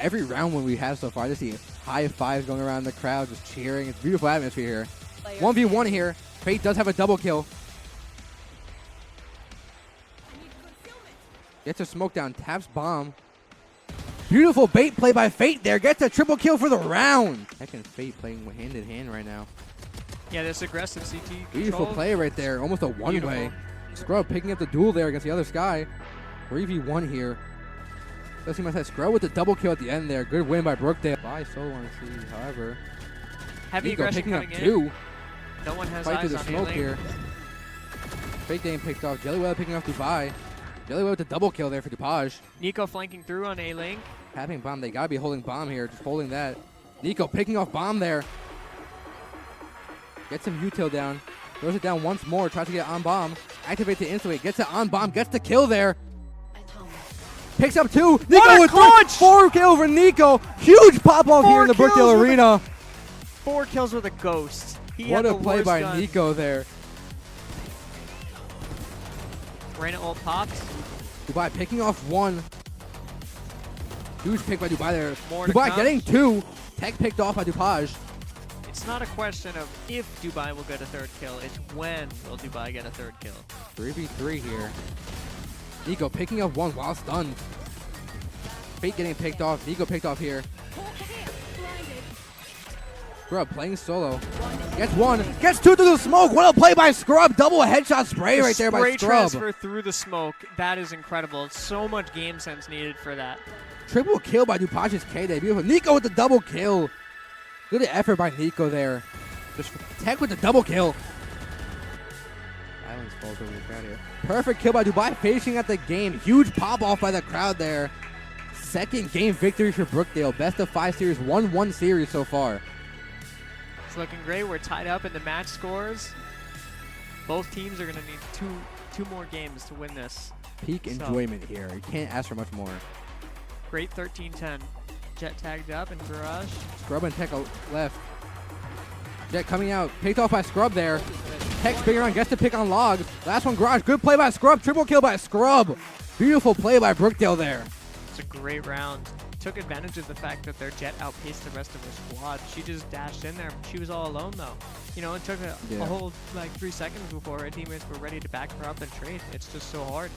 Every round when we have so far, I just see high fives going around the crowd, just cheering. It's a beautiful atmosphere here. 1v1 here. Fate does have a double kill. Gets a smoke down, taps bomb. Beautiful bait play by Fate there. Gets a triple kill for the round. Heck and Fate playing hand in hand right now. Yeah, this aggressive CT control. Beautiful play right there. Almost a one-way. Scrub picking up the duel there against the other Sky. 3v1 here. Does seem like that Scrub with the double kill at the end there. Good win by Brookdale. By solo on C, however. Heavy Nico aggression picking up coming two. in. No one has Fight through eyes the on smoke A-Link. here. Fate getting picked off. Jellywell picking off Dubai. Jellywell with the double kill there for Dupage. Nico flanking through on A-Link. Having bomb. They gotta be holding bomb here. Just holding that. Nico picking off bomb there. Gets some util down. Throws it down once more. Tries to get on bomb. Activate the insulate. Gets it on bomb. Gets the kill there. Picks up two. Nico with clutch! 4 kills for Nico. Huge pop off here in the Brookdale Arena. 4 kills with a ghost. What a play by Nico there. Reyna ult pops. Dubai picking off one. Huge pick by Dubai there. More to Dubai come. getting two. Tech picked off by Dupage. It's not a question of if Dubai will get a third kill. It's when will Dubai get a third kill. 3v3 here. Nico picking up one while stunned. Fate getting picked off. Nico picked off here. Scrub playing solo. Gets one. Gets two through the smoke. What a play by Scrub. Double headshot spray right there by Spray Scrub. transfer through the smoke. That is incredible. It's so much game sense needed for that. Triple kill by Dupage's K-Day. Beautiful. Nico with the double kill. Good effort by Nico there. Just Tech with the double kill. Islands falls over the crowd here. Perfect kill by Dubai, finishing at the game. Huge pop off by the crowd there. Second game victory for Brookdale. Best of 5 series, 1-1 series so far. It's looking great. We're tied up in the match scores. Both teams are going to need two more games to win this. Peak enjoyment here. You can't ask for much more. Great 13-10. Jet tagged up in garage. Scrub and Tech left. Jet coming out. Picked off by Scrub there. Tech spinning around. Gets to pick on Log. Last one, Garage. Good play by Scrub. Triple kill by Scrub. Beautiful play by Brookdale there. It's a great round. Took advantage of the fact that their Jet outpaced the rest of her squad. She just dashed in there. She was all alone, though. You know, it took a whole, 3 seconds before her teammates were ready to back her up and trade. It's just so hard.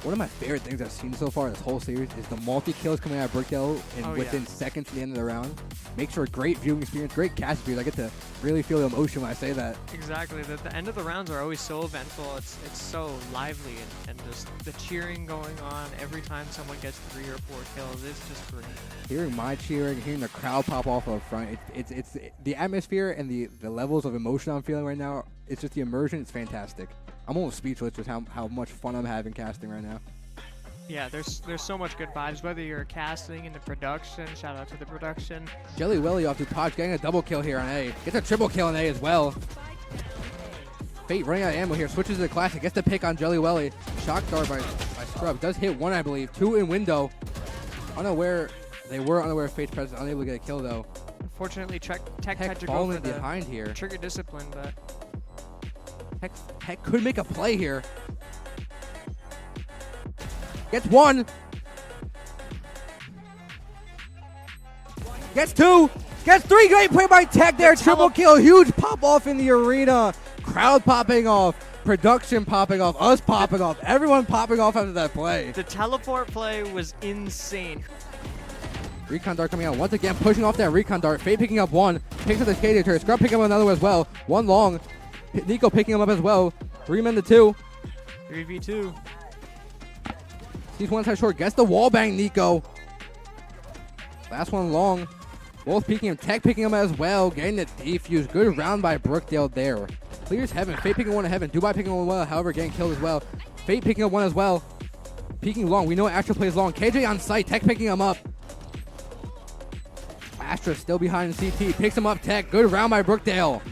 One of my favorite things I've seen so far this whole series is the multi-kills coming out of Brookdale within seconds of the end of the round. Makes for a great viewing experience, great cast experience. I get to really feel the emotion when I say that. Exactly. The end of the rounds are always so eventful. It's so lively and just the cheering going on every time someone gets 3 or 4 kills. It's just great. Hearing my cheering, hearing the crowd pop off up front, it's the atmosphere and the levels of emotion I'm feeling right now. It's just the immersion. It's fantastic. I'm almost speechless with how much fun I'm having casting right now. Yeah, there's so much good vibes, whether you're casting in the production. Shout out to the production. Jelly Willy off Dupage getting a double kill here on A. Gets a triple kill on A as well. Fate running out of ammo here. Switches to the classic. Gets the pick on Jelly Willy. Shock dart by Scrub. Does hit one, I believe. 2 in window. Unaware. They were unaware of Fate's presence. Unable to get a kill, though. Unfortunately, Tech had to go falling for the behind here. trigger discipline, but Tech could make a play here. Gets one. Gets two. Gets three. Great play by Tech there. Triple kill. Huge pop off in the arena. Crowd popping off. Production popping off. Us popping off. Everyone popping off after that play. the teleport play was insane. Recon dart coming out once again, pushing off that recon dart. Fate picking up one. Picks up the skater turret. Scrub picking up another one as well. One long. Nico picking him up as well. 3 men to 2. 3v2. He's one side short. Gets the wall bang, Nico. Last one long. Both peeking him. Tech picking him as well. Getting the defuse. Good round by Brookdale there. Clears Heaven. Fate picking one to Heaven. Dubai picking one well. However, getting killed as well. Fate picking up one as well. Peeking long. We know Astra plays long. KJ on site. Tech picking him up. Astra still behind CT. Picks him up. Tech. Good round by Brookdale.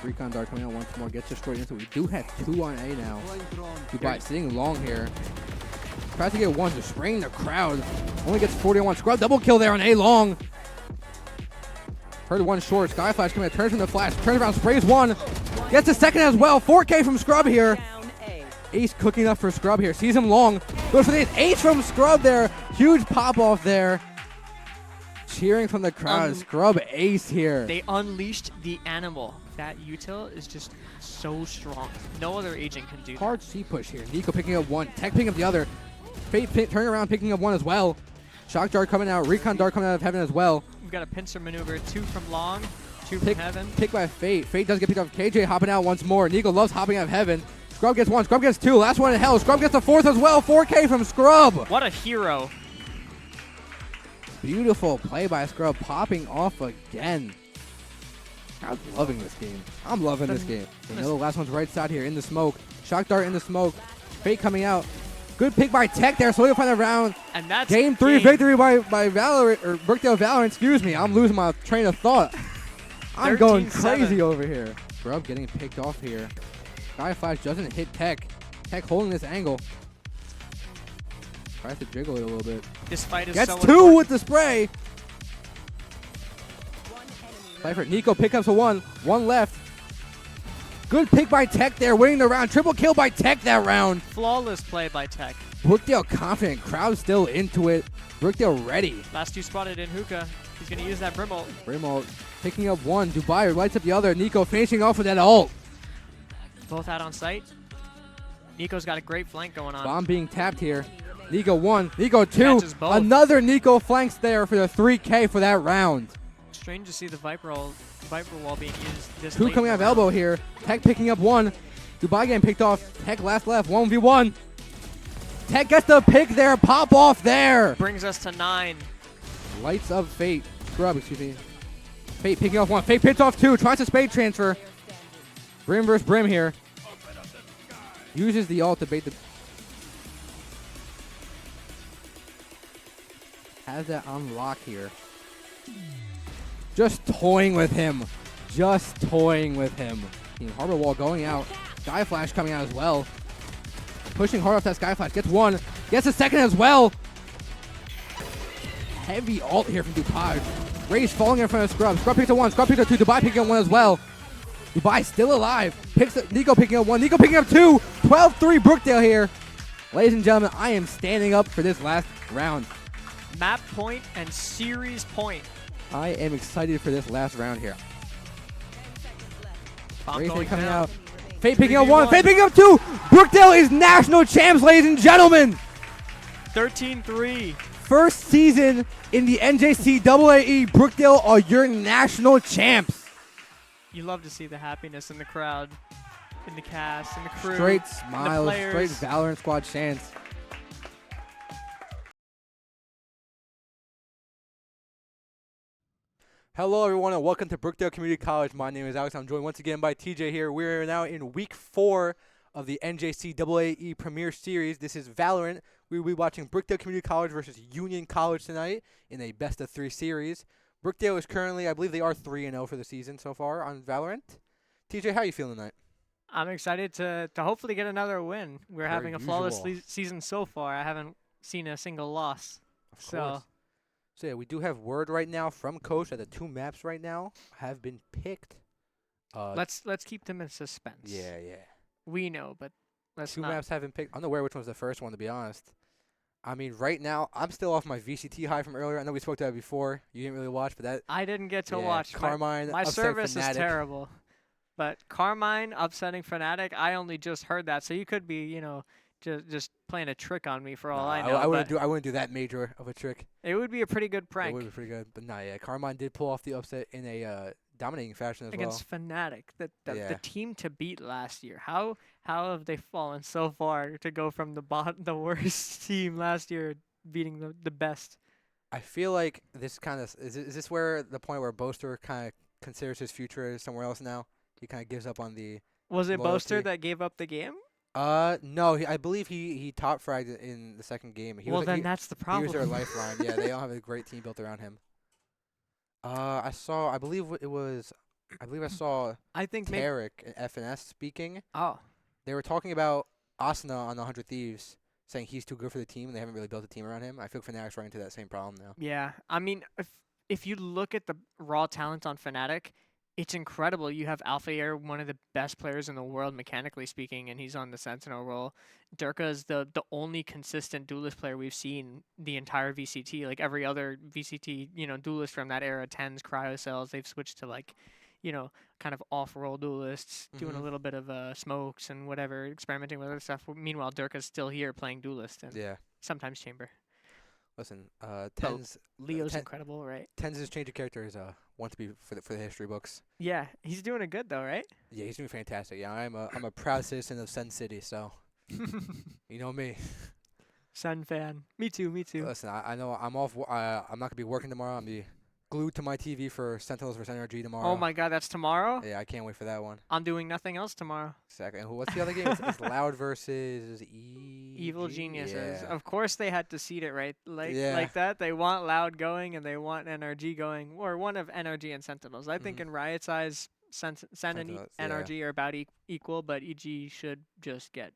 Recon dart coming out once more, gets destroyed into it. We do have 2 on A now. Dubai sitting long here. Tries to get one, just spraying the crowd. Only gets 41. Scrub double kill there on A long. Heard one short. Sky Flash coming out, turns from the flash, turns around, sprays one. Gets a second as well. 4K from Scrub here. Ace cooking up for Scrub here. Sees him long. Goes for the ace from Scrub there. Huge pop off there. Cheering from the crowd. Scrub ace here. They unleashed the animal. That util is just so strong. No other agent can do that. Hard C push here. Nico picking up one. Tech picking up the other. Fate turning around picking up one as well. Shock dart coming out. Recon dart coming out of heaven as well. We've got a pincer maneuver. 2 from long. 2 from heaven. Picked by Fate. Fate does get picked up. KJ hopping out once more. Nico loves hopping out of heaven. Scrub gets 1. Scrub gets 2. Last one in hell. Scrub gets the 4th as well. 4K from Scrub. What a hero. Beautiful play by Scrub. Popping off again. I'm loving this game. I'm loving this game. You know, the last one's right side here in the smoke. Shock dart in the smoke. Fate coming out. Good pick by Tech there. Solidifying the round. And that's game 3 victory by Valorant, or Brookdale Valorant. Excuse me. I'm losing my train of thought. I'm going crazy over here. Scrub getting picked off here. Sky Flash doesn't hit Tech. Tech holding this angle. Tries to jiggle it a little bit. This fight is Gets so 2 important. with the spray. Cypher. Nico pickups a 1. 1 left. Good pick by Tech there, winning the round. Triple kill by Tech that round. Flawless play by Tech. Brookdale confident. Crowd still into it. Brookdale ready. Last 2 spotted in hookah. He's going to use that Brim ult. Brim ult picking up 1. Dubai lights up the other. Nico finishing off with that ult. Both out on site. Nico's got a great flank going on. Bomb being tapped here. Nico 1. Nico 2. Catches both. Another Nico flanks there for the 3K for that round. Strange to see the Viper wall being used this 2 late coming in out of the round. elbow here. Tech picking up 1. Dubai getting picked off. Tech last left. 1v1. Tech gets the pick there. Pop off there. Brings us to 9. Lights of Fate. Scrub, excuse me. Fate picking off 1. Fate picks off 2. Tries to spade transfer. Brim versus Brim here. Uses the ult to bait the... Has that on lock here. Just toying with him. Just toying with him. Team Harbor Wall going out. Sky Flash coming out as well. Pushing hard off that Sky Flash. Gets 1. Gets a 2nd as well. Heavy ult here from Dubai. Ray's falling in front of Scrub. Scrub picks up 1. Scrub picks up 2. Dubai picking up 1 as well. Dubai still alive. Picks up Nico picking up 1. Nico picking up 2. 12-3 Brookdale here. Ladies and gentlemen, I am standing up for this last round. Map point and series point. I am excited for this last round here. Bomb Ray going coming down. out. Fate picking up 1. Fate picking up 2. Brookdale is national champs, ladies and gentlemen. 13-3. First season in the NJCAAE. Brookdale are your national champs. You love to see the happiness in the crowd, in the cast, in the crew, Straight in the smiles, straight players. Valorant squad chants. Hello, everyone, and welcome to Brookdale Community College. My name is Alex. I'm joined once again by TJ here. We're now in week 4 of the NJCAAE Premier Series. This is Valorant. We will be watching Brookdale Community College versus Union College tonight in a best-of-3 series. Brookdale is currently, I believe they are 3-0 for the season so far on Valorant. TJ, how are you feeling tonight? I'm excited to hopefully get another win. We're having a flawless usual. season so far. I haven't seen a single loss. Of course. So yeah, we do have word right now from Coach that the 2 maps right now have been picked. Let's keep them in suspense. Yeah. We know, but let's 2 not. maps have been picked. I'm unaware which one's the first one, to be honest. I mean, right now, I'm still off my VCT high from earlier. I know we spoke to that before. You didn't really watch, but that... I didn't get to yeah, watch. Carmine My upset service Fnatic. is terrible. But Carmine upsetting Fnatic, I only just heard that. So you could be, just playing a trick on me for all I know. I wouldn't do that major of a trick. It would be a pretty good prank. It would be pretty good. But nah, yeah, Carmine did pull off the upset in a dominating fashion as against well. Fnatic, the Yeah. team to beat last year. How have they fallen so far to go from the worst team last year beating the best? I feel like this kind of is this where the point where Boaster kind of considers his future somewhere else now? He kind of gives up on the. Was it loyalty. Boaster that gave up the game? No, I believe he top fragged in the second game. That's the problem. He was their lifeline. Yeah, they don't have a great team built around him. I saw I think maybe. Tarek and FNS speaking. Oh, They were talking about Asuna on the 100 Thieves, saying he's too good for the team, and they haven't really built a team around him. I feel Fnatic's running into that same problem now. yeah. I mean, if you look at the raw talent on Fnatic, It's incredible. You have Alphair, one of the best players in the world, mechanically speaking, and he's on the Sentinel role. Durka is the only consistent duelist player we've seen the entire VCT. Like every other VCT, duelist from that era, Tens, Cryocells, they've switched to like, kind of off-roll duelists, doing a little bit of smokes and whatever, experimenting with other stuff. Meanwhile, Durka's still here playing duelist and sometimes chamber. Listen, Tens. Leo's incredible, right? Tens' change of character is one to be for the history books. Yeah, he's doing it good though, right? Yeah, he's doing fantastic. Yeah, I'm a proud citizen of Sen City, so you know me. Sen fan. Me too. Listen, I know I'm off. I'm not gonna be working tomorrow. I'm gonna be glued to my TV for Sentinels vs NRG tomorrow. Oh my God, that's tomorrow? Yeah, I can't wait for that one. I'm doing nothing else tomorrow. Exactly. And what's the other game? It's Loud versus Evil Geniuses. Yeah. Of course they had to seed it right like that. They want Loud going and they want NRG going, or one of NRG and Sentinels. I think in Riot's eyes, Sen and NRG are about equal, but EG should just get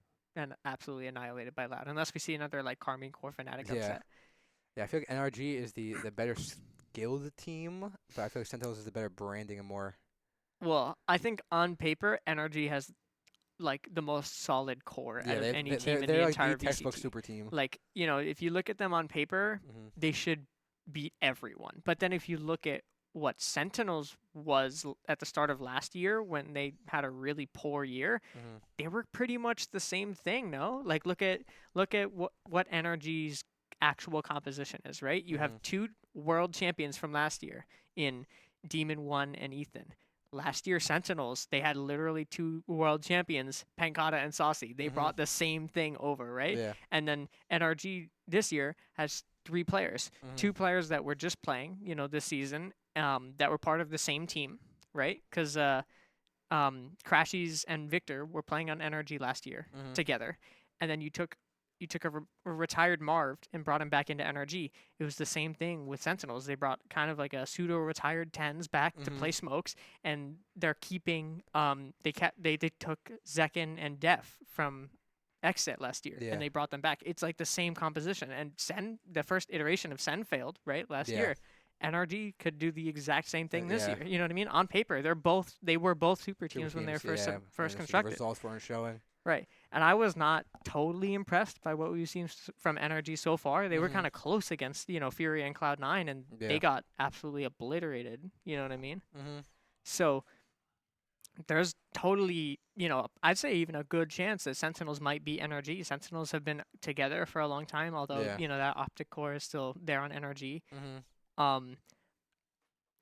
absolutely annihilated by Loud, unless we see another like Carmine Core Fnatic upset. Yeah, I feel like NRG is the better skilled team, but I feel like Sentinels is the better branding and more. Well, I think on paper, NRG has like the most solid core out of any team in the entire VCT. Textbook super team. Like, if you look at them on paper, they should beat everyone. But then if you look at what Sentinels was at the start of last year when they had a really poor year, they were pretty much the same thing, no? Like look at what NRG's actual composition is, right? You have two world champions from last year in Demon 1 and Ethan. Last year, Sentinels, they had literally two world champions, Pankata and Saucy. They brought the same thing over, right? Yeah. And then NRG this year has three players. Two players that were just playing, this season, that were part of the same team, right? Because Crashies and Victor were playing on NRG last year together. And then you took a retired Marv and brought him back into NRG. It was the same thing with Sentinels. They brought kind of like a pseudo-retired Tens back to play smokes, and they're keeping they took Zekin and Def from Exit last year, and they brought them back. It's like the same composition. And Sen, the first iteration of Sen failed, right, last year. NRG could do the exact same thing this year. You know what I mean? On paper, they were both super teams when they were first constructed. The results weren't showing. Right. And I was not totally impressed by what we've seen from NRG so far. They were kind of close against, Fury and Cloud9, and they got absolutely obliterated. You know what I mean? So there's totally, I'd say even a good chance that Sentinels might beat NRG. Sentinels have been together for a long time, although, that optic core is still there on NRG.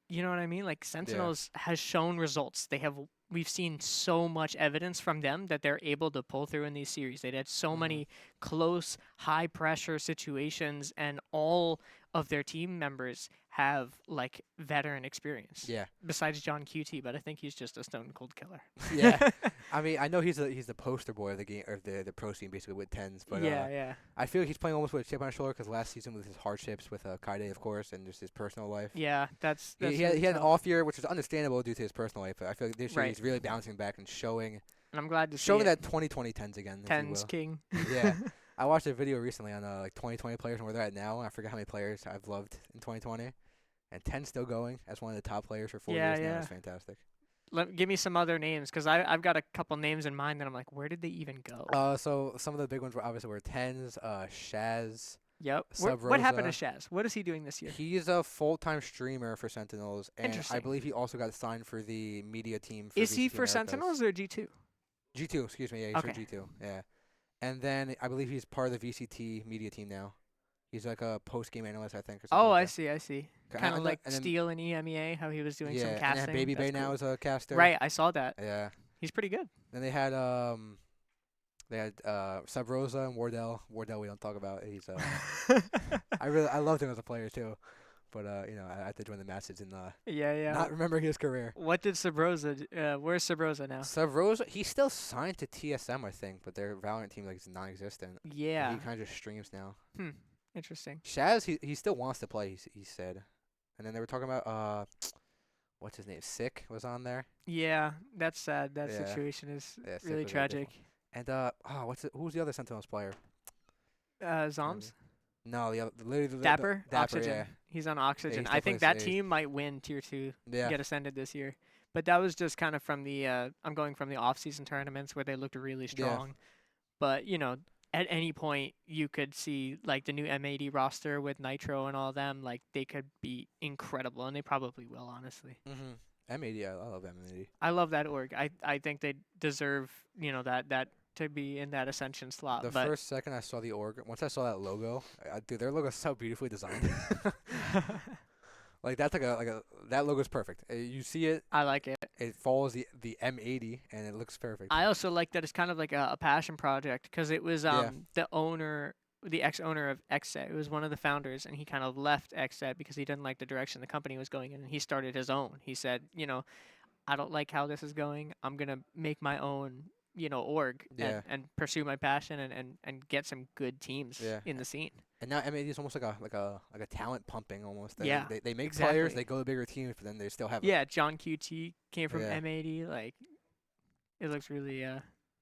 You know what I mean? Like Sentinels has shown results. We've seen so much evidence from them that they're able to pull through in these series. They've had so many close, high-pressure situations, and all of their team members have, like, veteran experience. Yeah. Besides John QT, but I think he's just a stone-cold killer. Yeah. I mean, I know he's the poster boy of the game, or the pro scene, basically, with Tens. But I feel like he's playing almost with a chip on his shoulder because last season with his hardships with Kaide, of course, and just his personal life. Yeah, that's he had an off year, which is understandable due to his personal life. But I feel like this year he's really bouncing back and showing. And I'm glad to see showing that 2020 Tens again. Tens king. Yeah. I watched a video recently on like 2020 players and where they're at now. I forget how many players I've loved in 2020. And 10's still going as one of the top players for 4 years now. It's fantastic. Give me some other names, because I've got a couple names in mind that I'm like, where did they even go? So some of the big ones were 10's, Shaz. Yep. What happened to Shaz? What is he doing this year? He's a full-time streamer for Sentinels, and I believe he also got signed for the media team. Is he for Sentinels or G2? G2, excuse me. Yeah, he's for G2. Yeah. And then I believe he's part of the VCT media team now. He's like a post-game analyst, I think. Or something like that. I see. Kind of like Steel in EMEA, how he was doing some casting. And then Baby Bay now is a caster. Right, I saw that. Yeah. He's pretty good. Then they had Sub Rosa and Wardell. Wardell we don't talk about. He's I loved him as a player too. But I had to join the message and not remembering his career. What did Sub Rosa where's Sub Rosa now? Sub Rosa, he's still signed to TSM, I think, but their Valorant team is non-existent. Yeah. He kind of just streams now. Interesting. Shaz, he still wants to play, he said. And then they were talking about what's his name? Sick was on there. Yeah, that's sad. That situation is really tragic. And who's the other Sentinels player? Zoms? No, literally Dapper? Dapper, Oxygen. yeah. He's on Oxygen. Yeah, I think that team might win Tier 2. Get ascended this year. But that was just kind of from the I'm going from the off-season tournaments where they looked really strong. But at any point you could see like the new M80 roster with Nitro and all them, like they could be incredible, and they probably will, honestly. M80, I love M80. I love that org. I think they deserve that to be in that ascension slot. The but first second I saw the org, once I saw that logo, dude, their logo's so beautifully designed. Like that's that logo's perfect. You see it, I like it. it follows the M80, and it looks perfect. I also like that it's kind of like a passion project, because it was Yeah. the ex-owner of XSET. It was one of the founders, and he kind of left XSET because he didn't like the direction the company was going in, and he started his own. He said, I don't like how this is going. I'm gonna make my own, org Yeah. and pursue my passion and get some good teams Yeah. in the scene. And now M80 is almost like a talent pumping almost. Yeah, They make exactly. players, they go to bigger teams, but then they still have. Yeah, John QT came from Yeah. M80. Like, it looks really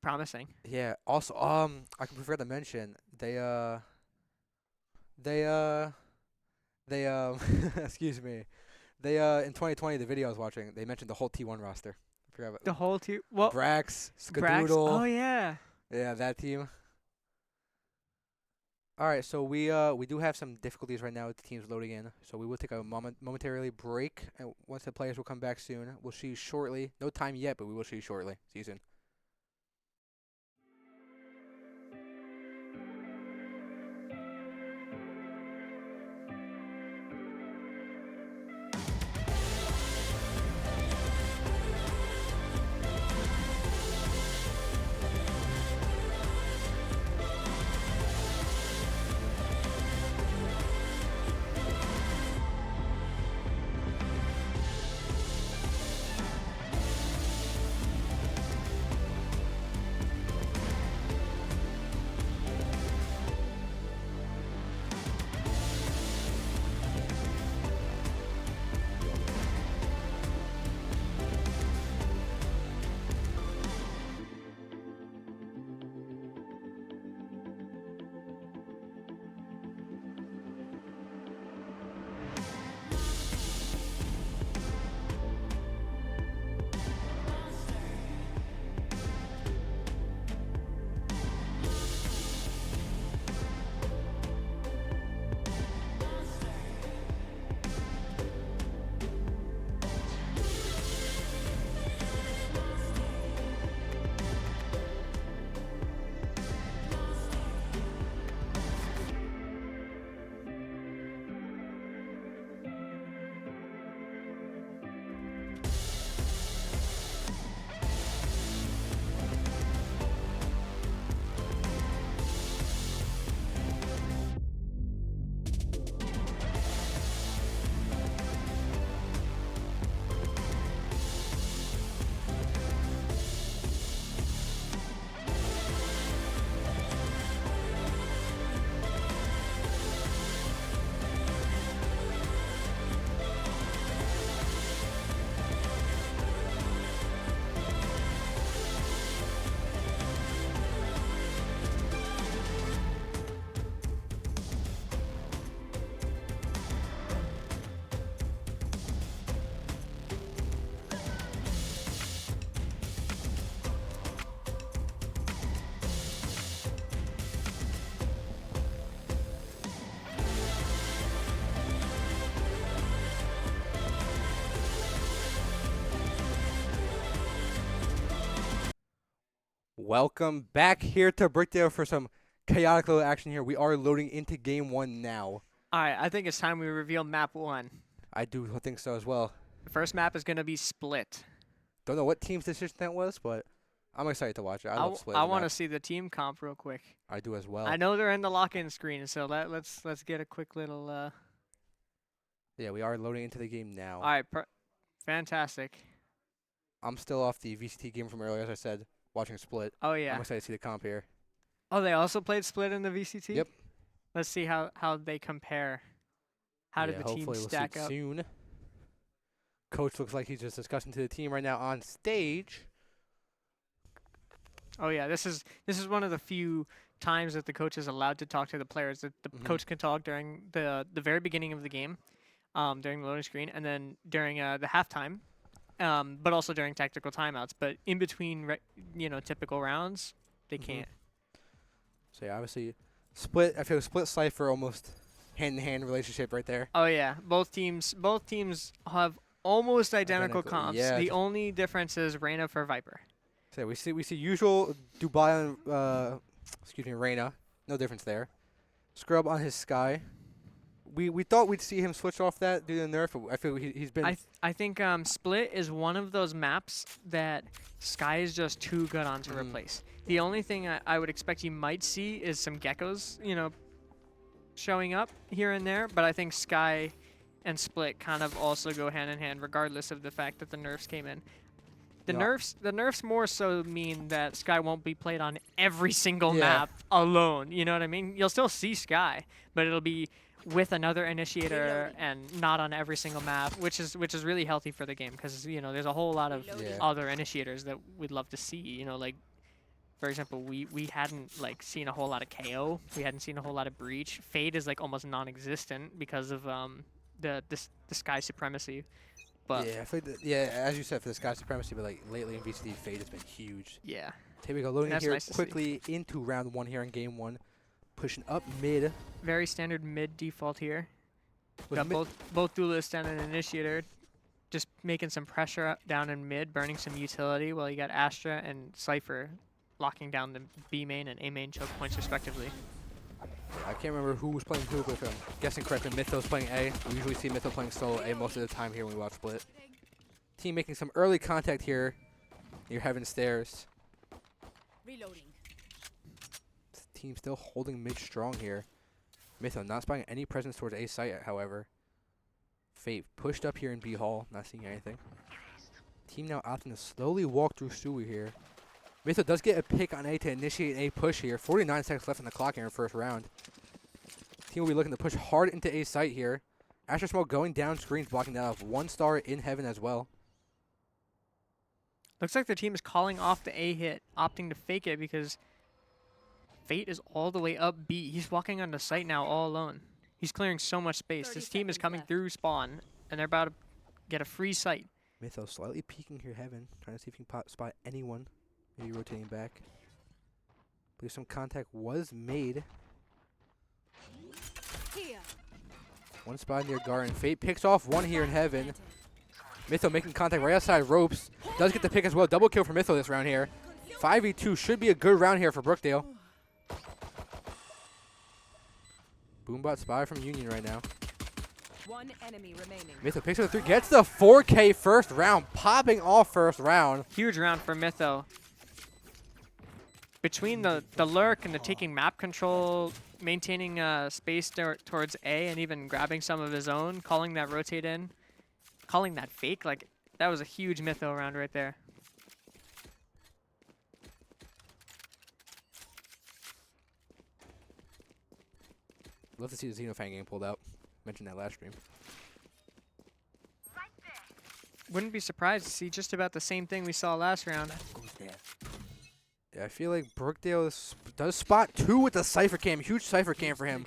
promising. Yeah. Also, I forgot to mention they excuse me, they in 2020 the video I was watching, they mentioned the whole T1 roster. I forgot about The whole team. Well, Brax, Brax. Skadoodle. Oh yeah. Yeah, that team. All right, so we do have some difficulties right now with the teams loading in, so we will take a momentarily break, and once the players will come back soon, we'll see you shortly. No time yet, but we will see you shortly. See you soon. Welcome back here to Brookdale for some chaotic little action here. We are loading into game 1 now. All right, I think it's time we reveal map 1. I do think so as well. The first map is going to be Split. Don't know what team's decision that was, but I'm excited to watch it. I love Split. I want to see the team comp real quick. I do as well. I know they're in the lock-in screen, so let's get a quick little. Yeah, we are loading into the game now. All right, fantastic. I'm still off the VCT game from earlier, as I said, watching Split. Oh yeah. I'm excited to see the comp here. Oh, they also played Split in the VCT? Yep. Let's see how they compare. How did the team stack up? Soon. Coach looks like he's just discussing to the team right now on stage. Oh yeah, this is one of the few times that the coach is allowed to talk to the players. That the coach can talk during the very beginning of the game, during the loading screen, and then during the halftime. but also during tactical timeouts. But in between, typical rounds, they can't. So yeah, obviously, split. I feel split Cypher almost hand-in-hand relationship right there. Oh yeah, both teams have almost identical comps. Yeah, The only difference is Reyna for Viper. So we see usual Dubai on Reyna. No difference there. Scrub on his Sky. We thought we'd see him switch off that due to the nerf. But I feel he's been. I think Split is one of those maps that Sky is just too good on to replace. The only thing I would expect you might see is some geckos, showing up here and there. But I think Sky and Split kind of also go hand in hand, regardless of the fact that the nerfs came in. The nerfs more so mean that Sky won't be played on every single map alone. You know what I mean? You'll still see Sky, but it'll be with another initiator and not on every single map, which is really healthy for the game because there's a whole lot of other initiators that we'd love to see. Like for example, we hadn't seen a whole lot of KO. We hadn't seen a whole lot of Breach. Fade is almost non-existent because of the Sky supremacy. But I feel like as you said, for the Sky supremacy, but lately in VCD, Fade has been huge. Yeah. Here we go, loading here quickly into round 1 here in game 1. Pushing up mid. Very standard mid default here. Got both Duelist and an Initiator. Just making some pressure down in mid, burning some utility while you got Astra and Cypher locking down the B main and A main choke points respectively. I can't remember who was playing who, but if I'm guessing correctly, Mythos playing A. We usually see Mythos playing solo A most of the time here when we watch Split. Team making some early contact here near Heaven Stairs. Reloading. Team still holding mid strong here. Mythos not spying any presence towards A site, however. Fate pushed up here in B hall, not seeing anything. Team now opting to slowly walk through Stewie here. Mythos does get a pick on A to initiate a push here. 49 seconds left on the clock here in the first round. Team will be looking to push hard into A site here. Astra Smoke going down screens, blocking that off. 1 star in Heaven as well. Looks like the team is calling off the A hit, opting to fake it because Fate is all the way up B. He's walking on the site now all alone. He's clearing so much space. This team is coming through spawn, and they're about to get a free site. Mythos slightly peeking here Heaven, trying to see if he can spot anyone. Maybe rotating back. I believe some contact was made. Here. 1 spot near Garden. Fate picks off 1 here in Heaven. Mytho making contact right outside ropes. Does get the pick as well. Double kill for Mytho this round here. 5v2 should be a good round here for Brookdale. Boombot spy from Union right now. 1 enemy remaining. Mytho picks up the 3. Gets the 4K first round. Popping off first round. Huge round for Mytho. Between the lurk and the taking map control, maintaining space towards A, and even grabbing some of his own, calling that rotate in, calling that fake, that was a huge Mytho round right there. Love to see the Xenofang game pulled out. Mentioned that last stream. Wouldn't be surprised to see just about the same thing we saw last round. Yeah, I feel like Brookdale does spot 2 with the Cypher Cam. Huge Cypher Cam for him.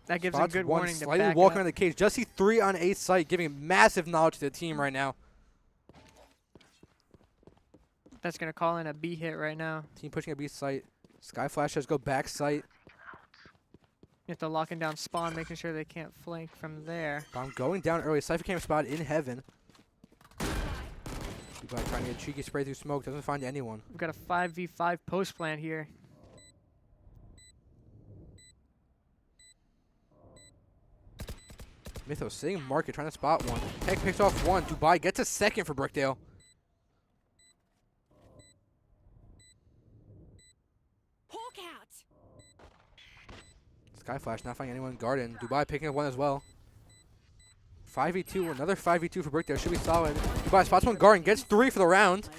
That gives a good warning to slightly back walking up. on the cage. Just see 3 on A site, giving massive knowledge to the team right now. That's going to call in a B hit right now. Team pushing a B site. Sky Flash does go back site. You have to locking down spawn, making sure they can't flank from there. Bomb going down early. Cypher Cam spot in Heaven. Trying to get a cheeky spray through smoke. Doesn't find anyone. We've got a 5v5 post plant here. Mythos sitting market, trying to spot 1. Tech picks off 1. Dubai gets a second for Brookdale. Hawk out. Skyflash not finding anyone in Garden. Dubai picking up 1 as well. 5v2, another 5v2 for Brookdale. Should be solid. Dubai spots 1 Garden, gets 3 for the round.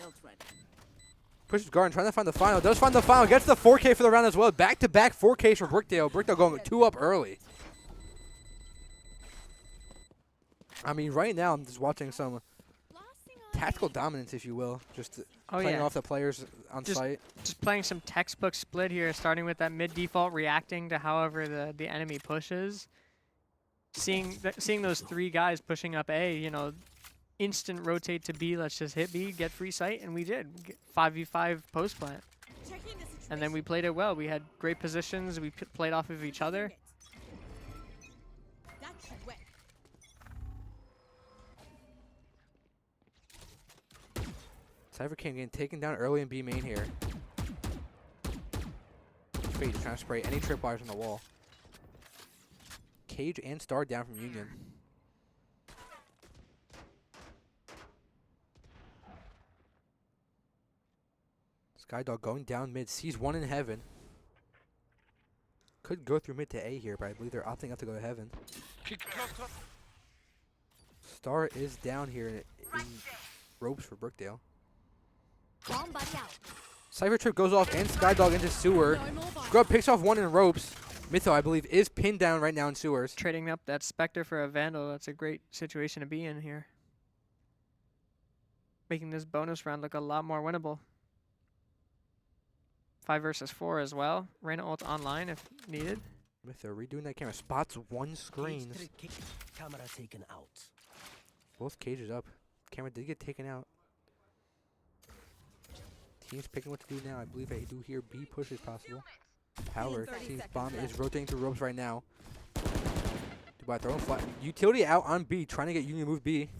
Pushes Garden, trying to find the final. Does find the final, gets the 4K for the round as well. Back-to-back 4Ks for Brookdale. Brookdale going 2 up early. I mean, right now I'm just watching some tactical dominance, if you will. Just playing off the players on site. Just playing some textbook Split here, starting with that mid default, reacting to however the enemy pushes. seeing those 3 guys pushing up A, you know, instant rotate to B. Let's just hit B, get free sight, and we did 5v5 post plant. Checking the And then we played it well. We had great positions. We played off of each other. That's wet. Cypher King getting taken down early in B main here. Fate trying to spray any tripwires on the wall. Cage and Star down from Union. Skydog going down mid, sees one in heaven. Could go through mid to A here, but I believe they're opting out to go to heaven. Star is down here in ropes for Brookdale. Bomb buddy out. Cypher Trip goes off and Skydog into sewer. No more bomb. Scrub picks off one in ropes. Mytho, I believe, is pinned down right now in sewers. Trading up that Spectre for a Vandal. That's a great situation to be in here. Making this bonus round look a lot more winnable. 5 versus 4 as well. Reyna ult online if needed. Mytho redoing that camera. Spots one screen. Camera taken out. Both cages up. Camera did get taken out. Team's picking what to do now. I believe I do hear B push is possible. Power. Team's bomb is rotating through ropes right now. Dubai throwing flat. Utility out on B, trying to get Union to move B.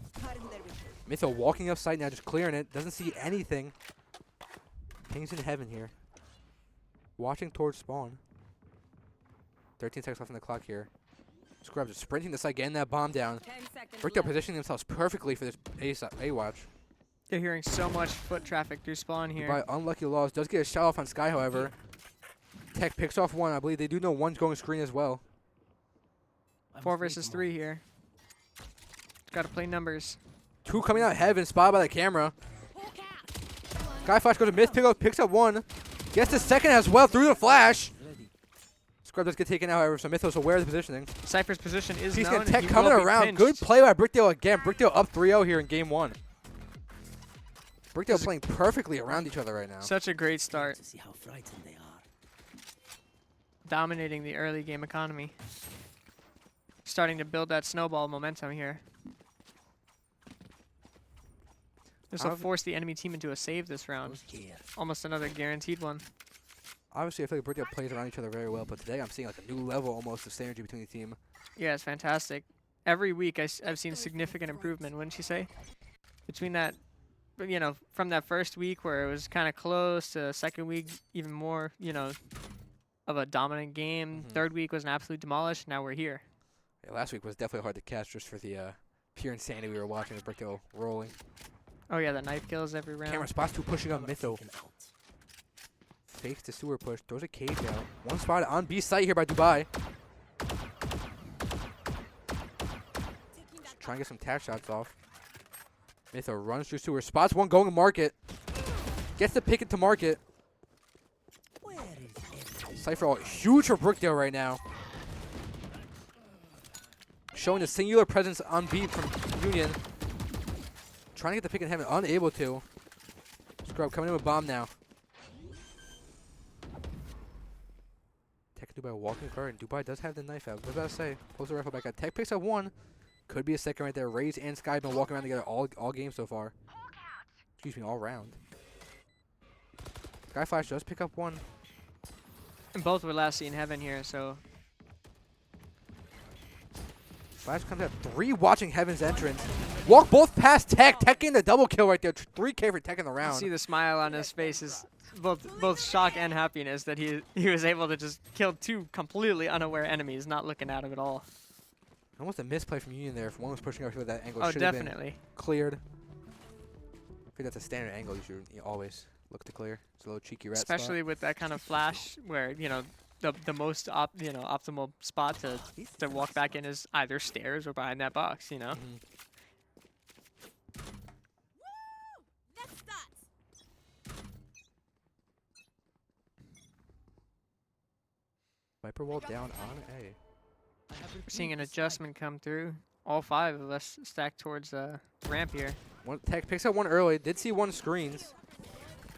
Mytho walking up site now, just clearing it. Doesn't see anything. Ping's in heaven here. Watching towards spawn. 13 seconds left on the clock here. Scrub just sprinting the site, getting that bomb down. 10 seconds Brookdale left. positioning themselves perfectly for this A watch. They're hearing so much foot traffic through spawn here. By unlucky laws, does get a shot off on Sky, however. Tech picks off one. I believe they do know one's going screen as well. 4 versus 3 here. Got to play numbers. 2 coming out heaven, spotted by the camera. Hawk out. Sky Flash goes to mid, picks up one. Gets the second as well through the flash. Scrub does get taken out, however, so Mythos aware of the positioning. Cypher's position is He's known. got Tech He coming will be around. pinched. Good play by Brookdale again. Brookdale up 3-0 here in game 1. Brookdale playing perfectly around each other right now. Such a great start. To see how frightened they are. Dominating the early game economy. Starting to build that snowball momentum here. This will force the enemy team into a save this round. Here. Almost another guaranteed one. Obviously, I feel like Brookdale plays around each other very well, but today I'm seeing like a new level almost of synergy between the team. Yeah, it's fantastic. Every week I've seen significant improvement, wouldn't you say? Between that, you know, from that first week where it was kind of close to the second week, even more, you know, of a dominant game. Third week was an absolute demolish. Now we're here. Yeah, last week was definitely hard to catch just for the pure insanity we were watching with Brookdale rolling. Oh yeah, the knife kills every round. Camera spots 2 pushing on Camera Mytho. taken out. Fakes the sewer push. Throws a cage out. One spot on B site here by Dubai. Trying to get some tap shots off. Mytho runs through sewer. Spots one going to market. Gets the pick it to market. Where is everything? Cypher all huge for Brookdale right now. Showing a singular presence on B from Union. Trying to get the pick in heaven. Unable to. Scrub coming in with bomb now. Tech Dubai walking card, and Dubai does have the knife out. What was I about to say? Pulls the rifle back out. Tech picks up one. Could be a second right there. Raze and Sky have been walking around together all game so far. Excuse me, all round. Sky Flash does pick up one. And both were last seen heaven here, so Flash comes at 3 watching Heaven's entrance. Walk both past Tech. Tech getting the double kill right there. 3K for Tech in the you round. see the smile on his face is both shock and happiness that he was able to just kill 2 completely unaware enemies, not looking at him at all. Almost a misplay from Union there. If one was pushing up with that angle, Oh, should have been definitely. cleared. I think that's a standard angle you should always look to clear. It's a little cheeky rat Especially with that kind of flash where, you know, the most optimal spot to walk back in is either stairs or behind that box, you know. spot. Let's start. Viper wall down on A. We're seeing an adjustment come through. All 5 of us stacked towards ramp here. One Tech picks up one early. Did see one screens.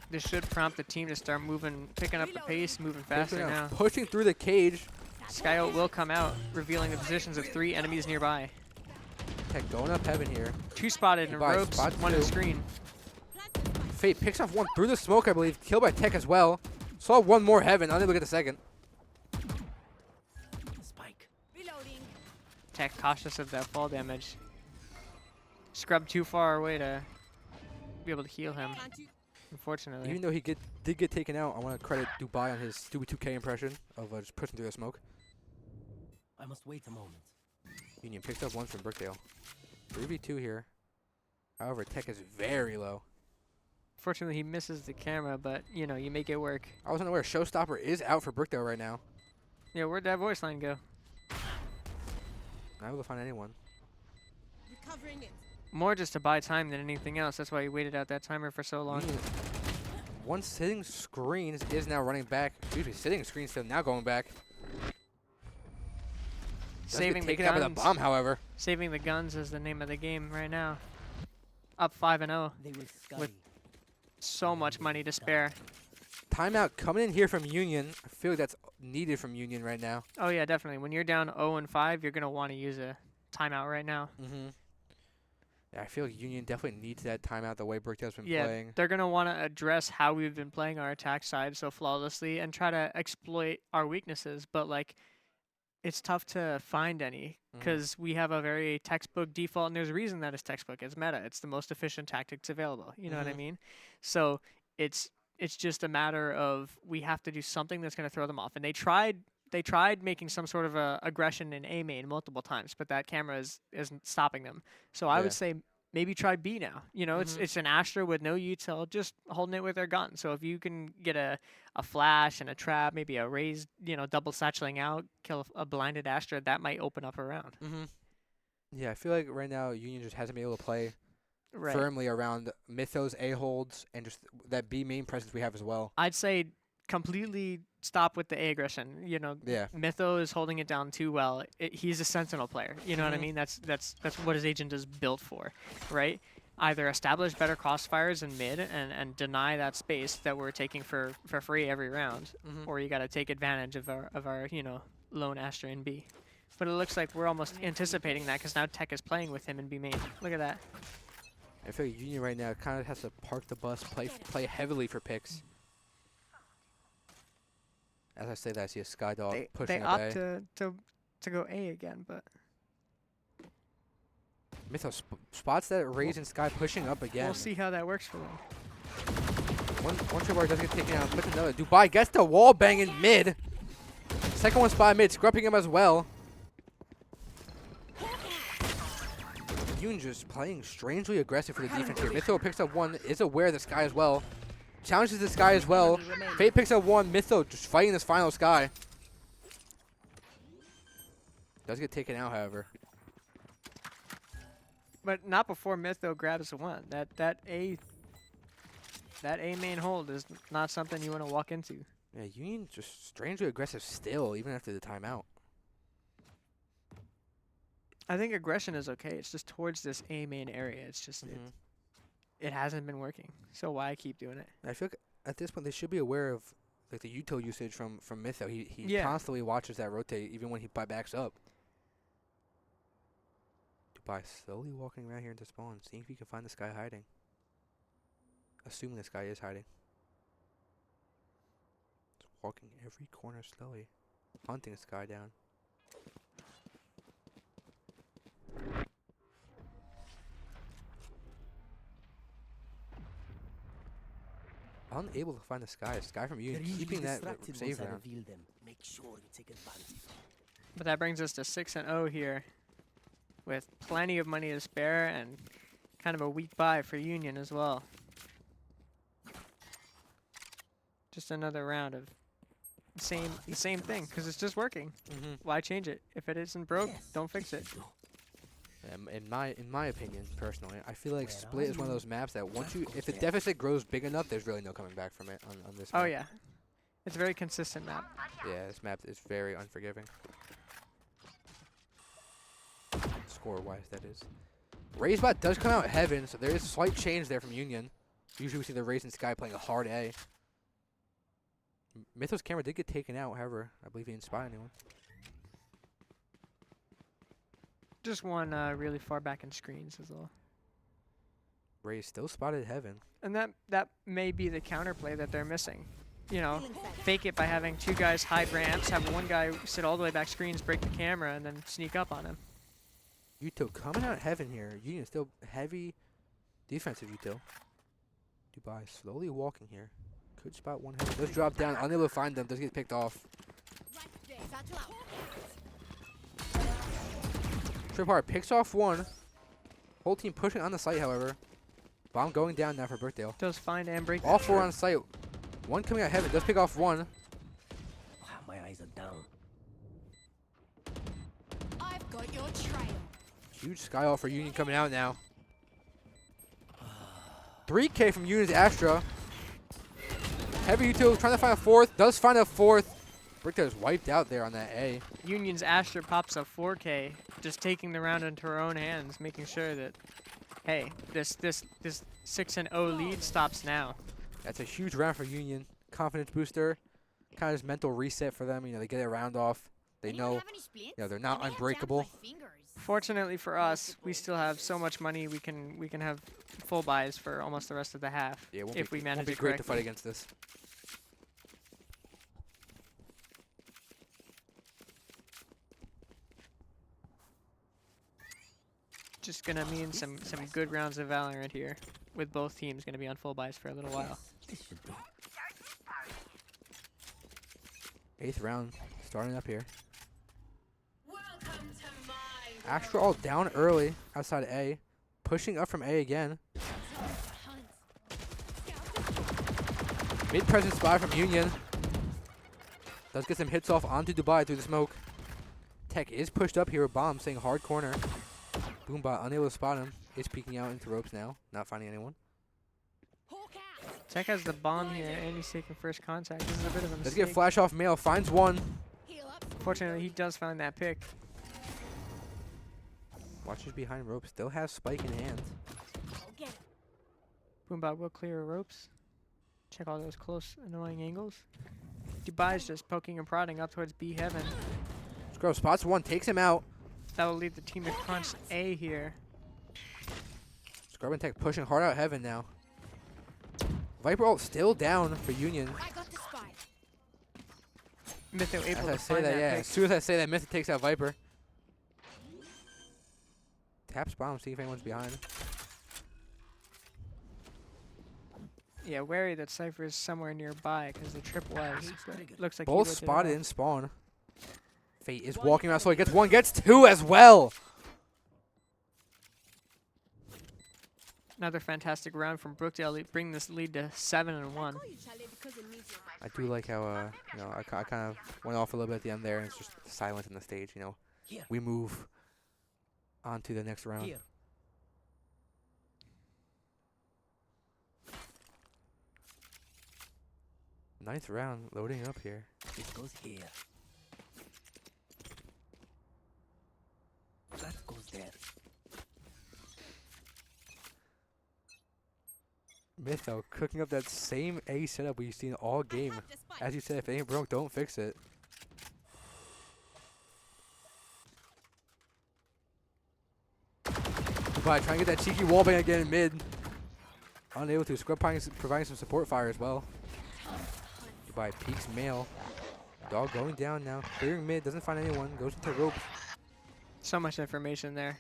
This should prompt the team to start moving, picking up the pace, moving faster now. Pushing through the cage. Skyot will come out, revealing the positions of 3 enemies nearby. Tech going up heaven here. 2 spotted in Goodbye, ropes, spot 1 in two. screen. Fate picks off one through the smoke, I believe. Killed by Tech as well. Saw one more heaven. Unable to get the second. Spike. Reloading. Tech cautious of that fall damage. Scrubbed too far away to be able to heal him, Can't you? unfortunately. Even though he did get taken out, I want to credit Dubai on his stupid 2K impression of just pushing through the smoke. I must wait a moment. Union picks up one from Brookdale. 3v2 here. However, Tech is very low. Fortunately, he misses the camera, but, you know, you make it work. I wasn't aware Showstopper is out for Brookdale right now. Yeah, where'd that voice line go? Not able to find anyone. Recovering it. More just to buy time than anything else. That's why he waited out that timer for so long. Union, one sitting screen is now running back. Excuse me, sitting screen still now going back. Does get Saving the taken out by the guns. bomb, however. Saving the guns is the name of the game right now. Up 5-0. They will scurry. So much money to spare. Timeout coming in here from Union. I feel like that's needed from Union right now. Oh yeah, definitely. When you're down 0-5, you're gonna want to use a timeout right now. Mm-hmm. Yeah, I feel like Union definitely needs that timeout the way Brookdale's been Yeah, playing. they're gonna want to address how we've been playing our attack side so flawlessly and try to exploit our weaknesses. But like, it's tough to find any because we have a very textbook default, and there's a reason that it's textbook. It's meta. It's the most efficient tactics available. You know what I mean? So it's just a matter of we have to do something that's going to throw them off. And they tried making some sort of a aggression in A main multiple times, but that camera isn't stopping them. So I would say maybe try B now. You know, it's an Astra with no util, just holding it with their gun. So if you can get a flash and a trap, maybe a raised, double satcheling out, kill a blinded Astra, that might open up a round. Yeah, I feel like right now Union just hasn't been able to play Right. firmly around Mythos, A-holds, and just that B main presence we have as well. I'd say completely stop with the A aggression. Yeah. Mytho is holding it down too well. He's a sentinel player. You know what I mean? That's what his agent is built for, right? Either establish better crossfires in mid and deny that space that we're taking for free every round, or you got to take advantage of our lone Astra in B. But it looks like we're almost anticipating that because now Tech is playing with him in B main. Look at that. I feel like Union right now kind of has to park the bus, play heavily for picks. As I say that, I see a Skydog pushing They up opt A. to go A again, but Mythos spots that Raze and Sky pushing up again. we'll see how that works for them. One trip bar does get taken out, puts another. Dubai gets the wall bang in mid. Second one spot mid, scrubbing him as well. Yoon just playing strangely aggressive for the defense here. Mytho picks up one, is aware of the Sky as well. Challenges the Sky as well. Fate picks up one, Mytho just fighting this final Sky. Does get taken out, however. But not before Mytho grabs one. That A main hold is not something you want to walk into. Yeah, Union just strangely aggressive still, even after the timeout. I think aggression is okay. It's just towards this A main area. It's just it hasn't been working. So why keep doing it? I feel like at this point they should be aware of like the util usage from Mytho. He constantly watches that rotate even when he backs up. Dubai slowly walking around here into spawn, seeing if he can find the Sky hiding. Assuming the Sky is hiding. Just walking every corner slowly, hunting the Sky down. Unable to find the Sky. Sky from you, They're usually keeping that distracted save once I round. reveal them. Make sure you take advantage. But that brings us to 6-0 here, with plenty of money to spare and kind of a weak buy for Union as well. Just another round of the same thing because it's just working. Why change it? If it isn't broke, don't fix it. In my opinion, personally, I feel like Split is one of those maps that once if the deficit grows big enough, there's really no coming back from it on this map. Oh yeah, it's a very consistent map. Yeah, this map is very unforgiving. Score-wise, that is. Razebot does come out heaven, so there is a slight change there from Union. Usually we see the Raze and Sky playing a hard A. Mythos camera did get taken out, however, I believe he didn't spot anyone. Just one really far back in screens is all. Ray still spotted Heaven. And that may be the counterplay that they're missing. You know, fake it by having two guys hide ramps, have one guy sit all the way back screens, break the camera, and then sneak up on him. Uto coming out Heaven here. Union still heavy defensive Uto. Dubai slowly walking here. Could spot one Heaven. Does drop down, unable to find them. Does get picked off. Tripart picks off one. Whole team pushing on the site, however. Bomb going down now for Brookdale. Does find and break. All four on site. One coming out Heaven. Does pick off one. Wow, my eyes are down. I've got your trail. Huge sky all for Union coming out now. 3K from Union's Astra. Heavy Uto trying to find a fourth. Does find a fourth. Brookdale's wiped out there on that A. Union's Astra pops a 4K, just taking the round into her own hands, making sure that, hey, this 6-0 lead stops now. That's a huge round for Union. Confidence booster. Kind of just mental reset for them. You know, they get a round off. They know, you know, they're not unbreakable. Fortunately for us, we still have so much money we can have full buys for almost the rest of the half. Yeah, if we manage won't be it great to correctly. fight against this. Just gonna mean some good rounds of Valorant here, with both teams gonna be on full buys for a little while. This should do. 8th round starting up here. Astra all down early outside A. Pushing up from A again. Mid-present spot from Union. Does get some hits off onto Dubai through the smoke. Tech is pushed up here with Bomb, saying hard corner. Boombot unable to spot him. Is peeking out into ropes now, not finding anyone. Tech has the bomb here, and he's taking first contact. This is a bit of a Does mistake. get flash off Mail, finds one. Fortunately, he does find that pick. Watches behind ropes, still has Spike in hand. Boombot will clear ropes. Check all those close, annoying angles. Dubai's just poking and prodding up towards B Heaven. Scrub spots one, takes him out. That will lead the team to crunch A here. Scrub and Tech pushing hard out Heaven now. Viper ult still down for Union. Mytho able As to I say find that, that yeah. pick. As soon as I say that, Mythic takes out Viper. Taps bomb, see if anyone's behind. Yeah, wary that Cypher is somewhere nearby because the trip was. But looks like Both he whipped it spotted off. in spawn. Fate is walking around, so he gets one, gets two as well. Another fantastic round from Brookdale, bring this lead to 7-1. I do like how, you know, I kind of went off a little bit at the end there, and it's just silence in the stage, you know. Here. We move on to the next round. Here. Ninth round loading up here. It goes here. That goes there. Mytho cooking up that same A setup we've seen all game. As you said, if it ain't broke, don't fix it. Dubai trying to get that cheeky wallbang again in mid. Unable to. Scrub providing some support fire as well. Dubai peeks Mail. Dog going down now. Clearing mid. Doesn't find anyone. Goes into ropes. So much information there.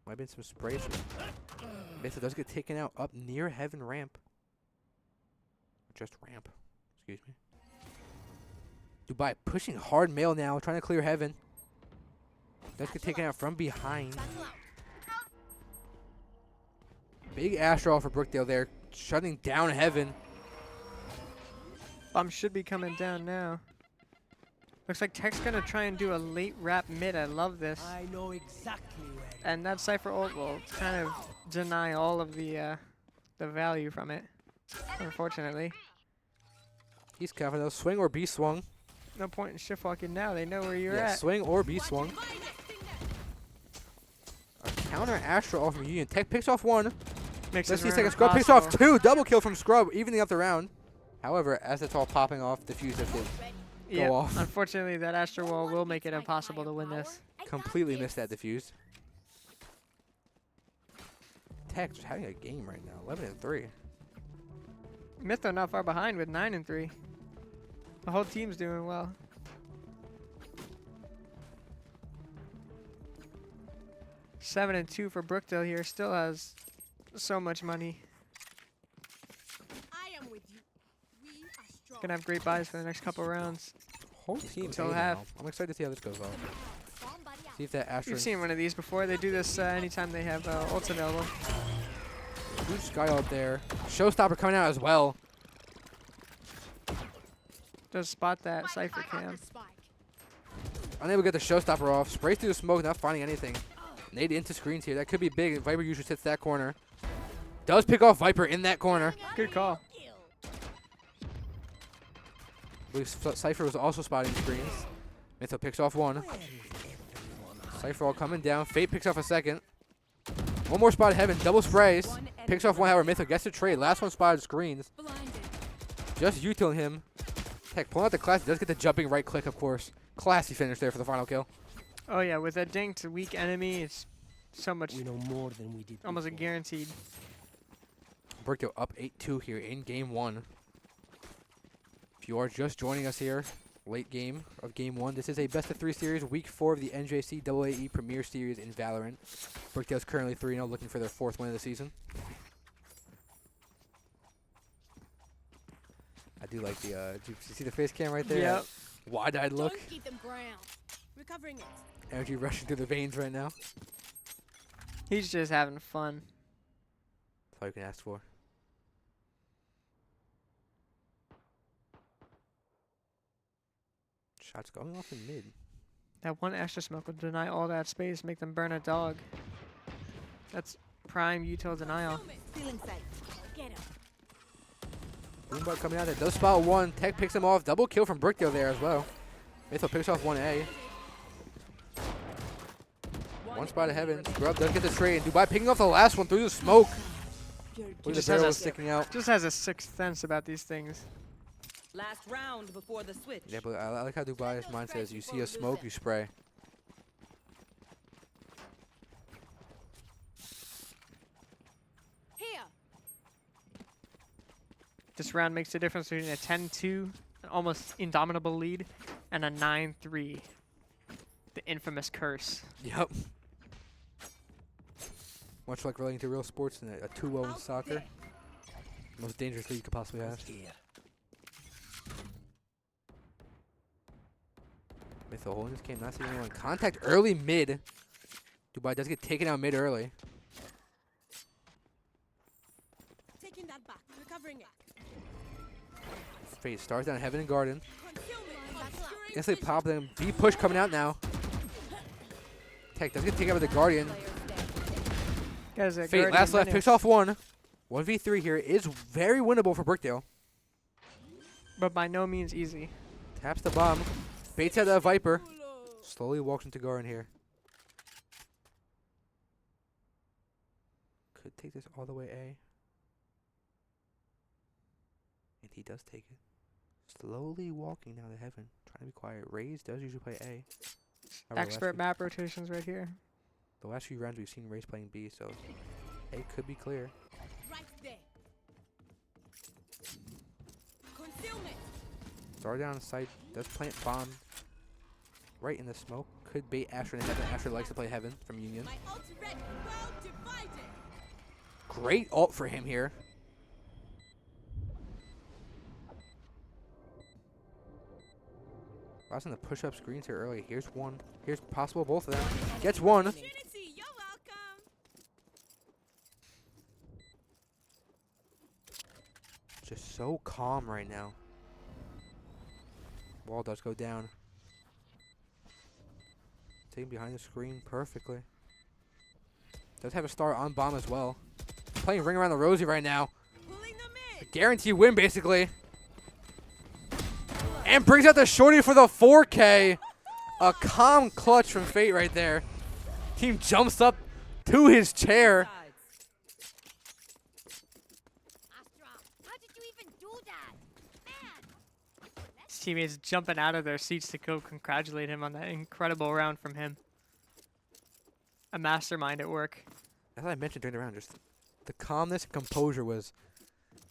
Might have been some sprays. Mytho does get taken out up near Heaven ramp. Just ramp. Excuse me. Dubai pushing hard Mail now. Trying to clear Heaven. Does get taken out from behind. Big Astro for Brookdale there. Shutting down Heaven. Bomb should be coming down now. Looks like Tech's gonna try and do a late wrap mid. I love this. I know exactly where. And that Cypher ult will kind of deny all of the value from it, unfortunately. He's confident. Though. Swing or be swung. No point in shift walking now. They know where you're Yeah, at. swing or be swung. A counter Astro off from Union. Tech picks off one. Makes Let's this see a second. round Scrub picks off impossible. two. Double kill from Scrub, evening up the round. However, as it's all popping off, the fuse does get Yeah, off. unfortunately, that Astro Wall will make it impossible to win this. Completely missed that defuse. Tech just having a game right now, 11-3. Mytho not far behind with 9-3. The whole team's doing well. Seven and 2 for Brookdale here. Still has so much money. I am with you. We are strong. Gonna have great buys for the next couple rounds. Whole team Until A half. now. I'm excited to see how this goes off. Somebody See if that Astro You've seen one of these before. They do this anytime they have ults available. huge sky out there. Showstopper coming out as well. Does spot that Cypher cam. Spike. Unable to get the showstopper off. Sprays through the smoke, not finding anything. Nade into screens here. That could be big. Viper usually sits that corner. Does pick off Viper in that corner. Good call. I believe Cypher was also spotting screens. Mytho picks off one. Cypher all coming down. Fate picks off a second. One more spot Heaven. Double sprays. Picks off one. However, Mytho gets the trade. Last one spotted screens. Blinded. Just utiling him. Tech pulling out the class. Does get the jumping right click, of course. Classy finish there for the final kill. Oh yeah, with a dinked weak enemy, it's so much, We know more than we did. almost a before. guaranteed. Brookdale up 8-2 here in game one. If you are just joining us here, late game of game one, this is a best of 3 series, week 4 of the NJCAAE Premier Series in Valorant. Brookdale's currently 3-0, looking for their 4th win of the season. I do like the, do you see the face cam right there? Yep. Wide-eyed look. Don't keep them ground. Recovering it. Energy rushing through the veins right now. He's just having fun. That's all you can ask for. Shots going off in mid. That one extra smoke will deny all that space, make them burn a dog. That's prime util denial. Feeling safe. Get him. Boombot coming out there. Does spot one. Tech picks him off. Double kill from Brookdale there as well. Mytho picks off 1A. One spot of Heaven. Scrub does get the trade. And Dubai picking off the last one through the smoke. Look at the just has barrel a- sticking out. Just has a sixth sense about these things. Last round before the switch. Yeah, but I like how Dubai's mind says, you see a smoke, you spray. Here. This round makes the difference between a 10-2, an almost indomitable lead, and a 9-3. The infamous curse. Yep. Much like relating to real sports and a 2-0 in soccer. Most dangerous league you could possibly have. Here. Mytho holding this game, not seeing anyone. Contact early mid. Dubai does get taken out mid early. Taking that back. Recovering it. Fate stars down Heaven and Garden. Concealment. Obscuring Instantly vision. pop them. B push coming out now. Tech does get taken out with the Guardian. Guys, a Fate Guardian last left Menace. picks off one. 1v3 here is very winnable for Brookdale. But by no means easy. Taps the bomb. Baits out that Viper. Slowly walks into Garden here. Could take this all the way A. And he does take it. Slowly walking down to Heaven. Trying to be quiet. Raze does usually play A. However, Expert map rotations right here. the last few rounds we've seen Raze playing B, so A could be clear. Right there. Concealment. Star down side. Does plant bomb. Right in the smoke. Could bait Asher in Heaven. Asher likes to play Heaven from Union. My ult ready. Well divided. Great ult for him here. Lost in the push-up screens here early. Here's one. Here's possible both of them. Gets one. Opportunity. You're welcome. Just so calm right now. Wall does go down. Taking behind the screen perfectly. Does have a star on bomb as well. Playing Ring Around the Rosie right now. Pulling them in. Guaranteed win, basically. And brings out the shorty for the 4K. A calm clutch from Fate right there. Team jumps up to his chair. Astra, how did you even do that? His teammates jumping out of their seats to go congratulate him on that incredible round from him. A mastermind at work. As I mentioned during the round, just the calmness and composure was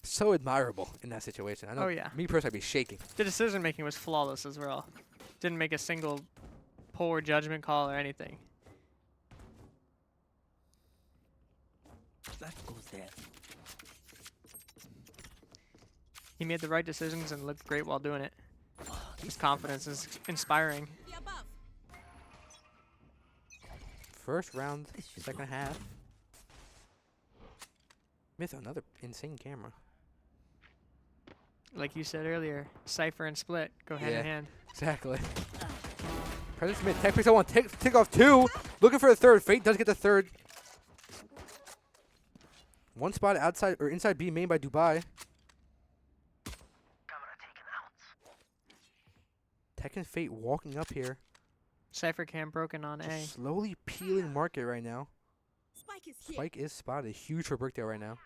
so admirable in that situation. I know Oh, yeah. me personally, I'd be shaking. The decision making was flawless as well. Didn't make a single poor judgment call or anything. That goes there. He made the right decisions and looked great while doing it. Oh, His confidence is inspiring. The above. First round, This should second go. half. Myth, another insane camera. Like you said earlier, Cypher and Split go hand in Yeah. hand. Exactly. Presence mid. Tech picks up one. Tick off two. Looking for the third. Fate does get the third. One spot outside or inside B main by Dubai. Tech and Fate walking up here. Cypher cam broken on A. Just slowly peeling market right now. Spike is here. Spike is spotted. Huge for Brookdale right now.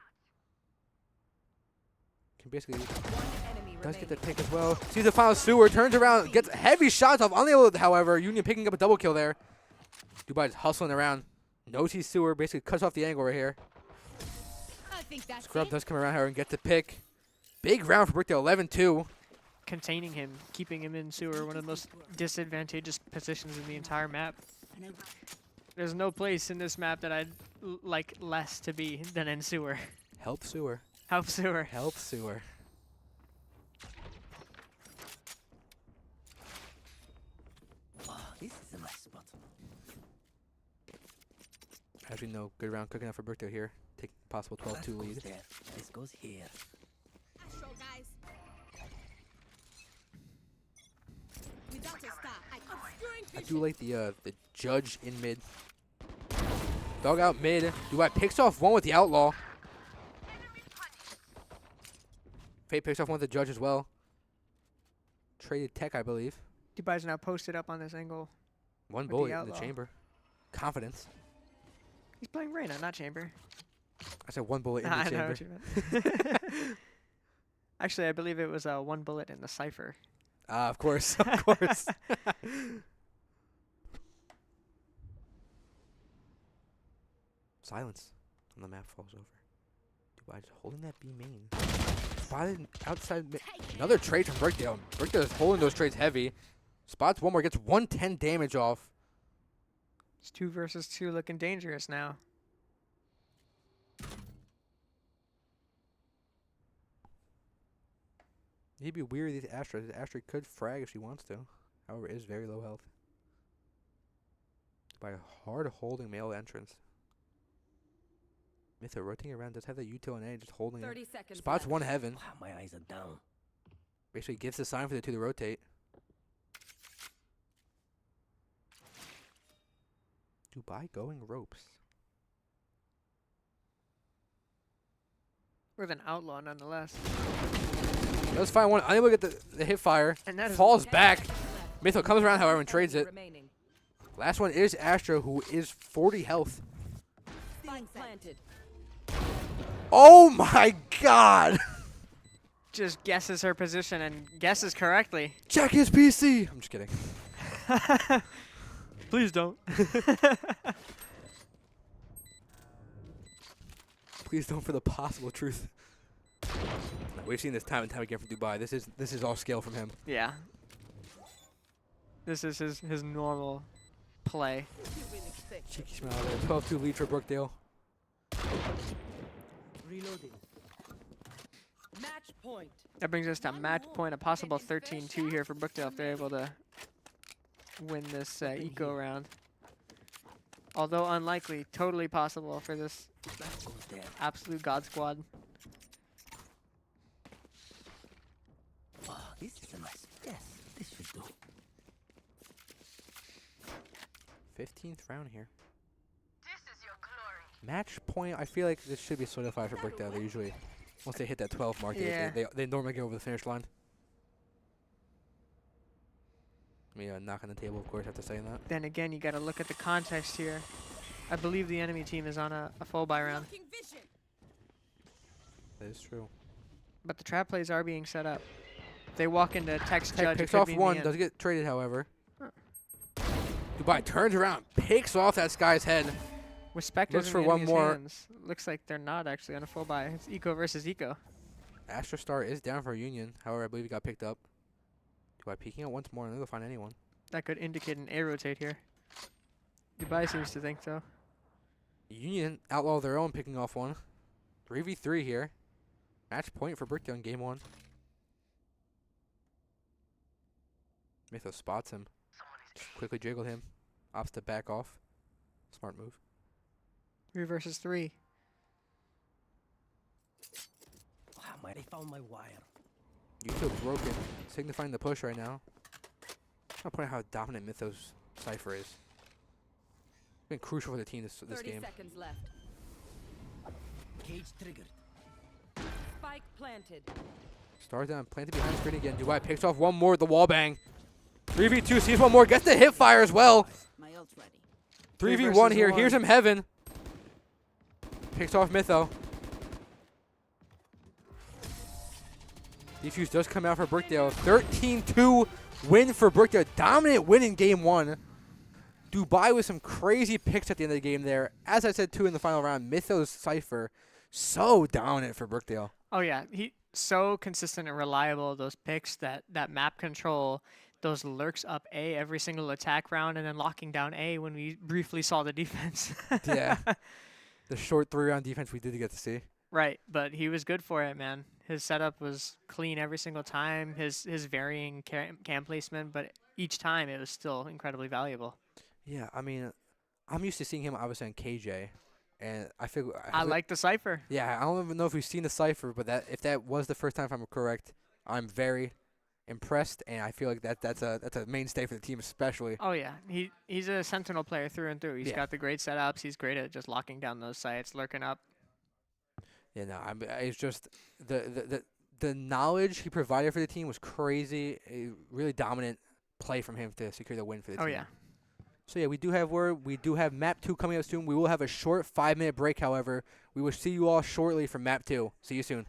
Can basically Enemy does get the remaining. pick as well. Sees the final sewer. Turns around. Gets heavy shots off. Unable, however. Union picking up a double kill there. Dubai's hustling around. Knows he's sewer. Basically cuts off the angle right here. I think that's Scrub it. does come around here and get the pick. Big round for Brookdale. 11-2. Containing him, keeping him in sewer, one of the most disadvantageous positions in the entire map. There's no place in this map that I'd like less to be than in sewer. Help sewer. Help sewer. Help sewer. Oh, this is a nice spot. As we know, good round cooking up for Brookdale here. Take possible That 12-2 goes lead. there. This goes here. Astro, guys. Without a star, obscuring I vision. do like the judge in mid. Dog out mid. Dubai picks off one with the outlaw. Fate picks off one with the judge as well. Traded Tech, I believe. Dubai's now posted up on this angle. One With the bullet in the outlaw. chamber. Confidence. He's playing Reyna, not Chamber. I said one bullet in the I know chamber. what you meant. Actually, I believe it was one bullet in the Cypher. Ah, of course, of course. Silence on the map falls over. Dubai just holding that B main. Spotted outside. Another trade from Brookdale. Brookdale is holding those trades heavy. Spots one more, gets 110 damage off. It's 2 versus 2 looking dangerous now. It'd be weird with Astra. Astra could frag if she wants to. However, it is very low health. By a hard holding male entrance. Mytho rotating around, does have the util and A, just holding it. 30 seconds. Spots left. one heaven. Wow, my eyes are down. Basically gives the sign for the two to rotate. Dubai going ropes. With an outlaw nonetheless. Does find one, unable to get the hip fire. And that is Falls Gas back. left. Mytho comes around, however, and trades Enemy it. remaining. Last one is Astro, who is 40 health. Spike planted. Oh my god! just guesses her position and guesses correctly. Check his PC! I'm just kidding. Please don't. Please don't for the possible truth. We've seen this time and time again from Dubai. This is all skill from him. Yeah. This is his normal play. Cheeky smile there. 12-2 lead for Brookdale. Reloading. Match point. That brings us to match point, a possible 13-2 here for Brookdale if they're able to win this eco round. Although unlikely, totally possible for this That goes there. absolute god squad. Oh, this is a nice. Yes, this should do. 15th round here. Match point, I feel like this should be solidified for Brookdale. They usually, once they hit that 12 mark, Yeah. they normally get over the finish line. I mean, knock on the table, of course, after saying that. Then again, you got to look at the context here. I believe the enemy team is on a full buy round, Blocking vision. That is true. but the trap plays are being set up. If they walk into text Tech judge, it picks could off be one. the end. Does get traded, however. Dubai turns around, picks off that Sky's head. With Spectres looks in for the one enemy's more. hands, looks like they're not actually on a full buy. It's Eco versus Eco. Astra Star is down for Union. However, I believe he got picked up. Dubai peeking out once more. I'm going to find anyone. That could indicate an A rotate here. Dubai seems to think so. Union outlaw their own, picking off one. 3v3 here. Match point for Brookdale in game 1. Mythos spots him. Just quickly jiggled him. Opts to back off. Smart move. 3 versus 3. Wow, might have found my wire. You feel broken, signifying the push right now. I'm gonna point out how dominant Mythos Cypher is. Been crucial for the team this 30 game. seconds left. Cage triggered. Spike planted. Stars down, planted behind screen again. Dubai picks off one more with the wall bang. 3v2, sees one more, gets the hip fire as well. My ult's ready. 3v1 versus here. one. Here's him, Heaven. Picks off Mytho. Defuse does come out for Brookdale. 13-2 win for Brookdale. Dominant win in game 1. Dubai with some crazy picks at the end of the game there. As I said, too, in the final round, Mythos Cypher, so dominant for Brookdale. Oh yeah, he so consistent and reliable. Those picks, that map control, those lurks up A every single attack round, and then locking down A when we briefly saw the defense. Yeah. The short 3-round defense we did get to see. Right, but he was good for it, man. His setup was clean every single time. His varying cam placement, but each time it was still incredibly valuable. Yeah, I mean, I'm used to seeing him obviously on KJ, and I feel I like the Cypher. Yeah, I don't even know if we've seen the Cypher, but that if that was the first time, if I'm correct, I'm very impressed, and I feel like that's a mainstay for the team, especially. Oh yeah, he's a Sentinel player through and through. He's Yeah. got the great setups. He's great at just locking down those sites, lurking up. Yeah, no, it's just the knowledge he provided for the team was crazy. A really dominant play from him to secure the win for the team. Oh yeah. So yeah, we do have map 2 coming up soon. We will have a short 5-minute break, however. We will see you all shortly from map 2. See you soon.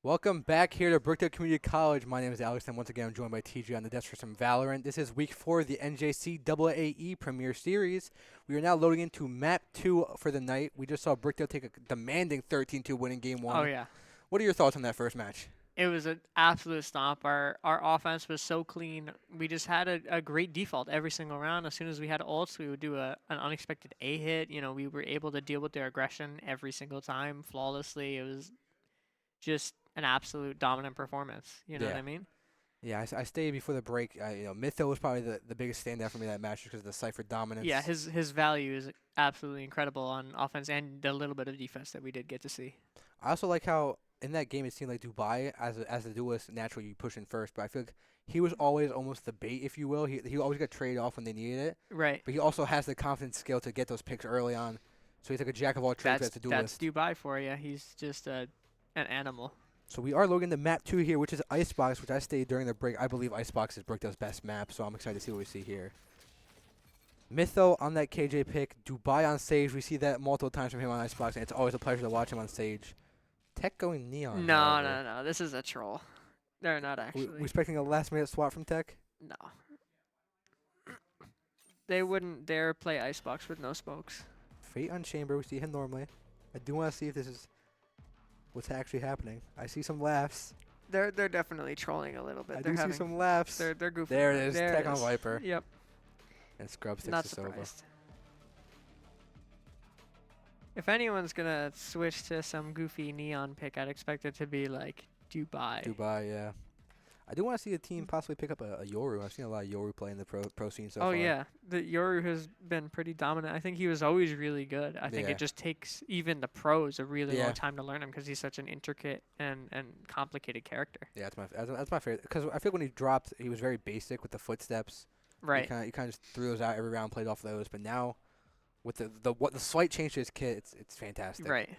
Welcome back here to Brookdale Community College. My name is Alex, and once again I'm joined by TJ on the desk for some Valorant. This is week 4 of the NJCAAE Premier Series. We are now loading into map 2 for the night. We just saw Brookdale take a demanding 13-2 win in game 1. Oh yeah, What are your thoughts on that first match? it was an absolute stomp. Our offense was so clean. We just had a great default every single round. As soon as we had ults, we would do an unexpected A hit. You know, we were able to deal with their aggression every single time flawlessly. It was just an absolute dominant performance. You know what I mean? Yeah, I stayed before the break. Mytho was probably the biggest standout for me that match just because of the Cypher dominance. Yeah, his value is absolutely incredible on offense and the little bit of defense that we did get to see. I also like how in that game it seemed like Dubai, as a duelist, naturally you push in first, but I feel like he was always almost the bait, if you will. He always got traded off when they needed it. Right. But he also has the confidence skill to get those picks early on. So he's like a jack of all trades as a duelist. That's Dubai for you. He's just an animal. So we are looking into map 2 here, which is Icebox, which I stayed during the break. I believe Icebox is Brookdale's best map, so I'm excited to see what we see here. Mytho on that KJ pick. Dubai on Sage. We see that multiple times from him on Icebox, and it's always a pleasure to watch him on Sage. Tech going Neon. No. This is a troll. They're not actually. We expecting a last-minute swap from Tech? No. They wouldn't dare play Icebox with no smokes. Fate on Chamber. We see him normally. I do want to see if this is what's actually happening. I see some laughs. They're definitely trolling a little bit. I They're do see some laughs. They're goofy. There it is. Tech on Viper. Yep. And Scrubs takes Not the Sova. surprised. If anyone's gonna switch to some goofy neon pick, I'd expect it to be like Dubai. Dubai, yeah. I do want to see a team possibly pick up a Yoru. I've seen a lot of Yoru play in the pro scene so far. Oh yeah, the Yoru has been pretty dominant. I think he was always really good. I think Yeah. it just takes even the pros a really Yeah. long time to learn him because he's such an intricate and complicated character. Yeah, that's my favorite. Because I feel when he dropped, he was very basic with the footsteps. Right. You kind of just threw those out every round, played off those. But now, with the slight change to his kit, it's fantastic. Right.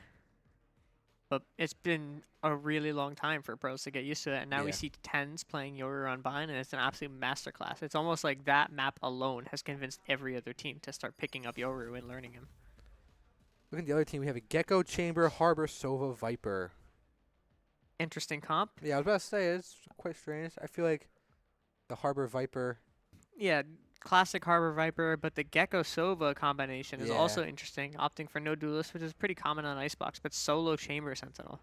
But it's been a really long time for pros to get used to it, and now we Yeah. see 10s playing Yoru on Vine, and it's an absolute masterclass. It's almost like that map alone has convinced every other team to start picking up Yoru and learning him. Look at the other team. We have a Gecko, Chamber, Harbor, Sova, Viper. Interesting comp. Yeah, I was about to say, it's quite strange. I feel like the Harbor Viper. Yeah, classic Harbor Viper, but the Gecko Sova combination is Yeah. also interesting, opting for no duelist, which is pretty common on Icebox, but solo Chamber Sentinel.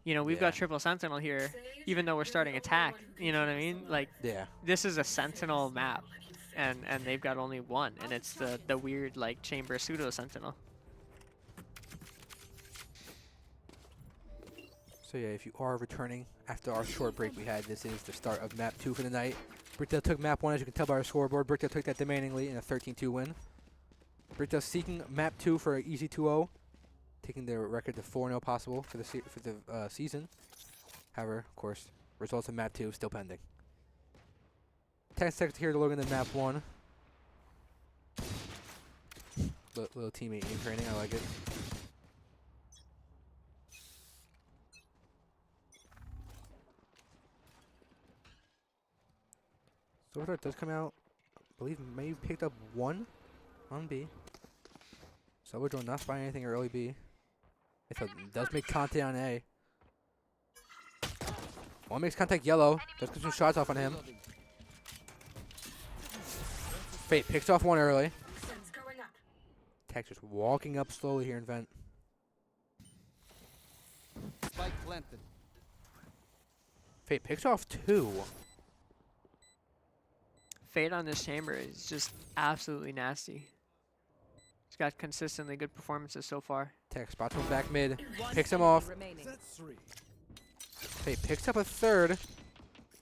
You know, we've got Yeah. triple Sentinel here, even though we're starting attack. You know what I mean? Like, Yeah. this is a Sentinel map, and they've got only one, and it's the weird, like, Chamber pseudo Sentinel. So yeah, if you are returning after our short break we had, this is the start of map 2 for the night. Brookdale took map 1, as you can tell by our scoreboard. Brookdale took that demandingly in a 13-2 win. Brookdale seeking map 2 for an easy 2-0, taking their record to 4-0 possible for the season. However, of course, results of map 2 still pending. 10 seconds here to log into map 1. Little teammate in training, I like it. Silver does come out, I believe maybe picked up 1 on B. Silver not finding anything early B. It does make contact on A. One makes contact yellow, does get some shots off on him. Fate picks off 1 early. Tech just walking up slowly here in Vent. Spike planted. Fate picks off 2. Fate on this Chamber is just absolutely nasty. He's got consistently good performances so far. Tech spots him back mid, picks him off. Remaining. Fate picks up a 3rd.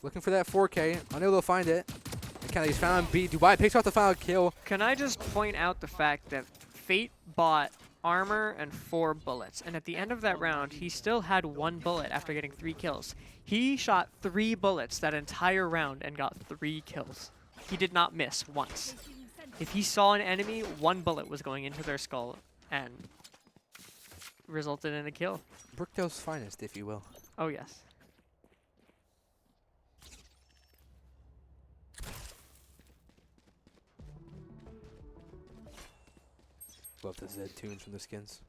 Looking for that 4K, unable to find it. And Kennedy's found on B. Dubai picks off the final kill. Can I just point out the fact that Fate bought armor and 4 bullets, and at the end of that round, he still had 1 bullet after getting 3 kills. He shot 3 bullets that entire round and got 3 kills. He did not miss once. If he saw an enemy, 1 bullet was going into their skull and resulted in a kill. Brookdale's finest, if you will. Oh, yes. Love the Z tunes from the skins.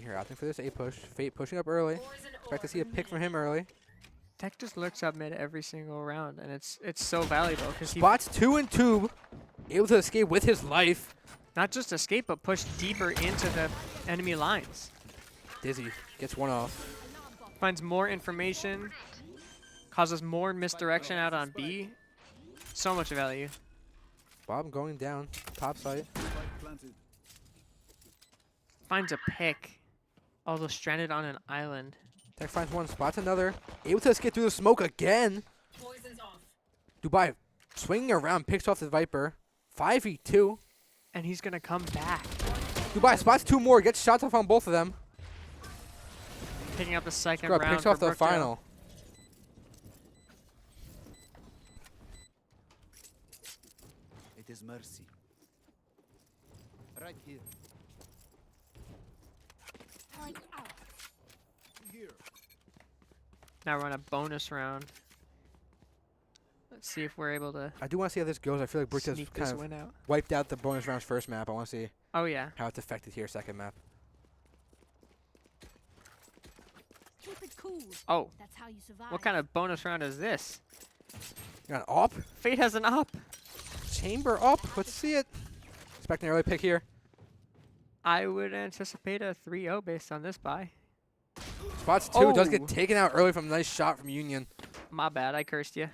here, opting for this A push. Fate pushing up early. Expect to see a pick from him early. Tech just lurks up mid every single round, and it's so valuable because he Spots 2 and tube. Able to escape with his life. not just escape, but push deeper into the enemy lines. Dizzy gets one off. Finds more information, causes more misdirection out on B. So much value. Bob going down. Top site. Finds a pick, although stranded on an island. Tech finds one, spots another. Able to escape through the smoke again. Dubai swinging around, picks off the Viper. 5v2. And he's gonna come back. Dubai spots 2 more, gets shots off on both of them. Picking up the second Scrub round picks off for the Brookdale. final. It is mercy. Right here. Now we're on a bonus round. Let's see if we're able to I do want to see how this goes. I feel like Brookdale's sneak kind this of win out. wiped out the bonus round's first map. I want to see Oh yeah. how it's affected here, second map. Keep it cool. Oh, That's how you survive. what kind of bonus round is this? You got an op? Fate has an op. Chamber up. Let's see it. Expecting an early pick here. I would anticipate a 3-0 based on this buy. Spots 2. Does Oh. get taken out early from a nice shot from Union. My bad, I cursed you.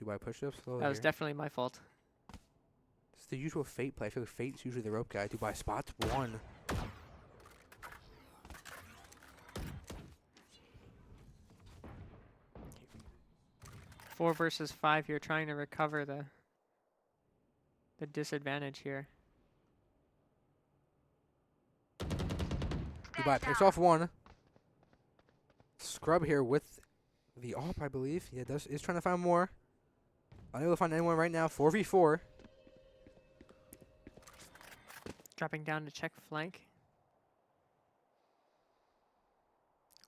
Dubai push-ups. That was definitely my fault. It's the usual Fate play. I feel like Fate's usually the rope guy. Dubai spots 1. 4 versus 5 here, trying to recover the disadvantage here. Dubai picks off 1. Scrub here with the op, I believe. Yeah, is trying to find more. Unable to find anyone right now. 4v4. Dropping down to check flank.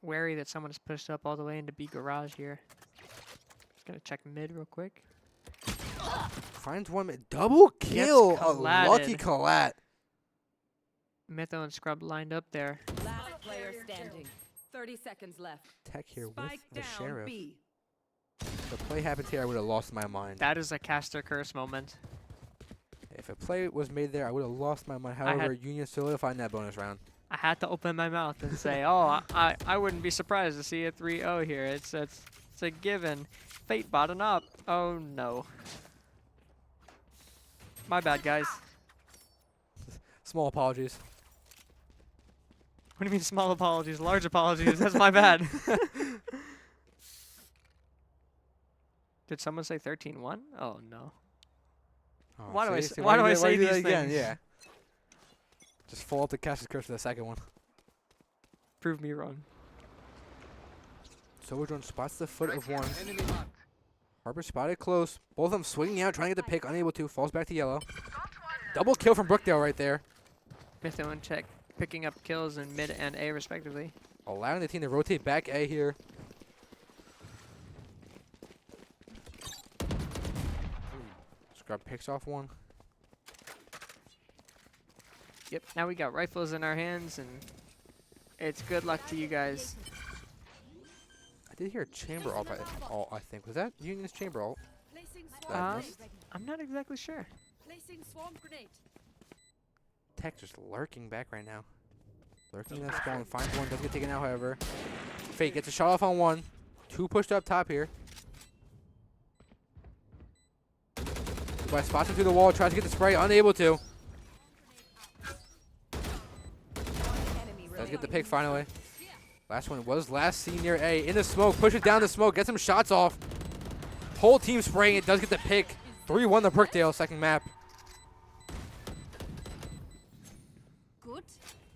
Wary that someone has pushed up all the way into B garage here. Just gonna check mid real quick. Finds one. Double kill. A collatted. lucky collat. Mytho and Scrub lined up there. Last player standing. 30 seconds left. Tech here Spike with the down sheriff. B. If a play happened here, I would have lost my mind. That is a caster curse moment. If a play was made there, I would have lost my mind. However, Union solidified that bonus round. I had to open my mouth and say, oh, I wouldn't be surprised to see a 3-0 here. It's a given. Fate bottom up. Oh no. My bad, guys. Small apologies. What do you mean small apologies? Large apologies. That's my bad. Did someone say 13-1? Oh no. Oh, Why do I see? s- why do I you say do that these again? things? Yeah. Just fall up the Caster's curse for the second one. Prove me wrong. Silverdrone spots the foot of 1. Enemy marked. Harper spotted close. Both of them swinging out, trying to get the pick, unable to. Falls back to yellow. Double kill from Brookdale right there. Mytho and Check picking up kills in mid and A respectively. Allowing the team to rotate back A here. Scrub picks off 1. Yep, now we got rifles in our hands and it's good luck to you guys. I did hear a chamber alt, I think. Was that Union's chamber alt? Placing I swarm missed? grenade. I'm not exactly sure. Placing swarm grenade. Tech just lurking back right now. Lurking in that spawn. Finds 1. Doesn't get taken out, however. Fate gets a shot off on 1. 2 pushed up top here. Dubai spots him through the wall. Tries to get the spray. Unable to. Enemy Does get the remaining. pick finally. Last one was last seen near A. In the smoke. Push it down the smoke. Get some shots off. Whole team spraying it. Does get the pick. 3-1 the Brookdale second map. Good.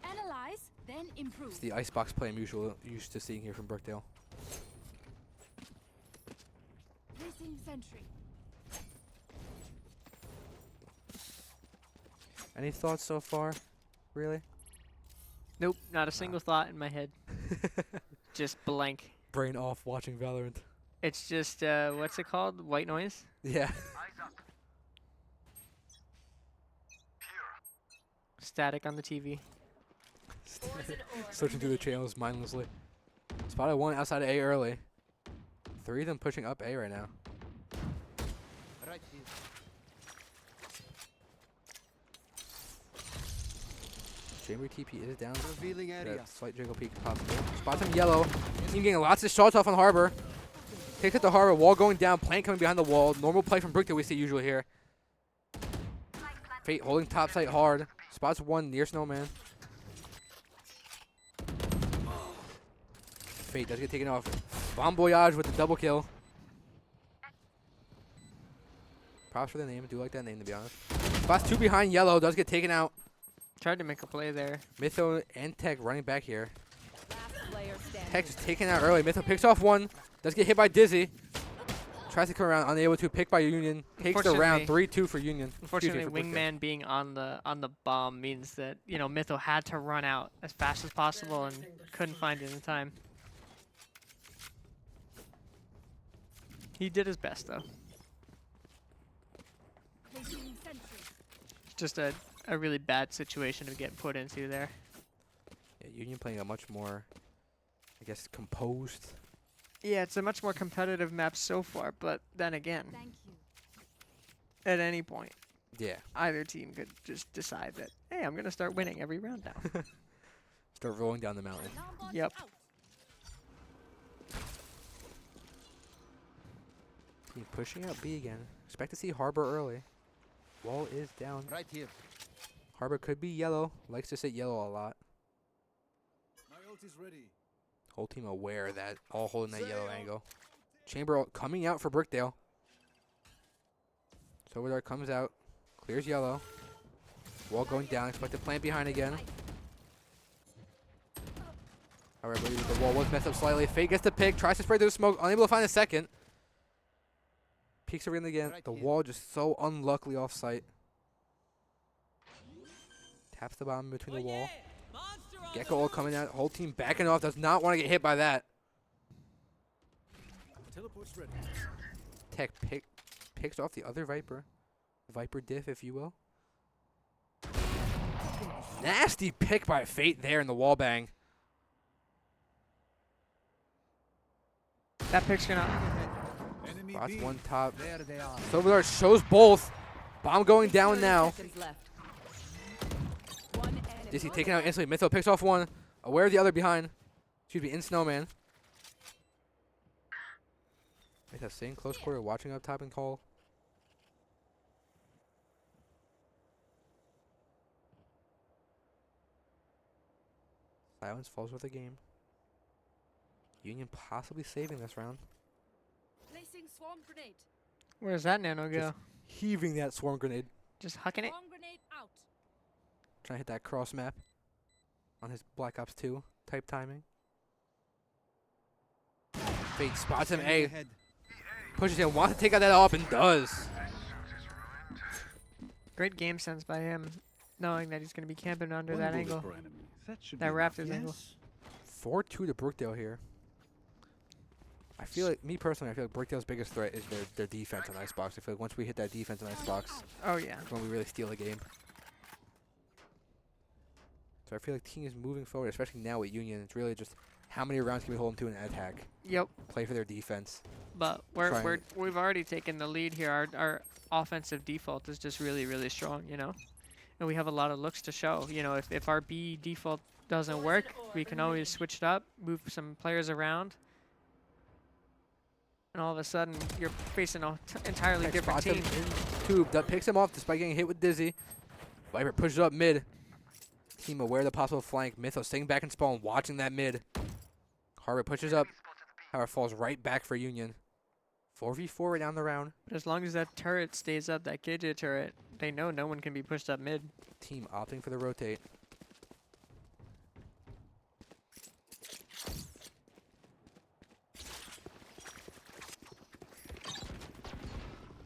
Analyze, then improve. It's the icebox play I'm used to seeing here from Brookdale. Placing sentry. Any thoughts so far? Really? Nope, not a single thought in my head. Just blank. Brain off watching Valorant. It's just, what's it called? White noise? Yeah. Static on the TV. Searching through the channels mindlessly. Spotted one outside of A early. 3 of them pushing up A right now. Right here. Chamber TP is down. Revealing area. Got a slight jiggle peek possible. Spots him yellow. Team getting lots of shots off on Harbor. Takes it to Harbor. Wall going down. Plant coming behind the wall. Normal play from Brookdale we see usually here. Fate holding top site hard. Spots one near Snowman. Fate does get taken off. Bon Voyage with the double kill. Props for the name. I do like that name, to be honest. Spots 2 behind yellow. Does get taken out. Tried to make a play there. Mytho and Tech running back here. Last player standing. Tech just taken out early. Mytho picks off one. Does get hit by Dizzy. Tries to come around. Unable to. Pick by Union. Takes the round. 3-2 for Union. Unfortunately, Excuse me, for Brookdale. Wingman being on the bomb means that, you know, Mytho had to run out as fast as possible and couldn't find it in time. He did his best, though. Placing sentry. Just a really bad situation to get put into there. Yeah, Union playing a much more, I guess, composed. Yeah, it's a much more competitive map so far, but then again, Thank you. at any point, Yeah. either team could just decide that, hey, I'm going to start winning every round now. Start rolling down the mountain. Alarm bot Yep. out. Team pushing out B again. Expect to see Harbor early. Wall is down. Right here. Harbor could be yellow. Likes to sit yellow a lot. My ult is ready. Whole team aware of that. All holding that yellow angle. Chamber coming out for Brookdale. Silverdart comes out. Clears yellow. Wall going down. Expect to plant behind again. Alright, but the wall was messed up slightly. Fate gets the pick. Tries to spray through the smoke. Unable to find a second. Peeks around again. Right The here. wall just so unluckily off site. Taps the bottom between the wall. Gecko all coming out. Whole team backing off. Does not want to get hit by that. Teleport's ready. Tech picks off the other Viper. Viper diff, if you will. Nasty pick by Fate there in the wall bang. That pick's going to... Enemy Spots B. one top. There they are. Silverdart shows both. Bomb going down 30 now. seconds left. One enemy. Dizzy taken out instantly. Mytho picks off one. Aware of the other behind. Excuse me, in Snowman. Mytho staying close quarter, watching up top and call. Silence falls with the game. Union possibly saving this round. Placing swarm grenade. Where's that nano go? Just heaving that swarm grenade. Just hucking it? Swarm grenade out. Trying to hit that cross map on his Black Ops 2 type timing. Fate spots him A. Ahead. Pushes him, wants to take out that op and does. Great game sense by him, knowing that he's going to be camping under One that bullet angle. per enemy. Should That be enough, Raptors angle. yes? 4-2 to Brookdale here. I feel like, me personally, I feel like Brookdale's biggest threat is their defense on Icebox. I feel like once we hit that defense on Icebox, Oh, yeah. that's when we really steal the game. So I feel like teams moving forward, especially now with Union, it's really just how many rounds can we hold them to an attack? Yep. Play for their defense. But we've already taken the lead here. Our offensive default is just really, really strong, you know? And we have a lot of looks to show. You know, if our B default doesn't work, we can always switch it up, move some players around. And all of a sudden, you're facing an entirely Tech different spots him team. in tube. That picks him off despite getting hit with Dizzy. Viper pushes up mid. Team aware of the possible flank. Mythos staying back in spawn, watching that mid. Harbor pushes up. However, falls right back for Union. 4v4 right down the round. But as long as that turret stays up, that KJ turret, they know no one can be pushed up mid. Team opting for the rotate.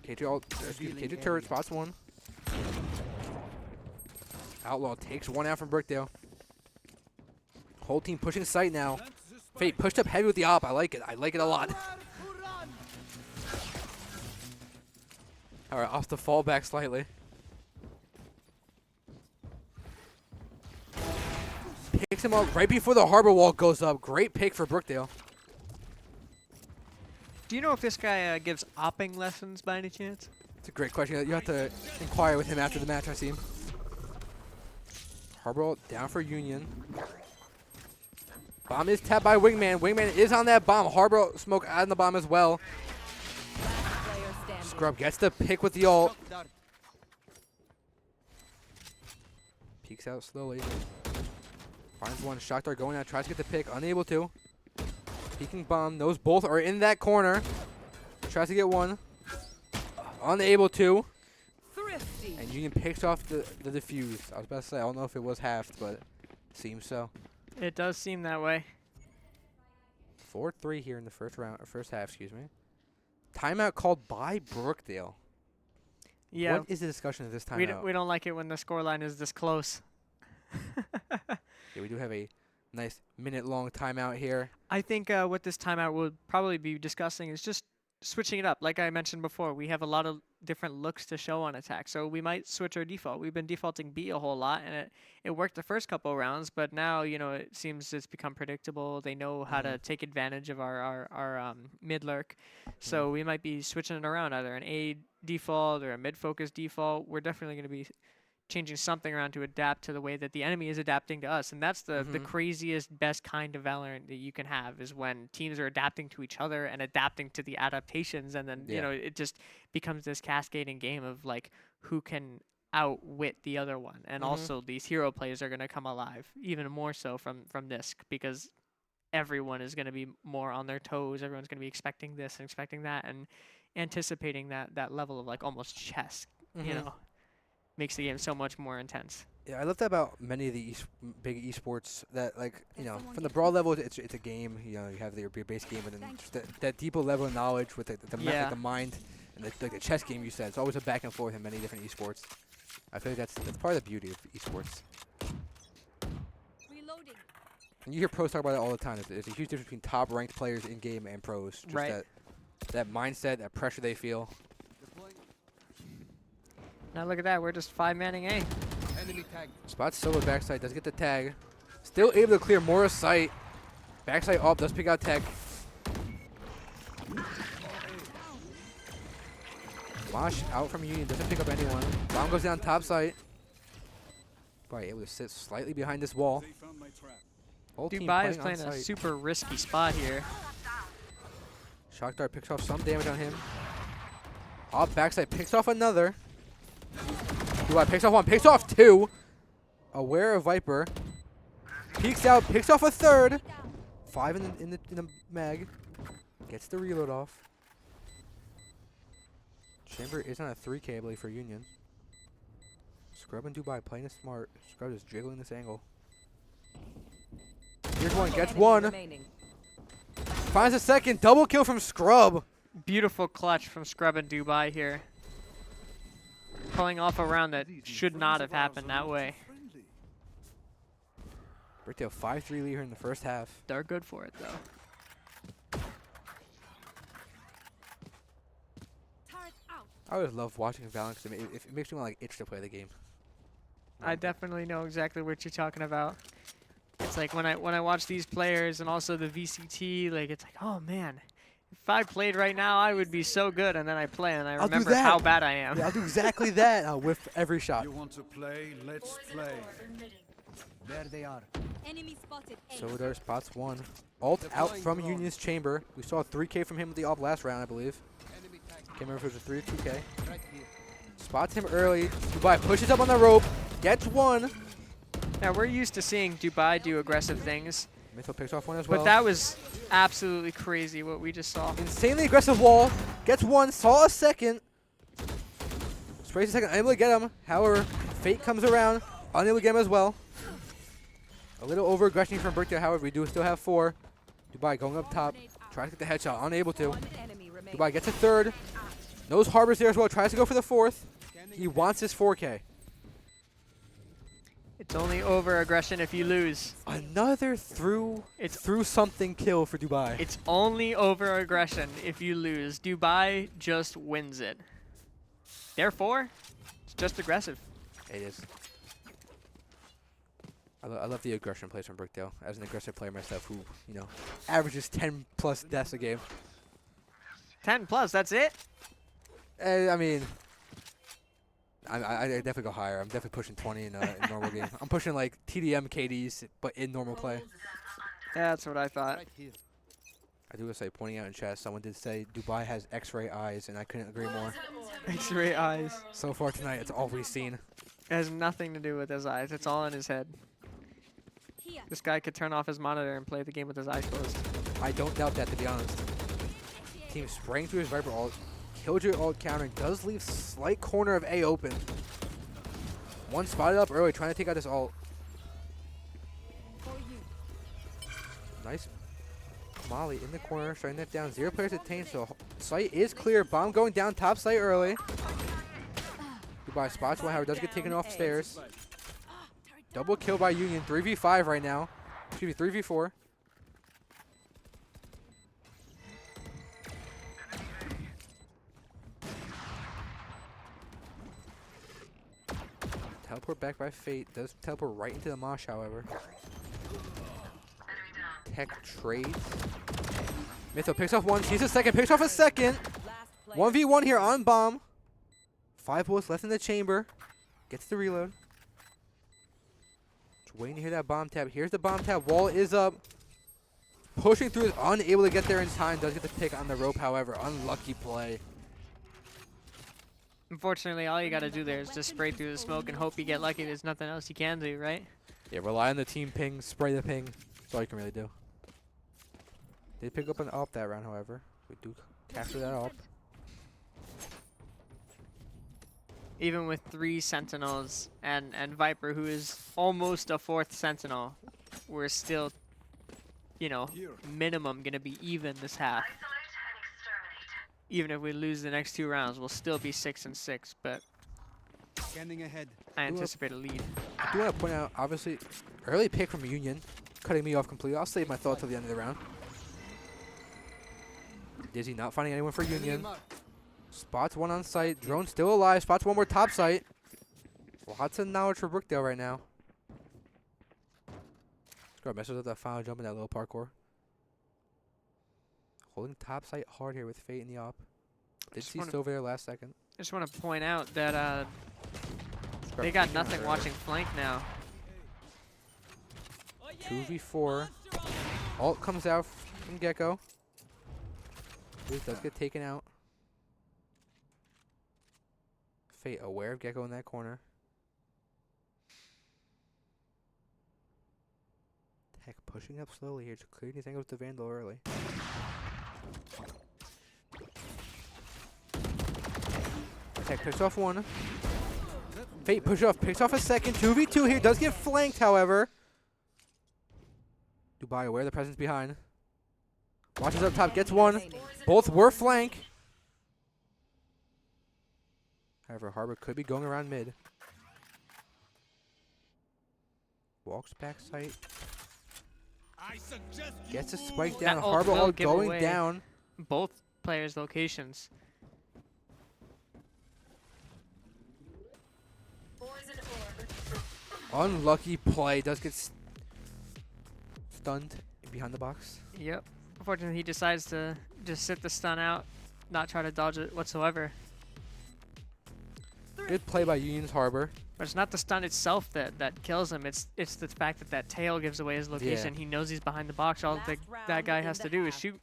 KJ turret spots one. Outlaw takes one out from Brookdale. Whole team pushing site now. Fate pushed up heavy with the op. I like it. I like it a lot. Alright, off the fall back slightly. Picks him up right before the harbor wall goes up. Great pick for Brookdale. Do you know if this guy gives opping lessons by any chance? It's a great question. You have to inquire with him after the match, I see. Harbor wall down for Union. Bomb is tapped by Wingman. Wingman is on that bomb. Harbor smoke on the bomb as well. Last player standing. Scrub gets the pick with the ult. Peeks out slowly. Finds one. Shock dart going out. Tries to get the pick. Unable to. Peeking bomb. Those both are in that corner. Tries to get one. Unable to. Thrifty. And Union picks off the defuse. I was about to say, I don't know if it was halved, but it seems so. It does seem that way. 4-3 here in the first half, excuse me. Timeout called by Brookdale. Yeah. What is the discussion of this timeout? We don't like it when the scoreline is this close. Yeah, we do have a nice minute-long timeout here. I think what this timeout will probably be discussing is just switching it up. Like I mentioned before, we have a lot of different looks to show on attack, so we might switch our default. We've been defaulting B a whole lot, and it worked the first couple of rounds, but now, you know, it seems it's become predictable. They know how to take advantage of our mid lurk, so we might be switching it around, either an A default or a mid focus default. We're definitely going to be changing something around to adapt to the way that the enemy is adapting to us. And that's the craziest, best kind of Valorant that you can have, is when teams are adapting to each other and adapting to the adaptations. And then, you know, it just becomes this cascading game of like who can outwit the other one. And also these hero plays are going to come alive even more so from this, because everyone is going to be more on their toes. Everyone's going to be expecting this and expecting that and anticipating that level of like almost chess, you know. Makes the game so much more intense. Yeah, I love that about many of the big esports, that, like, you know, from the broad level, it's a game. You know, you have your base game, and then just that deeper level of knowledge with like the mind and the chess game you said. It's always a back and forth in many different esports. I feel like that's part of the beauty of esports. Reloading. And you hear pros talk about it all the time. There's a huge difference between top ranked players in game and pros. Just that mindset, that pressure they feel. Now look at that, we're just 5-manning A. Enemy tag. Spots solo backside, does get the tag. Still able to clear more sight. Backside up, does pick out tech. Wash out from Union, doesn't pick up anyone. Bomb goes down top side. Probably able to sit slightly behind this wall. They found my trap. Whole team Dubai is playing playing on a site. super risky spot here. Shock dart picks off some damage on him. Up backside, picks off another. Dubai picks off one, picks off two. Aware of Viper. Peeks out, picks off a third. 5 in the mag. Gets the reload off. Chamber is on a 3K, I believe, for Union. Scrub and Dubai playing it smart. Scrub is jiggling this angle. Here's one, gets one. Remaining. Finds a second, double kill from Scrub. Beautiful clutch from Scrub and Dubai here. Pulling off a round that should not have happened that way. Brookdale 5-3 lead here in the first half. They're good for it, though. Turret out. I always love watching Valorant because it makes me want to itch to play the game. I definitely know exactly what you're talking about. It's like when I watch these players and also the VCT, like it's like, oh man, if I played right now, I would be so good. And then I play and I I'll do remember that. how bad I am. Yeah, I'll do exactly that with every shot. You want to play? Let's play. There they are. Enemy spotted. A. So there spots one. Ult out from Union's chamber. We saw a 3K from him with the ult last round, I believe. Enemy tag. Can't remember if it was a 3 or 2K. Right here. Spots him early. Dubai pushes up on the rope. Gets one. Now we're used to seeing Dubai do aggressive things, Mytho picks off one as well. but that was absolutely crazy what we just saw. Insanely aggressive wall. Gets one. Saw a second. Sprays a second. Unable to get him. However, Fate comes around. Unable to get him as well. A little over aggression from Brookdale. However, we do still have 4. Dubai going up top. Tries to get the headshot. Unable to. One enemy remaining. Dubai gets a third. Knows Harbor's there as well. Tries to go for the 4th. He wants his 4K. It's only over aggression if you lose. Another through something kill for Dubai. It's only over aggression if you lose. Dubai just wins it. Therefore, it's just aggressive. It is. I love the aggression plays from Brookdale. As an aggressive player myself who, you know, averages 10 plus deaths a game. 10 plus, that's it? I mean, I definitely go higher. I'm definitely pushing 20 in a normal game. I'm pushing like TDM KDs, but in normal play. Yeah, that's what I thought. Right here. I do want to say, pointing out in chat, someone did say Dubai has X-ray eyes, and I couldn't agree more. X-ray eyes. So far tonight, it's all we've seen. It has nothing to do with his eyes. It's all in his head. Here. This guy could turn off his monitor and play the game with his eyes closed. I don't doubt that, to be honest. Team spraying through his Viper ult. Killjoy ult counter does leave slight corner of A open. One spotted up early, trying to take out this ult. For you. Nice Molly in the corner, shutting that down. 0 players detained, so site is clear. Bomb going down top site early. Dubai spots one, however, does get taken off stairs. Double kill by Union. 3v5 right now. Excuse me, 3v4. Teleport back by Fate. Does teleport right into the mosh, however. Tech trades. Mytho picks off one, sees a second, picks off a second. 1v1 here on bomb. 5 bullets left in the chamber. Gets the reload. Just waiting to hear that bomb tap. Here's the bomb tap. Wall is up. Pushing through is unable to get there in time. Does get the pick on the rope, however. Unlucky play. Unfortunately, all you got to do there is just spray through the smoke and hope you get lucky. There's nothing else you can do, right? Yeah, rely on the team ping. Spray the ping. That's all you can really do. They pick up an AWP that round, however. We do capture that AWP. Even with 3 Sentinels and Viper, who is almost a 4th Sentinel, we're still, you know, minimum going to be even this half. Even if we lose the next 2 rounds, we'll still be 6-6, but Scanning ahead. I anticipate a lead. I do want to point out, obviously, early pick from Union, cutting me off completely. I'll save my thought till the end of the round. Dizzy not finding anyone for Union. Spots one on site. Drone still alive. Spots one more top site. Lots of knowledge for Brookdale right now. Scrub messes up that final jump in that little parkour. Holding top site hard here with Fate in the op. Did see over there last second. I just want to point out that they got nothing watching flank now. 2v4. Ult comes out from Gecko. This does get taken out. Fate aware of Gecko in that corner. Tech pushing up slowly here to clear these angles to Vandal early. Tech picks off one. Fate picks off a second. 2v2 here. Does get flanked, however. Dubai aware of the presence behind. Watches up top. Gets one. Both were flank. However, Harbor could be going around mid. Walks back site. Gets a spike down. That ult Harbor will all give going away down. Both players' locations. Unlucky play. Does get stunned behind the box. Yep. Unfortunately, he decides to just sit the stun out, not try to dodge it whatsoever. Good play by Union's Harbor. But it's not the stun itself that kills him. It's the fact that that tail gives away his location. Yeah. He knows he's behind the box. All that guy has to do is shoot.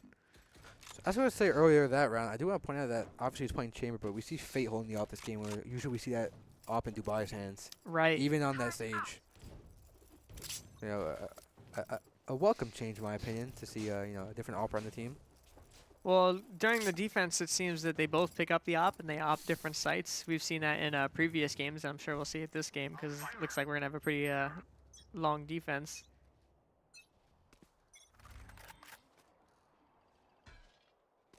So I was going to say earlier that round, I do want to point out that obviously he's playing Chamber, but we see Fate holding the AWP this game, where usually we see that AWP in Dubai's hands. Right. Even on that stage. You know, a welcome change, in my opinion, to see you know, a different AWPer on the team. Well, during the defense, it seems that they both pick up the AWP and they AWP different sites. We've seen that in previous games. I'm sure we'll see it this game because it looks like we're going to have a pretty long defense.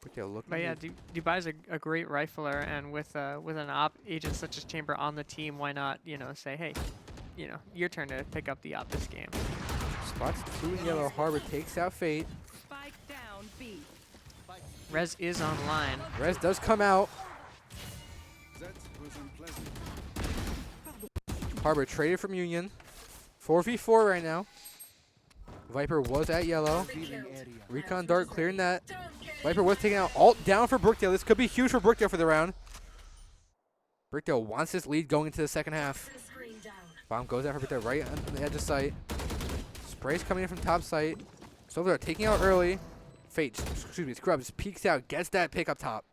But yeah, Dubai's a great rifler, and with an AWP agent such as Chamber on the team, why not, you know, say, hey, you know, your turn to pick up the AWP this game. Spots 2 in yellow. Harbor takes out Fate. Spike down B. Rez is online. Rez does come out. That was unpleasant. Harbor traded from Union. 4v4 right now. Viper was at yellow. Recon Dart clearing that. Viper was taking out alt down for Brookdale. This could be huge for Brookdale for the round. Brookdale wants this lead going into the second half. Bomb goes out for Brookdale right on the edge of sight. Spray's coming in from top sight. Silver taking out early. Fate, excuse me, Scrub just peeks out, gets that pick up top.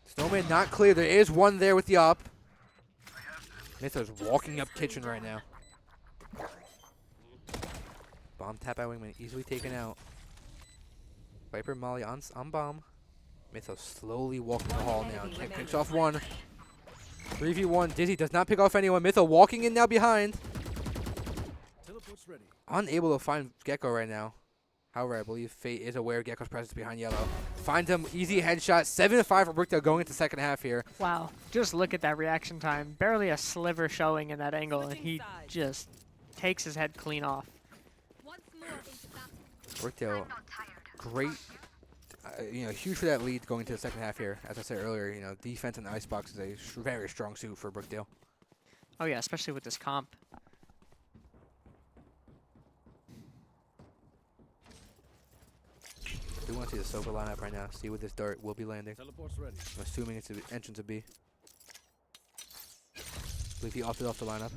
Snowman not clear. There is one there with the op. Mythos walking up kitchen right now. Bomb tap by Wingman, easily taken out. Viper Molly on bomb. Mythos slowly walking the hall now. Tech picks off one. 3v1. Dizzy does not pick off anyone. Mytho walking in now behind. Teleport's ready. Unable to find Gecko right now. However, I believe Fate is aware of Gecko's presence behind yellow. Finds him. Easy headshot. 7-5 for Brookdale going into second half here. Wow. Just look at that reaction time. Barely a sliver showing in that angle, and he just takes his head clean off. Once more into battle. Brookdale, great. Huge for that lead going into the second half here. As I said earlier, defense in the icebox is a very strong suit for Brookdale. Oh yeah, especially with this comp. I do want to see the Sova lineup right now. See what this dart will be landing. Teleport's ready. I'm assuming it's the entrance of B. I believe he opted off the lineup.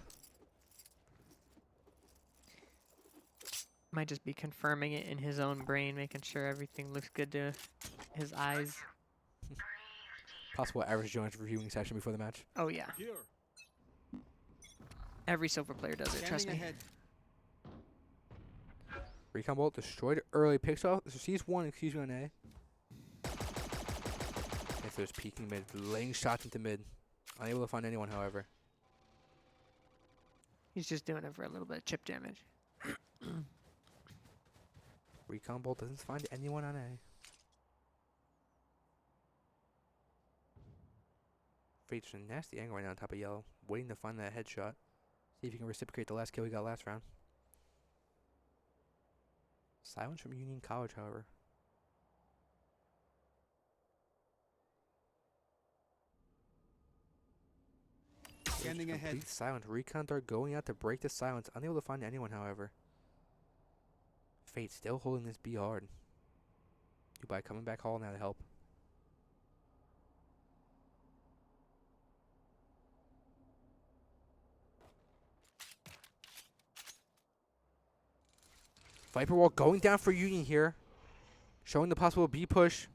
Might just be confirming it in his own brain, making sure everything looks good to his eyes. Possible average Jones reviewing session before the match. Oh yeah. Here. Every silver player does it, trust me. Recon Bolt destroyed early. Picks off. Sees one, excuse me, on A. If there's peeking mid, laying shots into mid. Unable to find anyone, however. He's just doing it for a little bit of chip damage. Recon Bolt doesn't find anyone on A. Fate's a nasty angle right now on top of yellow. Waiting to find that headshot. See if he can reciprocate the last kill he got last round. Silence from Union College, however. Standing ahead. Complete silence. Recon Dart going out to break the silence. Unable to find anyone, however. Fate still holding this B hard. Dubai coming back hall now to help. Viper Wall going down for Union here. Showing the possible B push.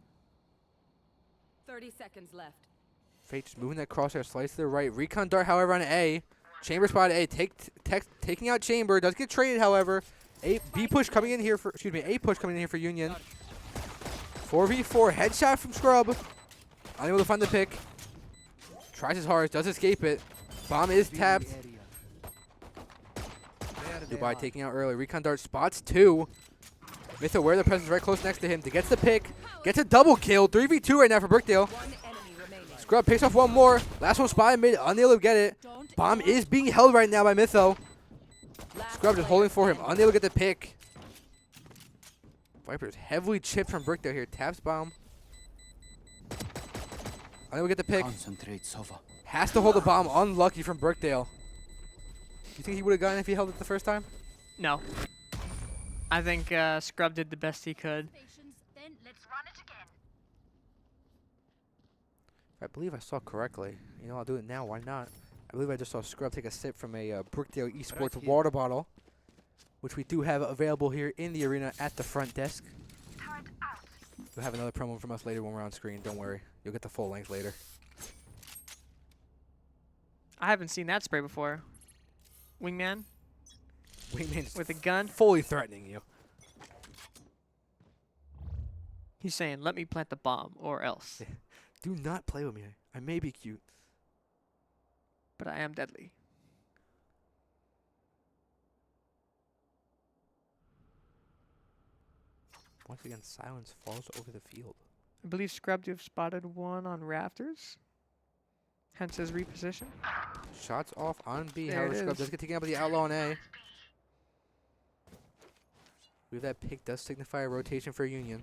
30 seconds left. Fate just moving that crosshair, slice to the right. Recon Dart, however, on A. Chamber spot A. Taking out Chamber. Does get traded, however. A push coming in here for Union. 4v4 headshot from Scrub. Unable to find the pick. Tries his hardest, does escape it. Bomb is tapped. Dubai taking out early. Recon Dart spots two. Myth aware the presence right close next to him. Gets the pick. Gets a double kill. 3v2 right now for Brookdale. One enemy remaining. Scrub picks off one more. Last one spotted mid. Unable to get it. Bomb is being held right now by Mytho. Scrub just holding for him. Unable to get the pick. Viper's heavily chipped from Brookdale here. Taps bomb. Unable to get the pick. Concentrate, Sova. Has to hold the bomb. Unlucky from Brookdale. You think he would have gotten if he held it the first time? No. I think Scrub did the best he could. Then let's run it again. I believe I saw correctly. I'll do it now. Why not? I believe I just saw Scrub take a sip from a Brookdale Esports water bottle, which we do have available here in the arena at the front desk. We'll have another promo from us later when we're on screen. Don't worry. You'll get the full length later. I haven't seen that spray before. Wingman Wingman's with a gun. fully threatening you. He's saying, "Let me plant the bomb, or else." Do not play with me. I may be cute. But I am deadly. Once again, silence falls over the field. I believe Scrub have spotted one on rafters. Hence his reposition. Shots off on B. There However, it Scrub is. does get taken out by the outlaw on A. I believe that pick does signify a rotation for Union.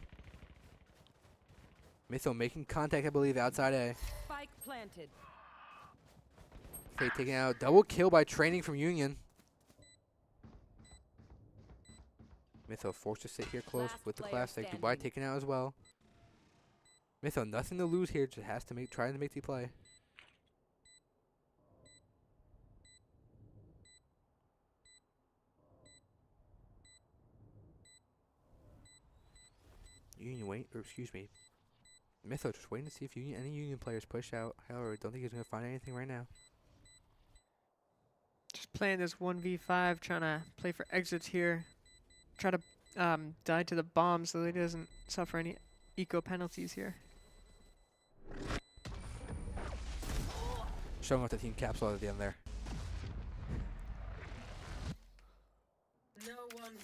Mytho making contact, I believe, outside A. Spike planted. Fate taking out. Double kill by training from Union. Mytho forced to sit here close Last with the player classic. Dubai standing. taken out as well. Mytho, nothing to lose here. Just has to trying to make the play. Union excuse me. Mytho just waiting to see if any Union players push out. However, I don't think he's going to find anything right now. Just playing this 1v5, trying to play for exits here. Try to die to the bomb so that he doesn't suffer any eco penalties here. Showing off the team capsule at the end there.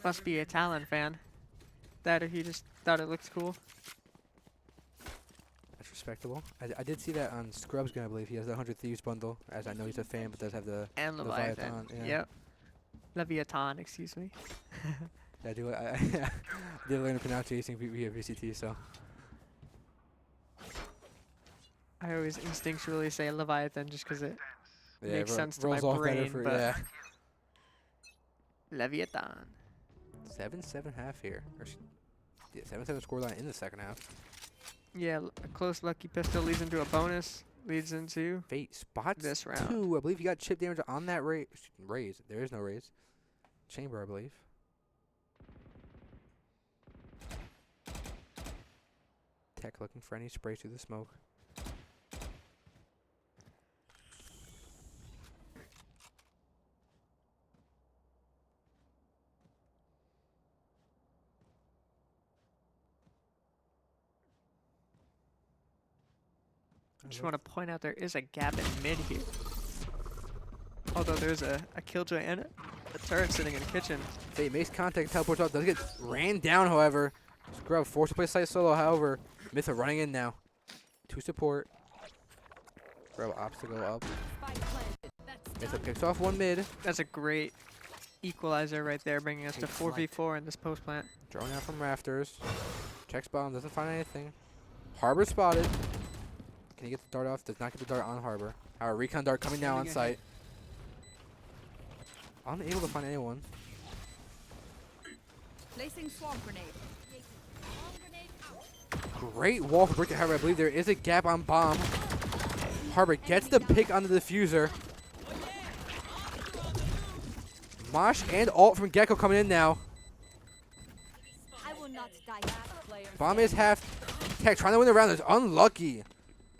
Must be a Talon fan. That or he just thought it looked cool. That's respectable. I did see that on Scrub's gun, I believe. He has the 100 Thieves bundle, as I know he's a fan, but does have the And Leviathan. Yeah. Yep. Leviathan, excuse me. I do. I did learn the pronunciation via VCT, so. I always instinctually say Leviathan just because it Yeah, makes sense to my rolls off better brain, for, but yeah. Leviathan. 7-7 half here. Yeah, 7-7 scoreline in the second half. Yeah, a close lucky pistol leads into a bonus. Leads into Fate spots this round. 2. I believe you got chip damage on that raise. There is no raise. Chamber, I believe. Tech looking for any spray through the smoke. Just want to point out there is a gap in mid here. Although there's a killjoy and a turret sitting in the kitchen. Fate makes contact, teleports out, does get ran down, however. Scrub forced to play site solo, however. Mytho running in now. 2 support. Scrub opts to go up. Mytho picks off 1 mid. That's a great equalizer right there, bringing us to 4v4 in this post plant. Drone out from rafters. Checks bomb, doesn't find anything. Harbor spotted. Can he get the dart off? Does not get the dart on Harbor. Our recon dart coming now on site. Unable to find anyone. Placing swamp grenade. Great wall for Brookdale. However, I believe there is a gap on bomb. Harbor gets the pick on the diffuser. Mosh and ult from Gecko coming in now. I will not die. Bomb is half. Tech trying to win the round. Is unlucky.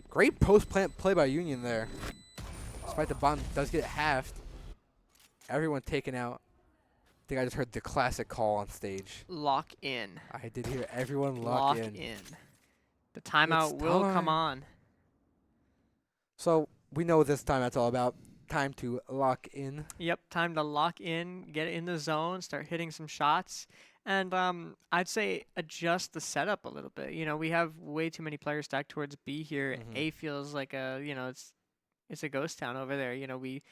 Great post-plant play by Union there. Despite the bomb does get halved. Everyone taken out. I think I just heard the classic call on stage. Lock in. I did hear everyone lock in. The timeout It's will time. come on. So we know this time that's all about. Time to lock in. Yep, time to lock in, get in the zone, start hitting some shots, and I'd say adjust the setup a little bit. You know, we have way too many players stacked towards B here. A feels like it's a ghost town over there. You know, we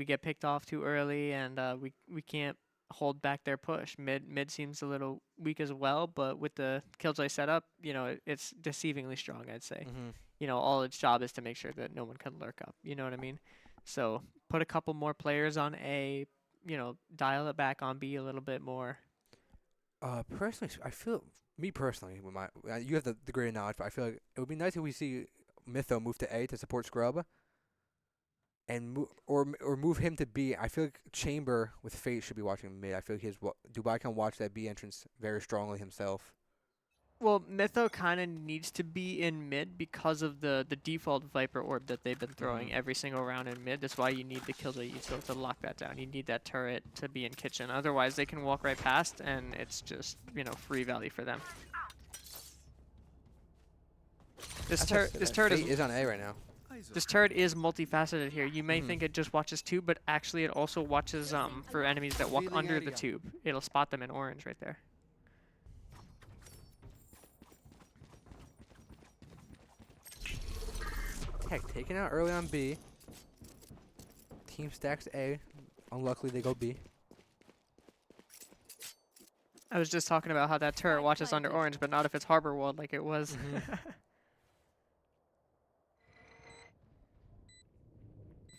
get picked off too early, and we can't hold back their push. Mid seems a little weak as well, but with the Killjoy setup, you know, it's deceivingly strong, I'd say. You know, all its job is to make sure that no one can lurk up. You know what I mean? So put a couple more players on A, you know, dial it back on B a little bit more. Personally, I feel, me personally, with my, you have the greater knowledge, but I feel like it would be nice if we see Mytho move to A to support Scrub, and or move him to B. I feel like Chamber with Fate should be watching mid. I feel like Dubai can watch that B entrance very strongly himself. Well, Mytho kind of needs to be in mid because of the default Viper orb that they've been throwing every single round in mid. That's why you need the Killjoy util to lock that down. You need that turret to be in kitchen. Otherwise, they can walk right past, and it's just, you know, free value for them. This turret is on A right now. This turret is multifaceted here. You may think it just watches tube, but actually it also watches for enemies that walk under the tube. It'll spot them in orange right there. Heck, taken out early on B. Team stacks A. Unluckily, they go B. I was just talking about how that turret watches under orange, but not if it's Harbor World like it was.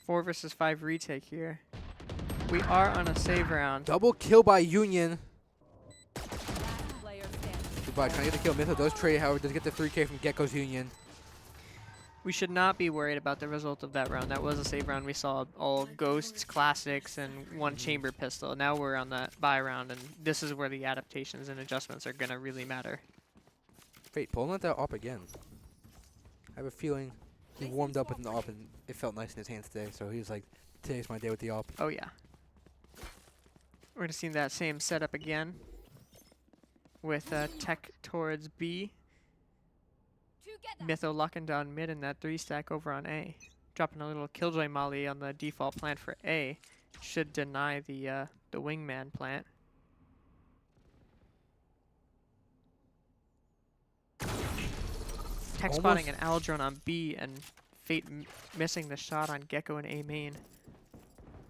4 versus 5 retake here. We are on a save round. Double kill by Union. Last player standing. Goodbye, trying to get the kill. Mytho does trade, however, does get the 3K from Gecko's Union. We should not be worried about the result of that round. That was a save round. We saw all ghosts, classics, and 1 chamber pistol. Now we're on that buy round, and this is where the adaptations and adjustments are going to really matter. Wait, pulling that up again. I have a feeling he warmed up with the op and it felt nice in his hands today, so he was like, today's my day with the op. Oh, yeah. We're going to see that same setup again with tech towards B. Together. Mytho locking down mid in that 3-stack over on A. Dropping a little Killjoy molly on the default plant for A. Should deny the wingman plant. Tech spotting an Aldrone on B and Fate missing the shot on Gecko and A main.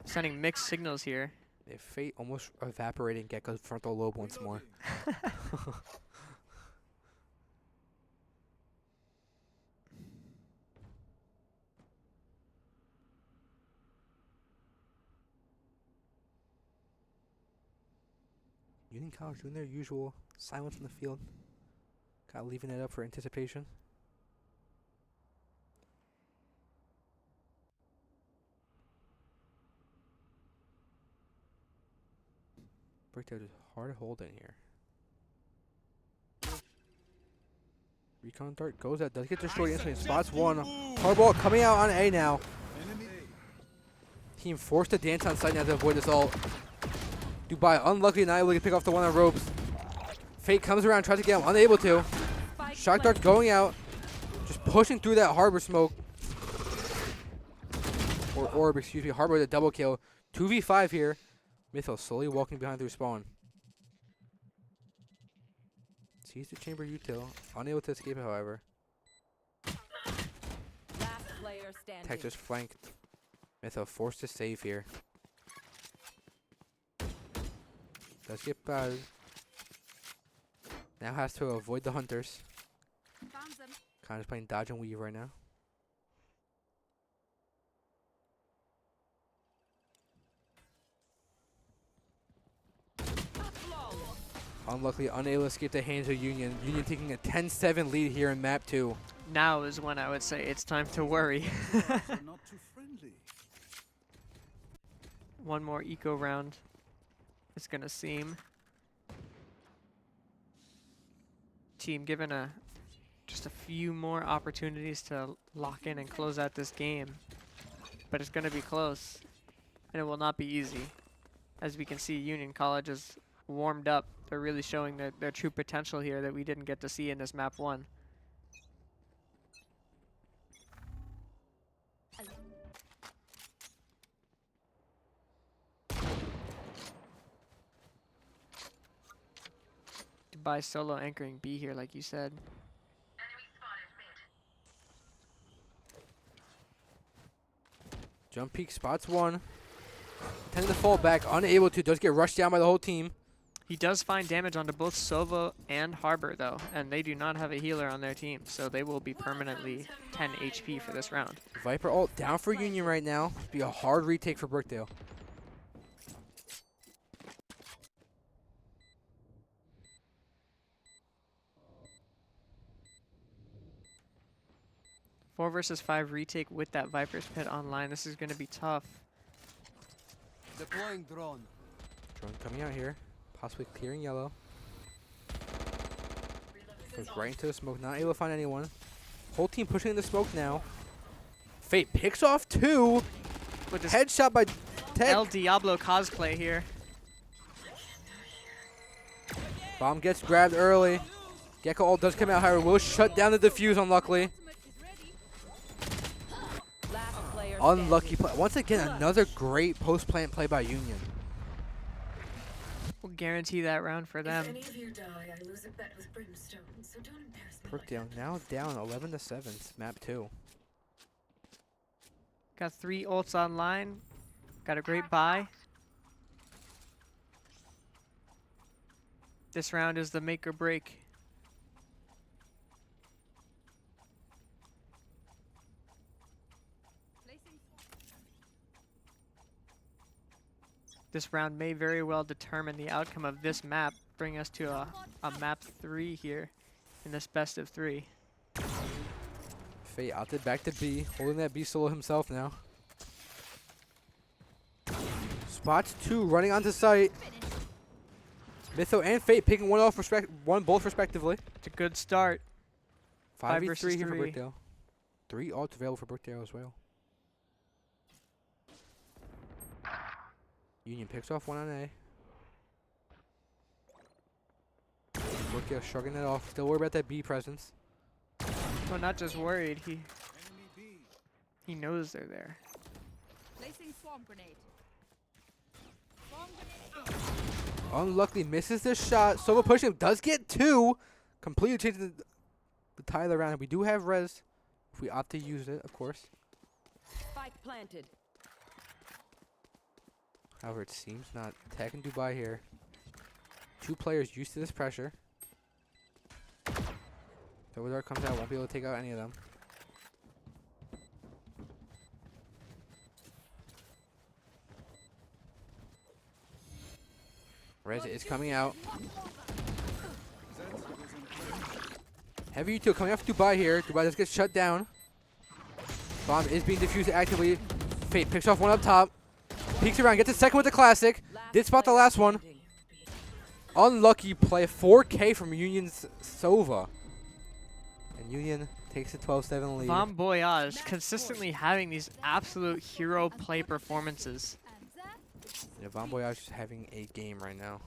Sending mixed signals here. If Fate almost evaporating Gecko's frontal lobe once more. Union College doing their usual silence in the field. Kind of leaving it up for anticipation. Brookdale is hard holding here. Recon dart goes out, does get destroyed instantly. Spots one. Hard ball coming out on A now. Team forced to dance on site now to avoid this ult. Dubai unlucky not able to pick off the one on ropes. Fate comes around, tries to get him, unable to. Shock dart going out. Just pushing through that harbor smoke. Or orb, excuse me. Harbor with a double kill. 2v5 here. Mytho slowly walking behind the respawn. Sees the chamber util. Unable to escape it, however. Last player standing. Tech just flanked. Mytho forced to save here. Does get bad. Now has to avoid the hunters. Found them. Kind of playing dodge and weave right now. Unluckily, unable to escape the hands of Union. Union taking a 10-7 lead here in map 2. Now is when I would say it's time to worry. Not too friendly. One more eco round. It's gonna seem. Team given just a few more opportunities to lock in and close out this game, but it's gonna be close, and it will not be easy. As we can see, Union College is warmed up. They're really showing their true potential here that we didn't get to see in this map 1. Dubai solo anchoring B here, like you said. Jump peek spots one. Tends to fall back, unable to. Does get rushed down by the whole team. He does find damage onto both Sova and Harbor, though, and they do not have a healer on their team, so they will be permanently 10 HP for this round. Viper ult down for Union right now. Be a hard retake for Brookdale. Four versus 5 retake with that Viper's Pit online. This is going to be tough. Deploying drone. Drone coming out here. Possibly clearing yellow. Goes right into the smoke. Not able to find anyone. Whole team pushing in the smoke now. Fate picks off 2. With this Headshot by Tech. El Diablo cosplay here. Bomb gets grabbed early. Gecko ult does come out, however, will shut down the defuse, unluckily. Last player Unlucky play. Once again, another great post-plant play by Union. We'll guarantee that round for them. If any of you die, I lose a bet with Brimstone, so don't embarrass me. like Brookdale now down 11-7, map 2. Got 3 ults online. Got a great buy. This round is the make or break. This round may very well determine the outcome of this map, bring us to a map 3 here in this best of 3. Fate opted back to B, holding that B solo himself now. Spots 2 running onto site. Mytho and Fate picking one both respectively. It's a good start. 5v3 here for 3. Brookdale. 3 ults available for Brookdale as well. Union picks off one on A. Brookdale shrugging it off. Still worried about that B presence. Well, not just worried. He knows they're there. Placing swarm grenade. Swarm grenade. Unluckily misses the shot. Sova pushing him. Does get 2. Completely changes the tie of the round. We do have res if we opt to use it, of course. Spike planted. However, it seems not. Tech and Dubai here. 2 players used to this pressure. So when Dart comes out, won't be able to take out any of them. Rez is coming out. Heavy util coming off Dubai here. Dubai does get shut down. Bomb is being defused actively. Fate picks off one up top. Peeks around, gets a second with the classic. Did spot the last one. Unlucky play. 4K from Union's Sova. And Union takes a 12-7 lead. Von Boyage consistently having these absolute hero play performances. Yeah, Von Boyage is having a game right now.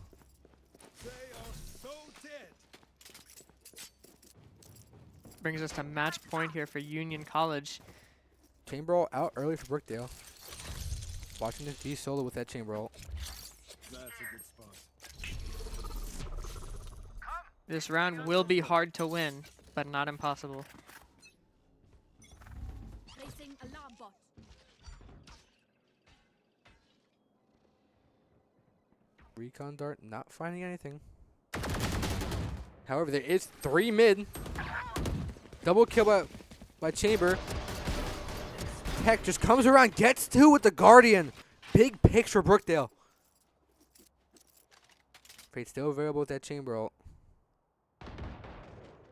They are so dead. Brings us to match point here for Union College. Chamber out early for Brookdale. Watching this B solo with that chamber ult. That's a good spot. This round will be hard to win, but not impossible. Placing alarm bot. Recon Dart not finding anything. However, there is 3 mid. Double kill by Chamber. Tech just comes around, gets 2 with the Guardian. Big picks for Brookdale. Fate still available with that Chamber ult.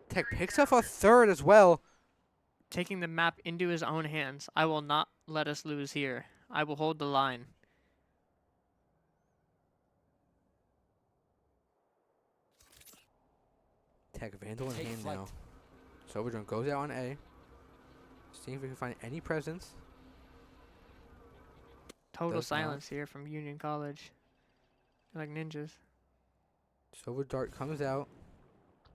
Tech picks up a 3rd as well. Taking the map into his own hands. I will not let us lose here. I will hold the line. Tech Vandal in hand now. Silverdrone goes out on A. Seeing if we can find any presence. Total Does not. silence here from Union College. They're like ninjas. Silver Dart comes out.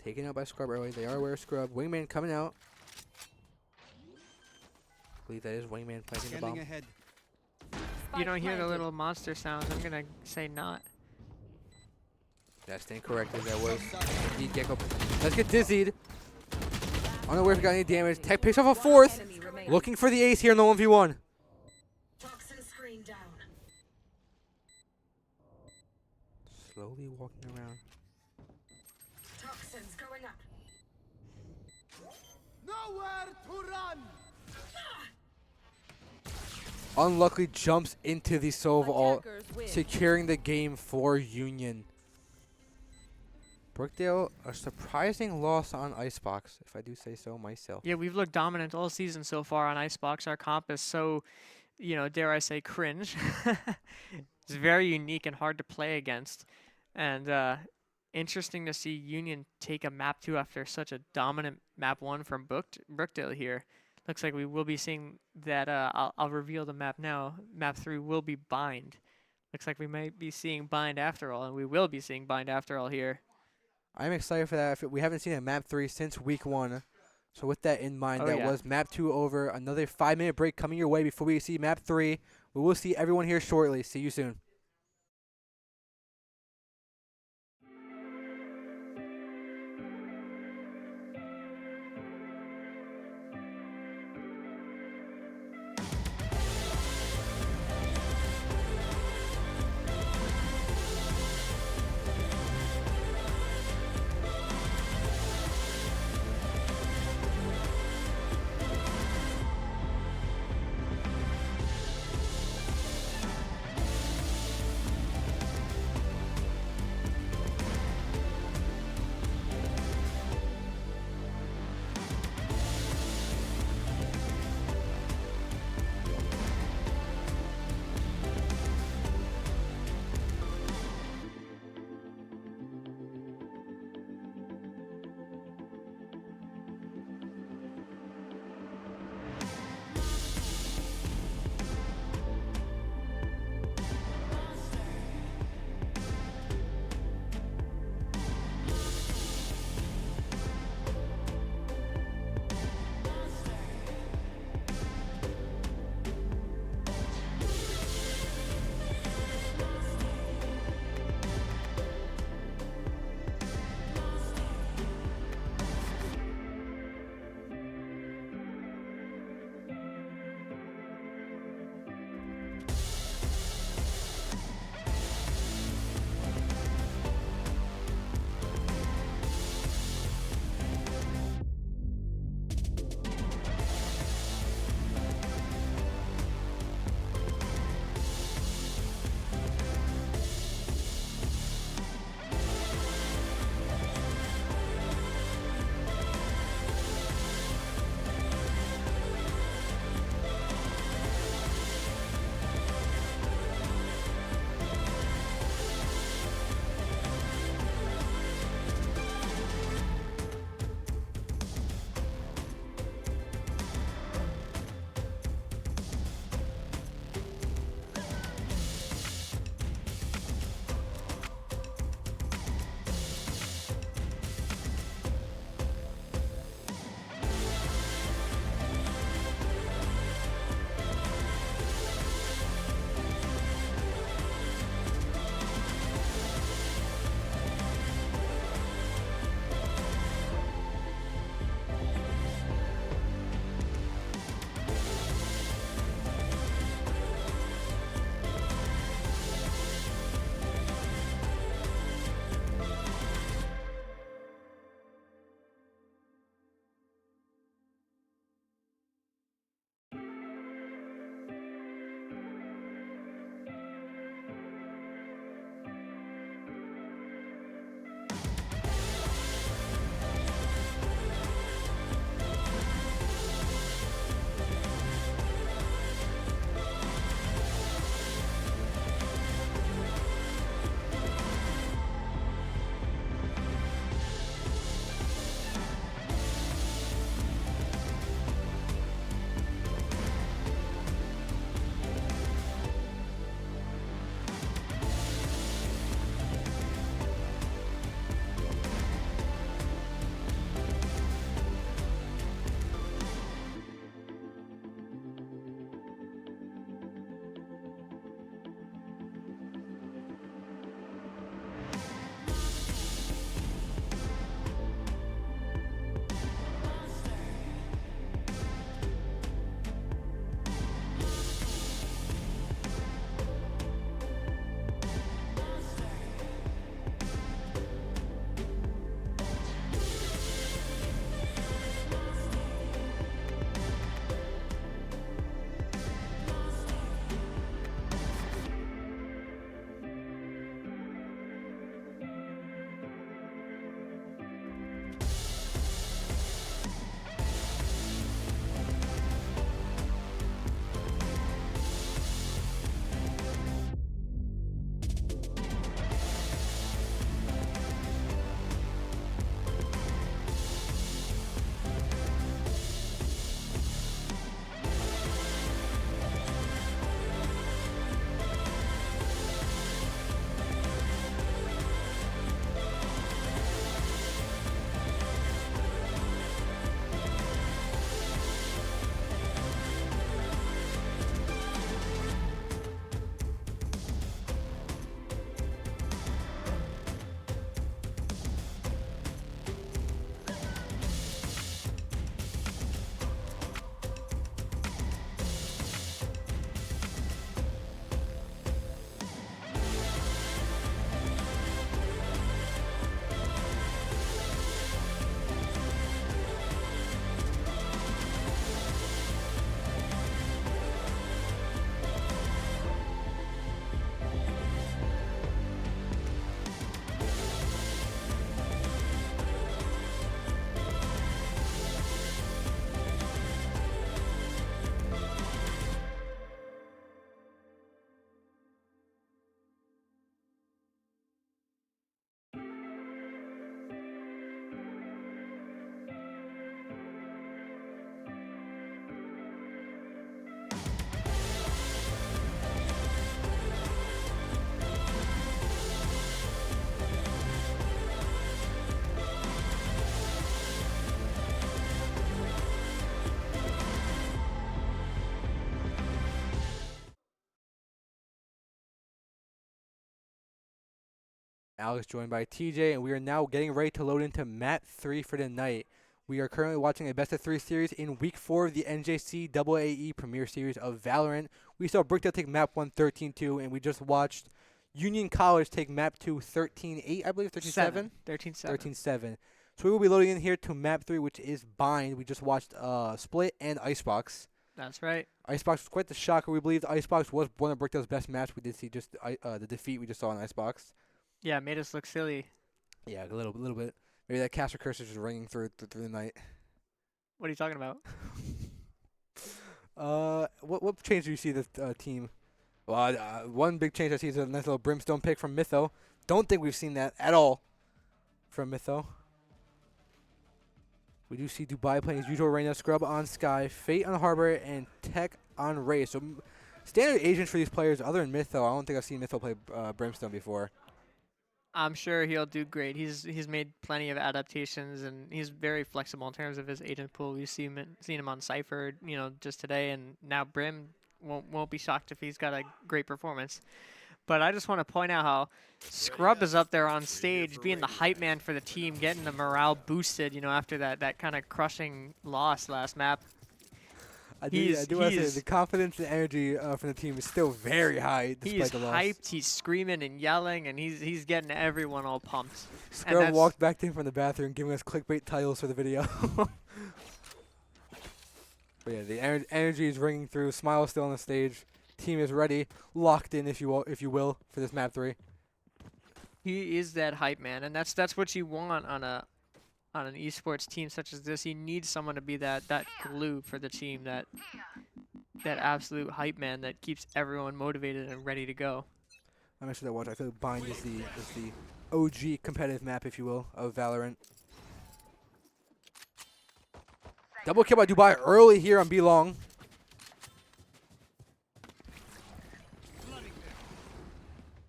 Taken out by Scrub early. They are aware of Scrub. Wingman coming out. I believe that is Wingman planting the bomb. ahead. You don't hear the planted. little monster sounds. I'm going to say not. That's incorrect as that was. Indeed, Gecko. Let's get dizzied. Unaware if we got any damage. Tech picks off a 4th. Enemy remaining. Looking for the ace here in the 1v1. Toxin screen down. Slowly walking around. Toxins going up. Nowhere to run. Unluckily jumps into the Sova ult, Attackers win. securing the game for Union. Brookdale, a surprising loss on Icebox, if I do say so myself. Yeah, we've looked dominant all season so far on Icebox. Our comp is so, dare I say, cringe. It's very unique and hard to play against. And interesting to see Union take a map 2 after such a dominant map 1 from Brookdale here. Looks like we will be seeing that. I'll reveal the map now. Map 3 will be Bind. Looks like we might be seeing Bind after all, and we will be seeing Bind after all here. I'm excited for that. We haven't seen a map 3 since week 1. So with that in mind, that was map 2 over. Another 5-minute break coming your way before we see map 3. We will see everyone here shortly. See you soon. Alex joined by TJ, and we are now getting ready to load into map 3 for the night. We are currently watching a best of 3 series in week 4 of the NJCAAE Premier Series of Valorant. We saw Brookdale take map 1 13-2, and we just watched Union College take map 2 13-8, I believe, 13-7? 13-7. 13-7. So we will be loading in here to map 3, which is Bind. We just watched Split and Icebox. That's right. Icebox was quite the shocker. We believe the Icebox was one of Brookdale's best maps. We did see just the defeat we just saw in Icebox. Yeah, it made us look silly. Yeah, a little bit. Maybe that caster curse is just ringing through the night. What are you talking about? What change do you see this team? Well, one big change I see is a nice little Brimstone pick from Mytho. Don't think we've seen that at all from Mytho. We do see Dubai playing his usual Reyna, Scrub on Sky, Fate on Harbor, and Tech on Ray. So standard agents for these players other than Mytho. I don't think I've seen Mytho play Brimstone before. I'm sure he'll do great. He's made plenty of adaptations, and he's very flexible in terms of his agent pool. We've seen him on Cypher, just today, and now Brim won't be shocked if he's got a great performance. But I just want to point out how Scrub is up there on stage, being the hype man for the team, getting the morale boosted, after that kind of crushing loss last map. I do want to say the confidence and energy from the team is still very high despite the loss. He's hyped, he's screaming and yelling, and he's getting everyone all pumped. Scrub walked back in from the bathroom giving us clickbait titles for the video. But yeah, the energy is ringing through. Smile is still on the stage. Team is ready, locked in, if you will, for this map 3. He is that hype man, and that's what you want on an esports team such as this. You need someone to be that glue for the team, that absolute hype man that keeps everyone motivated and ready to go. I'm actually that watch. I feel Bind is the OG competitive map, if you will, of Valorant. Double kill by Dubai early here on B Long.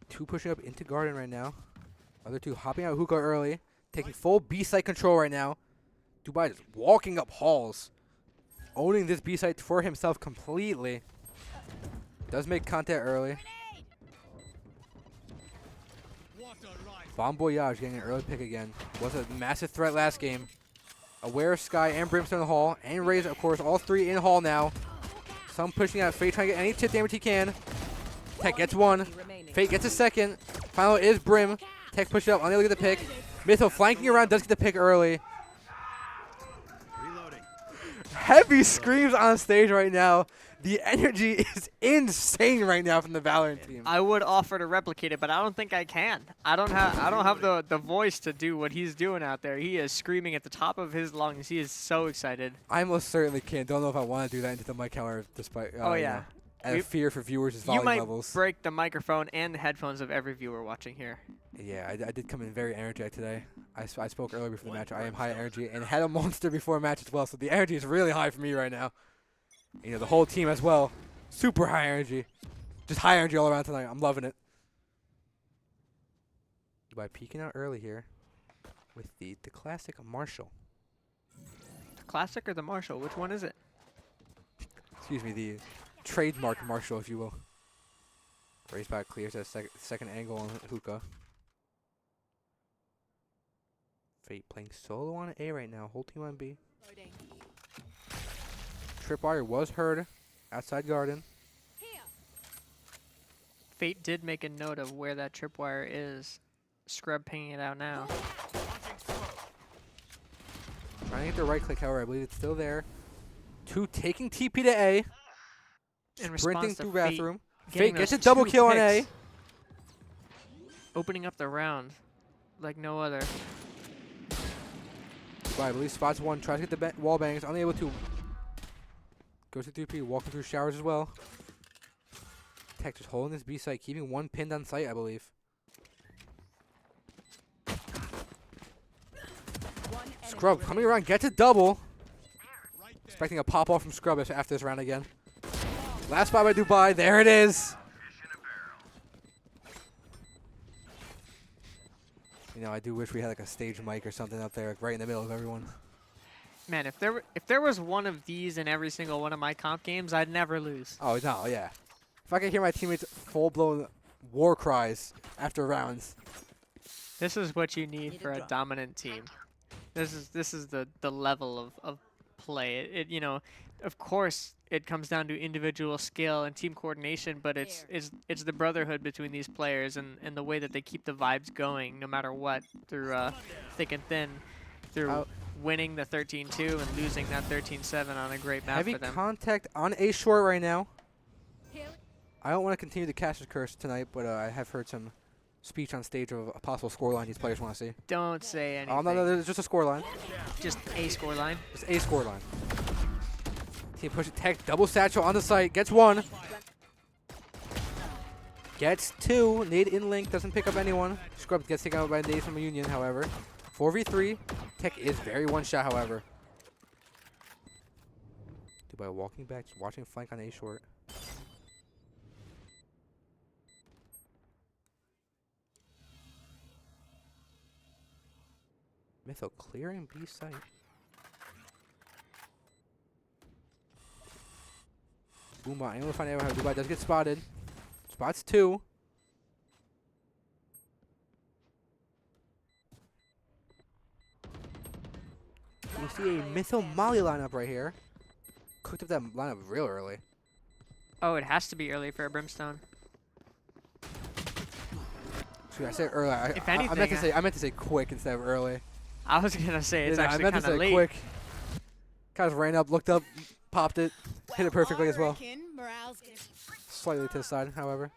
Two pushing up into Garden right now. Other two hopping out hookah early. Taking full B site control right now. Dubai just walking up halls. Owning this B site for himself completely. Does make contact early. Bon Voyage getting an early pick again. Was a massive threat last game. Aware of Sky and Brimstone in the hall. And Raze, of course, all three in hall now. Some pushing out. Fate trying to get any tip damage he can. Tech gets one. Fate gets a second. Final is Brim. Tech pushed up, unable to get the pick. Mytho flanking around, does get the pick early. Reloading. Heavy screams on stage right now. The energy is insane right now from the Valorant team. I would offer to replicate it, but I don't think I can. I don't have the voice to do what he's doing out there. He is screaming at the top of his lungs. He is so excited. I most certainly can't. Don't know if I want to do that into the mic, however, despite oh yeah. Out of fear for viewers' volume levels. You might break the microphone and the headphones of every viewer watching here. Yeah, I did come in very energetic today. I spoke earlier before the match. I am high energy and had a monster before a match as well, so the energy is really high for me right now. The whole team as well. Super high energy. Just high energy all around tonight. I'm loving it. By peeking out early here with the classic Marshall. The classic or the Marshall? Which one is it? Excuse me, the trademark Marshall, if you will. Race back clears that second angle on hookah. Fate playing solo on A right now. Whole team on B. Tripwire was heard outside Garden. Fate did make a note of where that tripwire is. Scrub pinging it out now. Trying to get the right click, however, I believe it's still there. Two taking TP to A. Sprinting through bathroom. Fate gets a double kill on A. Opening up the round like no other. I believe spots one, tries to get the wall bangs, unable to. Goes to 3P, walking through showers as well. Tech just holding this B site, keeping one pinned on site, I believe. Scrub coming around, gets a double. Expecting a pop off from Scrub after this round again. Last spot by Dubai, there it is. I do wish we had like a stage mic or something up there, like right in the middle of everyone. Man, if there was one of these in every single one of my comp games, I'd never lose. Oh no, yeah. If I could hear my teammates full-blown war cries after rounds, This is what you need for a dominant team. This is the level of play. It you know, of course it comes down to individual skill and team coordination, but it's the brotherhood between these players and the way that they keep the vibes going no matter what through thick and thin, through winning the 13-2 and losing that 13-7 on a great map Heavy for them. contact on A short right now. I don't want to continue the Cash's curse tonight, but I have heard some speech on stage of a possible scoreline these players want to see. Don't say anything. Oh, no, there's just a scoreline. Just a scoreline. Just a scoreline. Team push attack, double satchel on the site, gets one. Gets two. Nade in link, doesn't pick up anyone. Scrub gets taken out by Nade from a Union, however. 4v3. Tech is very one shot, however. Dubai walking back, just watching flank on A short. Mytho clearing B site. Boombot, I'm gonna find out how Dubai does get spotted. Spots two. We see a Mytho Molly lineup right here. Cooked up that lineup real early. Oh, it has to be early for a Brimstone. Excuse me, I said early. If I anything, meant to say quick instead of early. I was gonna say it's actually I meant kind to of say late. quick. Kind of ran up, looked up, popped it, hit it perfectly as well. Slightly to the side, however.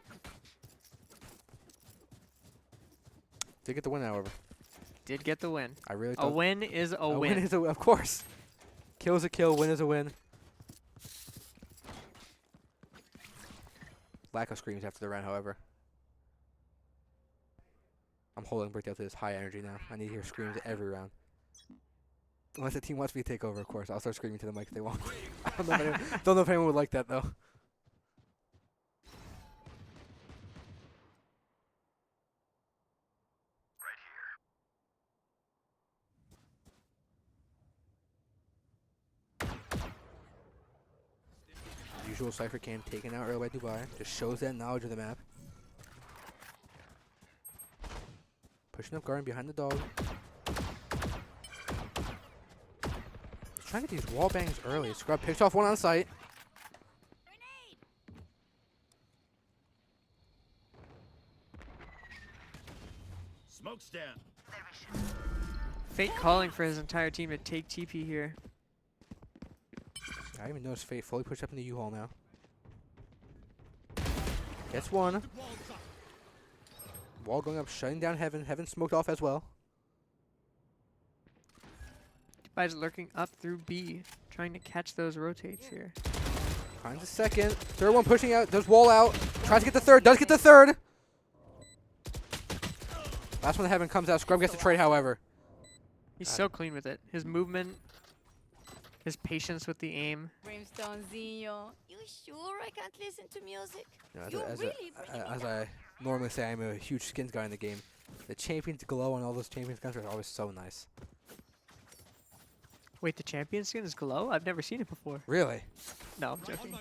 Did get the win, however. Did get the win. I really A thought win is a a win. win is a win, of course. Kill is a kill, win is a win. Lack of screams after the round, however. I'm holding Brookdale to this high energy now. I need to hear screams every round. Unless the team wants me to take over, of course. I'll start screaming to the mic if they want. I don't know if anyone would like that, though. Usual Cypher cam taken out early by Dubai. Just shows that knowledge of the map. Pushing up guard behind the dog. He's trying to get these wall bangs early. Scrub picks off one on site. Smoke's down. Fate calling for his entire team to take TP here. I even noticed Fate fully pushed up in the U-Haul now. Gets one. Wall going up, shutting down Heaven. Heaven smoked off as well. Dubai's lurking up through B, trying to catch those rotates here. Finds a second. Third one pushing out. Does wall out. Tries to get the third. Does get the third. Last one to Heaven comes out. Scrub gets the trade, however. He's so clean with it. His movement, his patience with the aim. Brimstonezinho, you sure I can't listen to music? You know, as I normally say, I'm a huge skins guy in the game. The champions glow on all those champions guns are always so nice. Wait, the champion skin is glow? I've never seen it before. Really? No, I'm joking.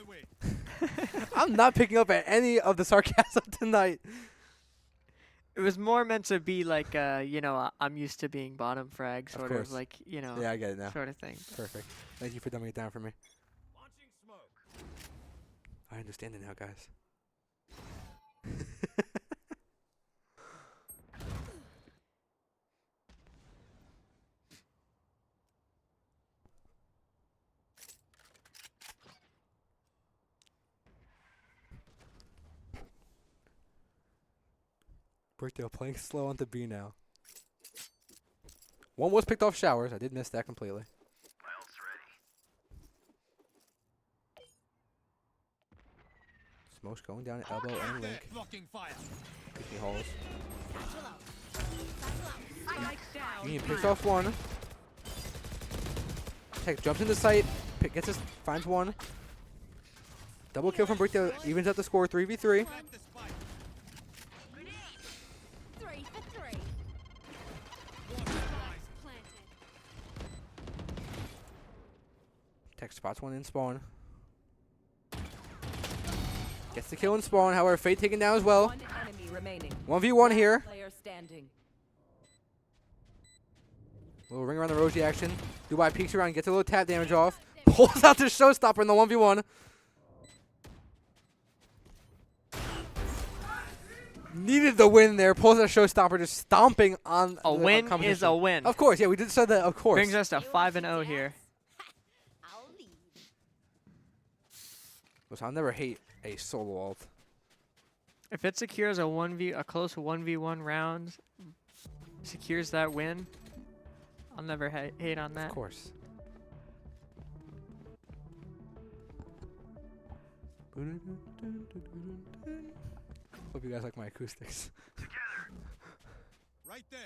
I'm not picking up at any of the sarcasm tonight. It was more meant to be like, you know, I'm used to being bottom frag, sort of like, you know, Yeah, I get it now. sort of thing. Perfect. Thank you for dumbing it down for me. Launching smoke. I understand it now, guys. Brookdale playing slow onto B now. One was picked off showers. I did miss that completely. Smoke's going down at elbow and link. Blocking fire. Picking holes. Union picks off one. Tech jumps into sight. Gets his, finds one. Double kill from Brookdale. Evens up the score 3v3. 3 for 3. Planted. Tech spots one in spawn. Gets the kill in spawn. However, Fate taken down as well. One enemy remaining. 1v1 here. Player standing. Little ring around the Rosie action. Dubai peeks around, gets a little tap damage off. Pulls out the showstopper in the 1v1. Needed the win there. Pulls out a showstopper, just stomping on A the win competition. is a win. Of course, yeah, we did say that, of course. Brings us to 5-0 here. I'll leave. I'll never hate a solo ult. If it secures a close 1v1 round, secures that win, I'll never hate on that. Of course. Hope you guys like my acoustics. Right there.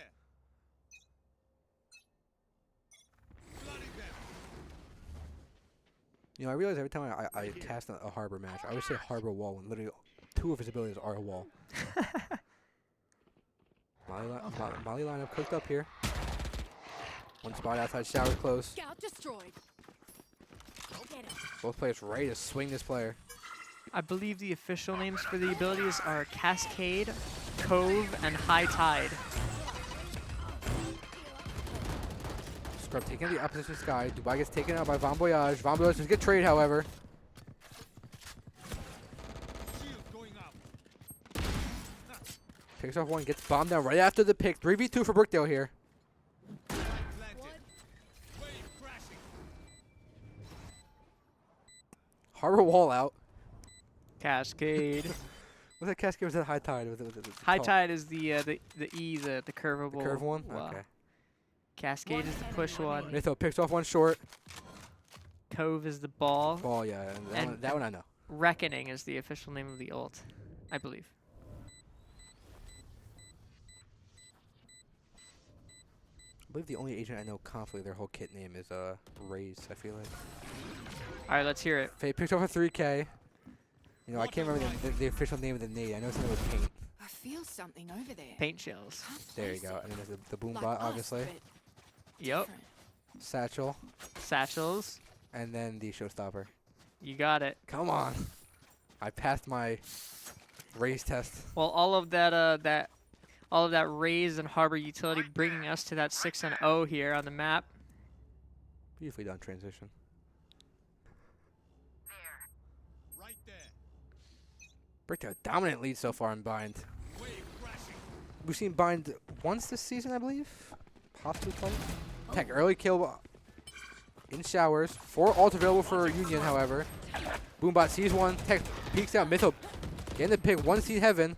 Flooding them. You know, I realize every time I cast a Harbor match, I always say Harbor wall when literally 2 of his abilities are a wall. Molly lineup cooked up here. One spot outside shower close. Scout destroyed. Both players ready to swing this player. I believe the official names for the abilities are Cascade, Cove, and High Tide. Scrub taking out the opposition sky. Dubai gets taken out by Von Voyage. Von Voyage does get trade, however. Shield going up. Picks off one, gets bombed down right after the pick. 3v2 for Brookdale here. Planted. Wave crashing. Harbor wall out. Cascade. Was that Cascade or was that High Tide? High Tide is the curvable. The curve one? wall. Okay. Cascade is the push one. Mytho picks off one short. Cove is the ball. Oh, yeah. And that one I know. Reckoning is the official name of the ult, I believe. I believe the only agent I know confidently their whole kit name is Raze, I feel like. All right, let's hear it. Fate picks off a 3K. You know, I can't remember the official name of the nade. I know something with paint. I feel something over there. Paint shells. There you go. And then there's the boom Like bot, us, obviously. but Yep. different. Satchel. Satchels. And then the showstopper. You got it. Come on. I passed my Raze test. Well, all of that raise and harbor utility bringing us to that 6-0 here on the map. Beautifully done transition. Right there. Brookdale dominant lead so far in Bind. Wave crashing. We've seen Bind once this season, I believe. Possibly twice. Tech early kill in showers. 4 ult available for Union, however. Boombot sees one. Tech peeks out. Mytho getting the pick. 1 seed heaven.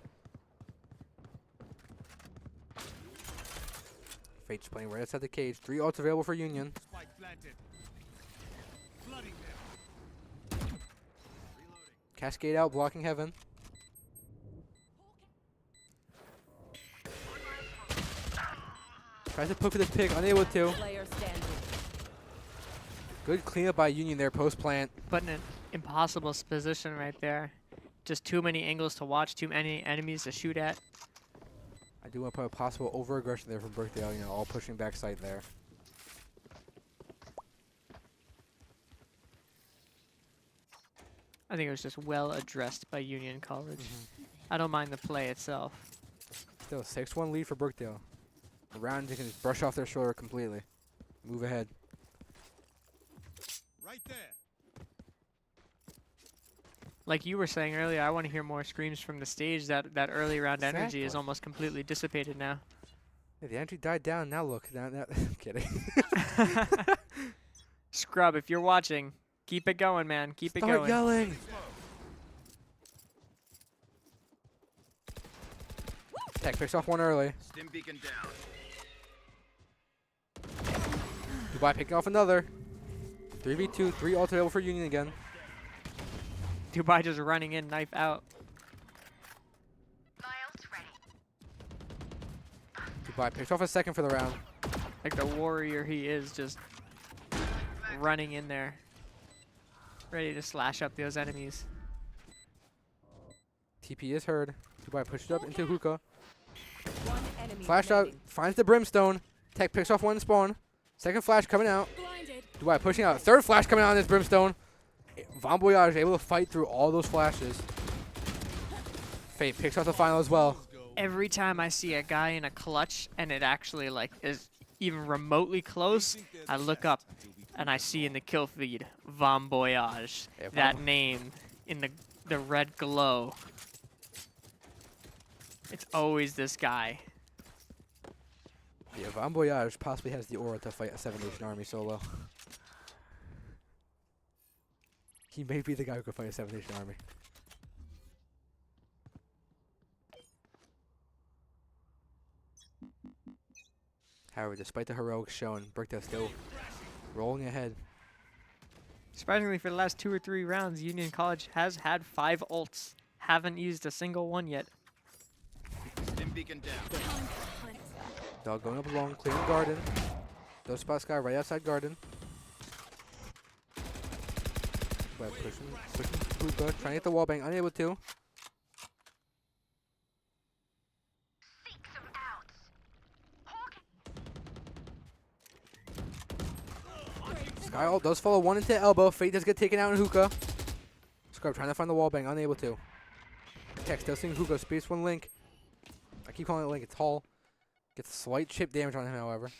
Fate's playing right outside the cage. 3 ults available for Union. Spike planted. Flooding them. Reloading. Cascade out, blocking heaven. Tries to poke for the pick, unable to. Player standing. Good cleanup by Union there, post plant. But in an impossible position right there. Just too many angles to watch, too many enemies to shoot at. I do want to put a possible over-aggression there from Brookdale, you know, all pushing back site there. I think it was just well addressed by Union College. I don't mind the play itself. Still, 6-1 lead for Brookdale. Around, you can just brush off their shoulder completely. Move ahead. Right there. Like you were saying earlier, I want to hear more screams from the stage. That early round energy is Exactly. almost completely dissipated now. Yeah, the energy died down. Now look. Now I'm kidding. Scrub, if you're watching, keep it going, man. Keep it Start going. yelling. Tech picks off one early. Stim beacon down. Dubai picking off another. 3v2, 3 ult available for Union again. Dubai just running in, knife out. Dubai picks off a second for the round. Like the warrior he is, just running in there. Ready to slash up those enemies. TP is heard. Dubai pushed up into hookah. One enemy Flash out, remaining. finds the brimstone. Tech picks off one spawn. Second flash coming out. Blinded. Dubai pushing out. Third flash coming out on this brimstone. Von Voyage able to fight through all those flashes. Fate picks off the final as well. Every time I see a guy in a clutch and it actually like is even remotely close, I look up and I see in the kill feed Vom Voyage, that name in the red glow. It's always this guy. Yeah, Von Voyage possibly has the aura to fight a 7 Nation army solo. He may be the guy who could fight a 7 Nation army. However, despite the heroics shown, Brookdale still rolling ahead. Surprisingly, for the last 2 or 3 rounds, Union College has had 5 ults. Haven't used a single one yet. Dog going up long, clearing garden. Those spots guy right outside garden. But pushing Hookah, trying to get the wall bang, unable to. Sky ult does follow one into elbow. Fate does get taken out in Hookah. Scrub trying to find the wall bang, unable to. Tech still seeing Hookah, space 1 link. I keep calling it link, it's Hall. Gets slight chip damage on him, however.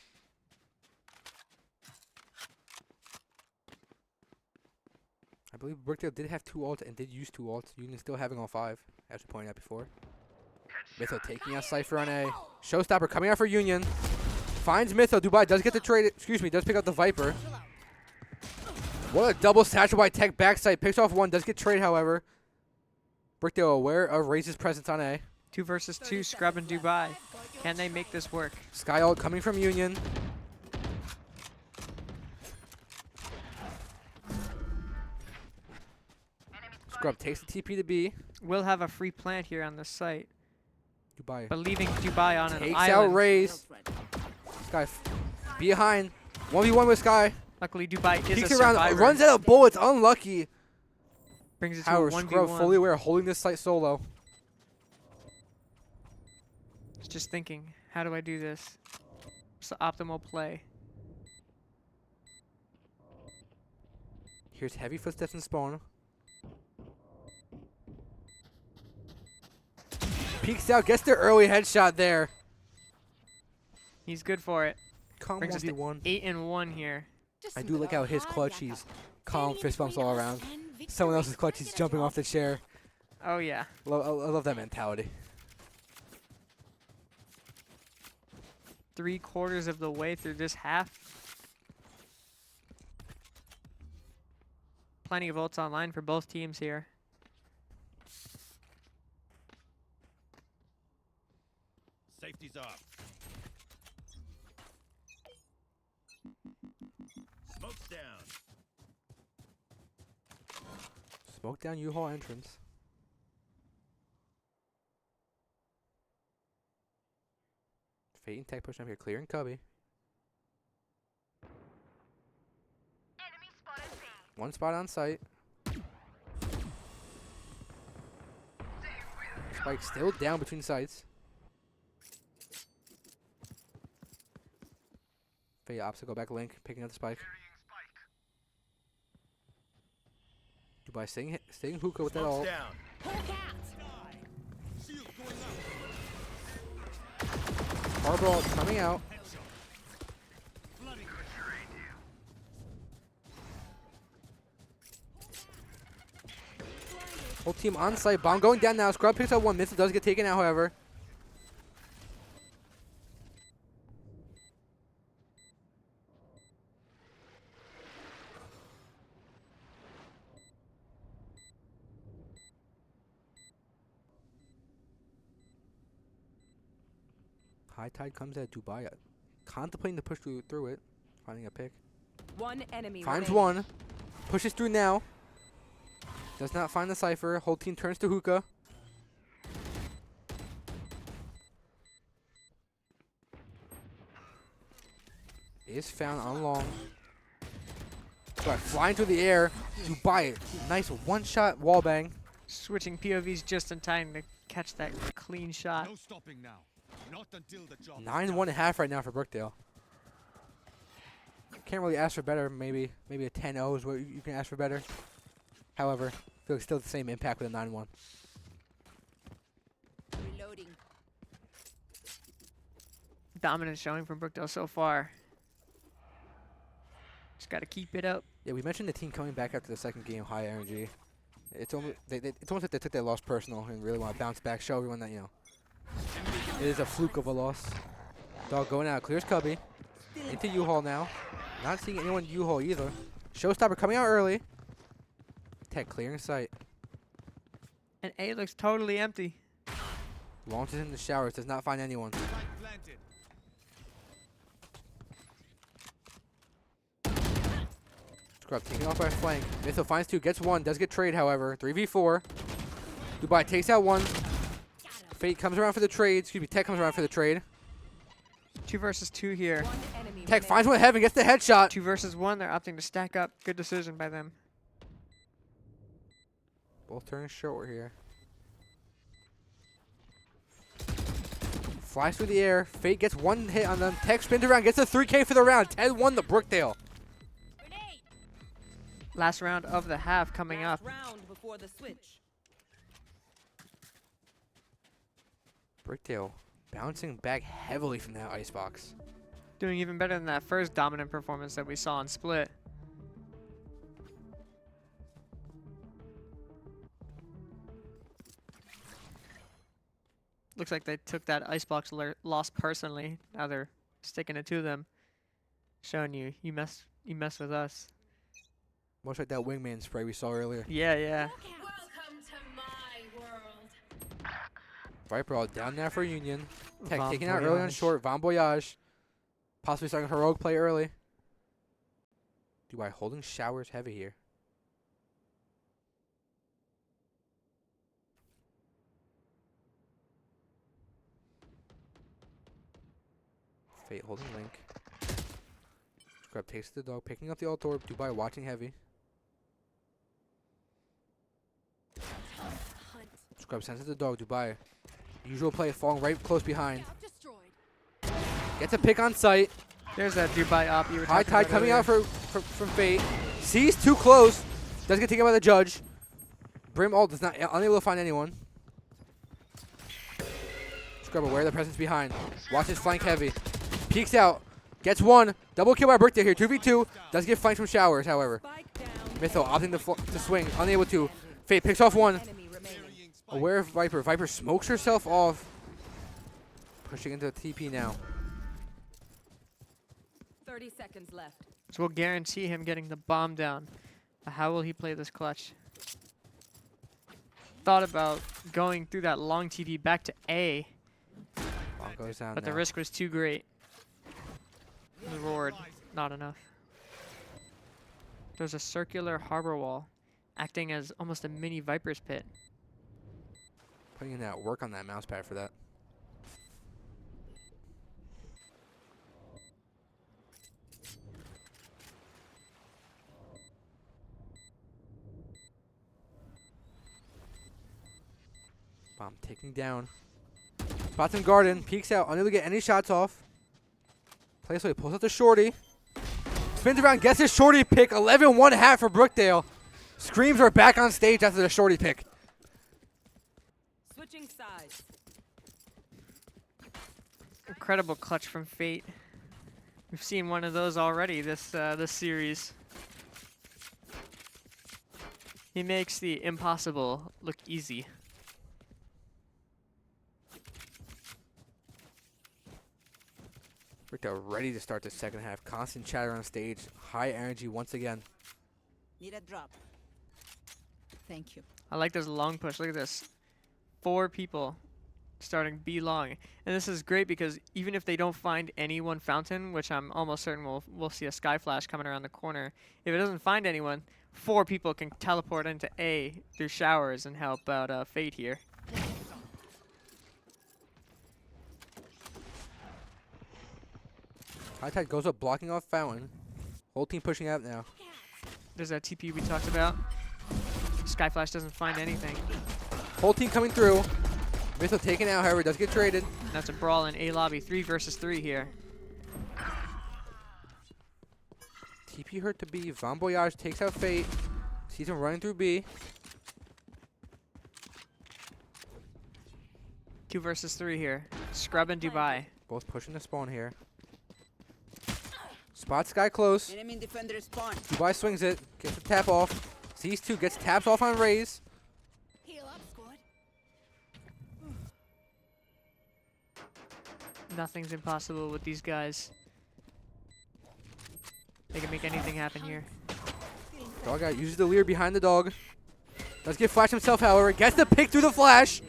I believe Brookdale did have 2 ults and did use 2 ults. Union still having all 5, as we pointed out before. Mytho taking out Cypher on A. Showstopper coming out for Union. Finds Mytho. Dubai does get the trade. Excuse me, does pick up the Viper. What a double satchel by Tech backside. Picks off 1, does get trade, however. Brookdale aware of Raze's presence on A. 2 versus 2, Scrub and Dubai. Can they make this work? Sky ult coming from Union. Scrub takes the TP to B. We'll have a free plant here on the site. Dubai But leaving Dubai on an takes island. out Raze. Sky behind. 1v1 with Sky. Luckily, Dubai is Peeks a around, survivor. runs out of bullets, unlucky. Brings it to However, a 1v1. Scrub fully aware, holding this site solo. Just thinking, how do I do this? What's the optimal play? Here's heavy footsteps in spawn. Peeks out, gets the early headshot there. He's good for it. Calm Brings us to 1v1. 8-1 here. I do like how his clutchies calm fist bumps all around. Someone else's clutchies jumping off the chair. Oh yeah. I love that mentality. 3/4 of the way through this half. Plenty of ults online for both teams here. Safety's off. Smoke's down. Smoke down U-Haul entrance. Fate and Tech pushing up here, clearing Cubby. One spot on site. Spike still down between sites. Fate obstacle back link, picking up the spike. Dubai staying hookah with that ult. Harbor ult coming out. Whole team on site. Bomb going down now. Scrub picks up 1. Missile does get taken out, however. High tide comes at Dubai. Contemplating to push through it. Finding a pick. 1 enemy Finds remaining. 1. Pushes through now. Does not find the Cypher. Whole team turns to hookah. Is found on long. Dubai flying through the air. Dubai, nice one-shot wall bang. Switching POVs just in time to catch that clean shot. No stopping now. Not until the job. 9-1.5 right now for Brookdale. Can't really ask for better. Maybe a 10-0 is what you can ask for better. However, I feel like still the same impact with a 9-1. Reloading. Dominant showing from Brookdale so far. Just got to keep it up. Yeah, we mentioned the team coming back after the second game, high energy. It's almost it's almost like they took their loss personal and really want to bounce back, show everyone that, you know, it is a fluke of a loss. Dog going out, clears Cubby. Into U-Haul now. Not seeing anyone U-Haul either. Showstopper coming out early. Tech clearing sight. And A looks totally empty. Launches in the showers, does not find anyone. Scrub taking off by flank. Missile finds 2, gets 1, does get trade, however. 3v4. Dubai takes out 1. Fate comes around for the trade. Excuse me, Tech comes around for the trade. 2 versus 2 here. One enemy Tech remaining. finds one heaven, gets the headshot. 2 versus 1. They're opting to stack up. Good decision by them. Both turning short here. Flies through the air. Fate gets 1 hit on them. Tech spins around, gets a 3K for the round. 10-1 to Brookdale. Last round of the half coming up. Last round before the switch. Brookdale bouncing back heavily from that icebox. Doing even better than that first dominant performance that we saw on Split. Looks like they took that icebox loss personally. Now they're sticking it to them. Showing you mess with us. Much like that wingman spray we saw earlier. Yeah, yeah. Welcome to my world. Viper all down there for Union. Tech Bon taking out early on Voyage. short. Von Voyage. Possibly starting a heroic play early. Dubai holding showers heavy here. Fate holding link. Scrub takes the dog, picking up the alt orb. Dubai watching heavy. Scrub sends it to the dog. Dubai. Usual play, falling right close behind. Gets a pick on sight. There's that Dubai op you were High talking tide about coming earlier. out from Fate. Sees too close. Does get taken by the judge. Brim ult does not unable to find anyone. Scrub aware of the presence behind. Watches flank heavy. Peeks out. Gets 1. Double kill by Brookdale here. 2v2. Does get flanked from showers, however. Spike down. Mytho opting to swing. Unable to. Fate picks off 1. Enemy remaining. Aware of Viper. Viper smokes herself off. Pushing into the TP now. 30 seconds left. So we'll guarantee him getting the bomb down. But how will he play this clutch? Thought about going through that long TD back to A, Bomb goes down but now. the risk was too great. The reward, not enough. There's a circular harbor wall, acting as almost a mini Viper's pit. Putting in that work on that mouse pad for that. Bomb taking down. Spots in garden, peeks out, unable to get any shots off. Plays away, pulls out the shorty. Spins around, gets his shorty pick. 11-1 hat for Brookdale. Screams are back on stage after the shorty pick. Switching sides. Incredible clutch from Fate. We've seen one of those already this series. He makes the impossible look easy. Brookdale ready to start the second half. Constant chatter on stage. High energy once again. Need a drop. Thank you. I like this long push. Look at this. 4 people starting B long. And this is great because even if they don't find any one fountain, which I'm almost certain we'll see a sky flash coming around the corner, if it doesn't find anyone, 4 people can teleport into A through showers and help out Fate here. High tide goes up, blocking off fountain. Whole team pushing out now. There's that TP we talked about. Sky flash doesn't find anything. Whole team coming through. Missile taken out, however, does get traded. That's a brawl in A lobby. 3 versus 3 here. TP hurt to B. Von Voyage takes out Fate. Sees him running through B. 2 versus 3 here. Scrub and Dubai. Both pushing the spawn here. Spots guy close. Enemy defender spawn. Dubai swings it. Gets the tap off. Sees two. Gets taps off on Raze. Heal up, squad. Nothing's impossible with these guys. They can make anything happen here. Dog out uses the leer behind the dog. Does get flash himself, however. Gets the pick through the flash.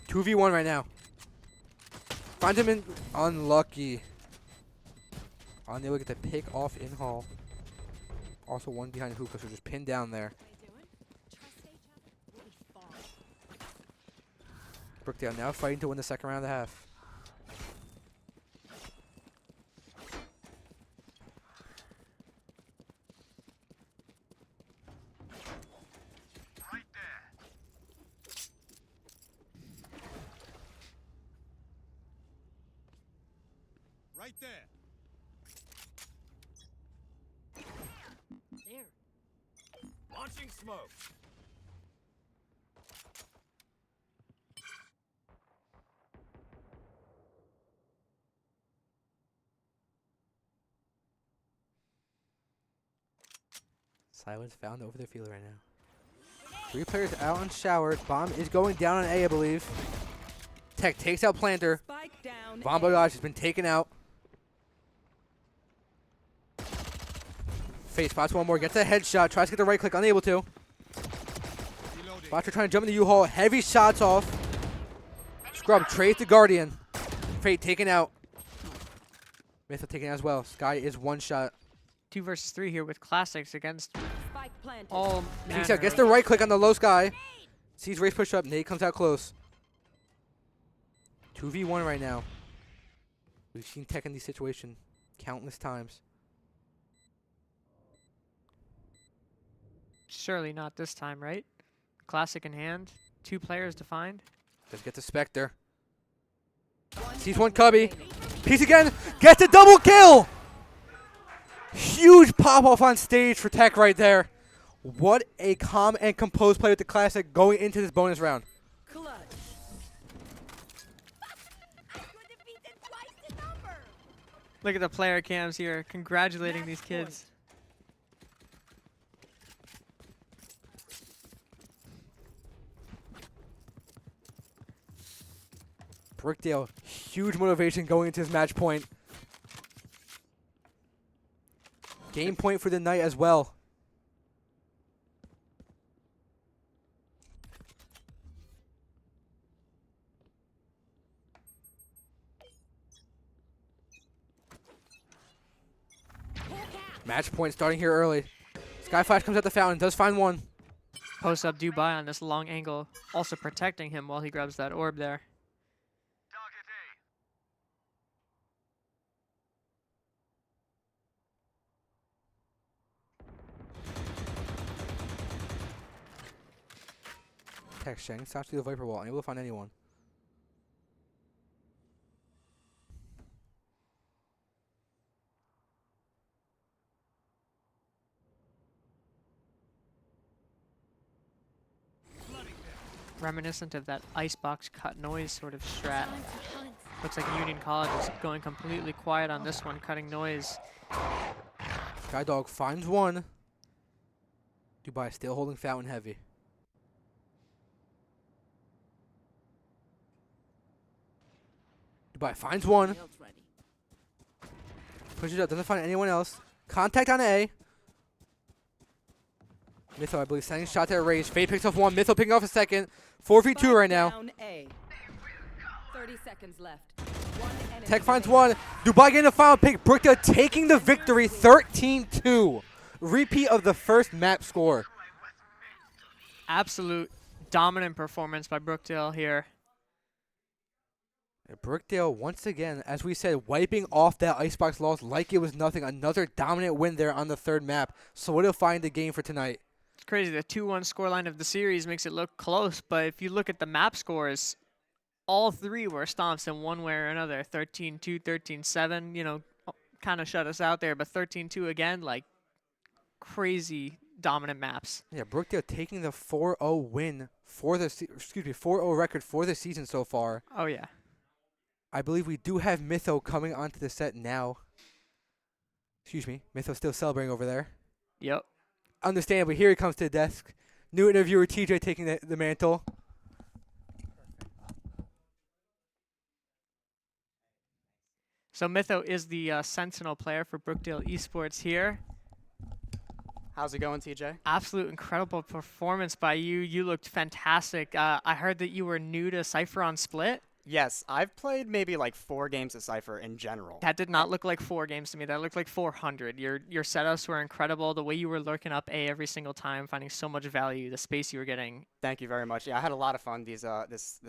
2v1 right now. Finds him in. Unlucky. Unable to get the pick off in hall. Also one behind the hookah, so just pinned down there. Brookdale now fighting to win the second round of the half. Right there. There. Launching smoke. Silence found over the field right now. 3 players out on shower. Bomb is going down on A, I believe. Tech takes out Planter. Spike down. Bomb Barrage has been taken out. Face spots one more. Gets a headshot. Tries to get the right click. Unable to. Reloading. Botcher trying to jump in the U-Haul. Heavy shots off. Scrub trades the Guardian. Fate taken out. Mythic taken out as well. Sky is one shot. 2 versus 3 here with classics against Spike planted. all Peeks manner out. Gets of- the right click on the low Sky. Sees Race push up. Nate comes out close. 2v1 right now. We've seen Tech in these situations countless times. Surely not this time, right? Classic in hand. 2 players to find. Just get the Spectre. Sees one Cubby. Peeks again. Gets a double kill. Huge pop off on stage for Tech right there. What a calm and composed play with the Classic going into this bonus round. Clutch. I could have beaten twice the number. Look at the player cams here, congratulating these kids. Brookdale, huge motivation going into his match point. Game point for the night as well. Match point starting here early. Skyflash comes at the fountain, does find one. Post up Dubai on this long angle, also protecting him while he grabs that orb there. Tech Shang stops through the Viper wall, unable to find anyone. Reminiscent of that icebox cut noise sort of strat. Looks like Union College is going completely quiet on this one, cutting noise. Sky Dog finds one. Dubai still holding fountain heavy. Dubai finds one. Shields ready. Pushes up, doesn't find anyone else. Contact on A. Mytho, I believe, sending shot at Raze. Fade picks off one. Mytho picking off a second. 4v2 Spike right now. down A. 30 seconds left. One enemy Tech finds remaining. one. Dubai getting the final pick. Brookdale taking the victory 13-2. Repeat of the first map score. Absolute dominant performance by Brookdale here. Brookdale, once again, as we said, wiping off that icebox loss like it was nothing. Another dominant win there on the third map, solidifying the game for tonight. It's crazy. The 2-1 scoreline of the series makes it look close, but if you look at the map scores, all 3 were stomps in one way or another. 13-2, 13-7, you know, kind of shut us out there, but 13-2 again, like crazy dominant maps. Yeah, Brookdale taking the 4-0 win for the 4-0 record for the season so far. Oh yeah. I believe we do have Mytho coming onto the set now. Excuse me. Mytho's still celebrating over there. Yep. Understandably, here he comes to the desk. New interviewer TJ taking the mantle. So Mytho is the Sentinel player for Brookdale Esports here. How's it going, TJ? Absolute incredible performance by you. You looked fantastic. I heard that you were new to Cypher on Split. Yes, I've played maybe like 4 games of Cypher in general. That did not look like 4 games to me. That looked like 400. Your setups were incredible. The way you were lurking up A every single time, finding so much value, the space you were getting. Thank you very much. Yeah, I had a lot of fun this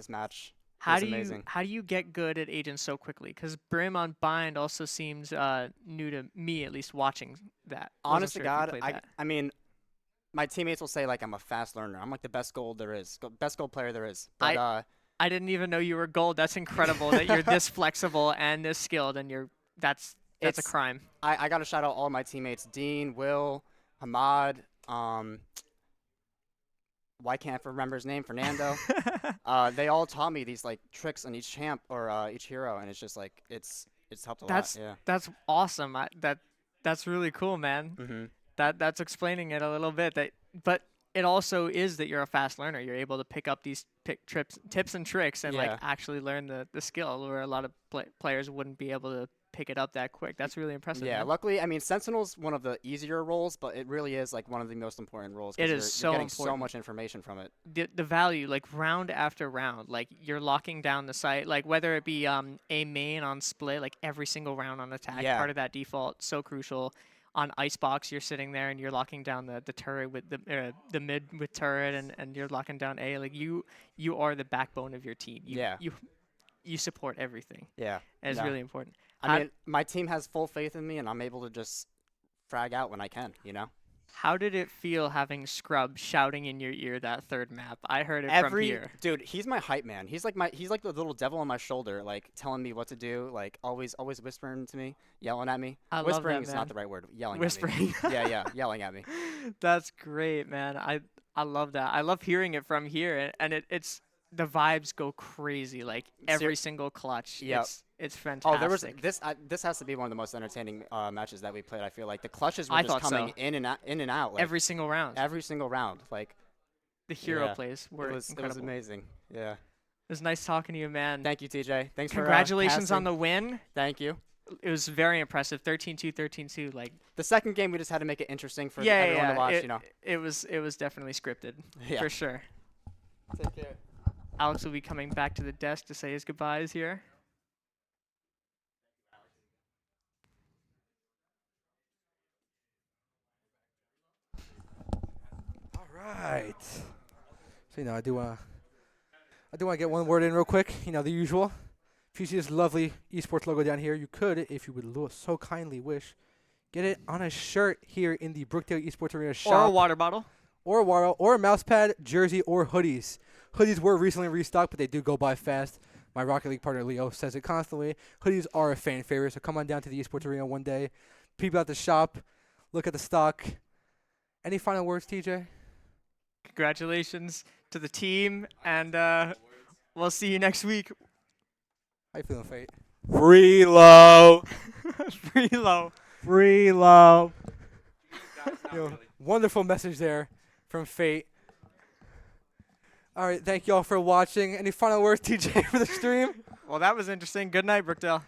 match. How It do was amazing. how do you get good at agents so quickly? Because Brim on Bind also seems new to me, at least watching that. Honest to Wasn't sure if God, you played that. I mean, my teammates will say like I'm a fast learner. I'm like the best gold there is, best gold player there is. But I didn't even know you were gold. That's incredible that you're this flexible and this skilled, and that's a It's- crime. I got to shout out all my teammates: Dean, Will, Hamad. Why can't I remember his name? Fernando. They all taught me these like tricks on each champ or each hero, and it's just like it's helped a lot. Yeah. That's awesome. That's really cool, man. Mm-hmm. That's explaining it a little bit. But it also is that you're a fast learner. You're able to pick up these tips and tricks and like Yeah. actually learn the skill, where a lot of players wouldn't be able to pick it up that quick. That's really impressive. Yeah, man. luckily, I mean, Sentinel's one of the easier roles, but it really is like one of the most important roles. 'Cause It you're, is you're so getting so important. much information from it. The value, like round after round, like you're locking down the site, like whether it be a main on split, like every single round on attack, Yeah. part of that default, so crucial. On Icebox, you're sitting there and you're locking down the turret with the mid with turret, and you're locking down A. Like you are the backbone of your team. Yeah. You support everything. Yeah. And it's No. really important. I mean, my team has full faith in me, and I'm able to just frag out when I can, you know? How did it feel having Scrub shouting in your ear that third map? I heard it from here. Dude, he's my hype man. He's like the little devil on my shoulder, like telling me what to do, like always whispering to me, yelling at me. I love Whispering that, is man. not the right word. Yelling Whispering. at me. Yeah, yelling at me. That's great, man. I love that. I love hearing it from here, and it's the vibes go crazy, like every single clutch. Yep. It's fantastic. Oh, there was this has to be one of the most entertaining matches that we played. I feel like the clutches were I just thought coming so. in and out. Like, every single round. every single round. Like The hero yeah, plays were it was incredible. amazing. Yeah. It was nice talking to you, man. Thank you, TJ. Thanks Congratulations for on the win. Thank you. It was very impressive. 13-2, 13-2. Like The second game, we just had to make it interesting for everyone to watch. It, You know. it was definitely scripted Yeah. for sure. Take care. Alex will be coming back to the desk to say his goodbyes here. All right. So I do want to get one word in real quick. The usual. If you see this lovely esports logo down here, you could, if you would so kindly wish, get it on a shirt here in the Brookdale Esports Arena shop. Or a water bottle. Or a water, or a mouse pad, jersey, or hoodies. Hoodies were recently restocked, but they do go by fast. My Rocket League partner Leo says it constantly. Hoodies are a fan favorite, so come on down to the Esports Arena one day. People at the shop, look at the stock. Any final words, TJ? Congratulations to the team, and we'll see you next week. How you feeling, Fate? Free low. Free low. Free low. Wonderful message there from Fate. All right, thank you all for watching. Any final words, TJ, for the stream? Well, that was interesting. Good night, Brookdale.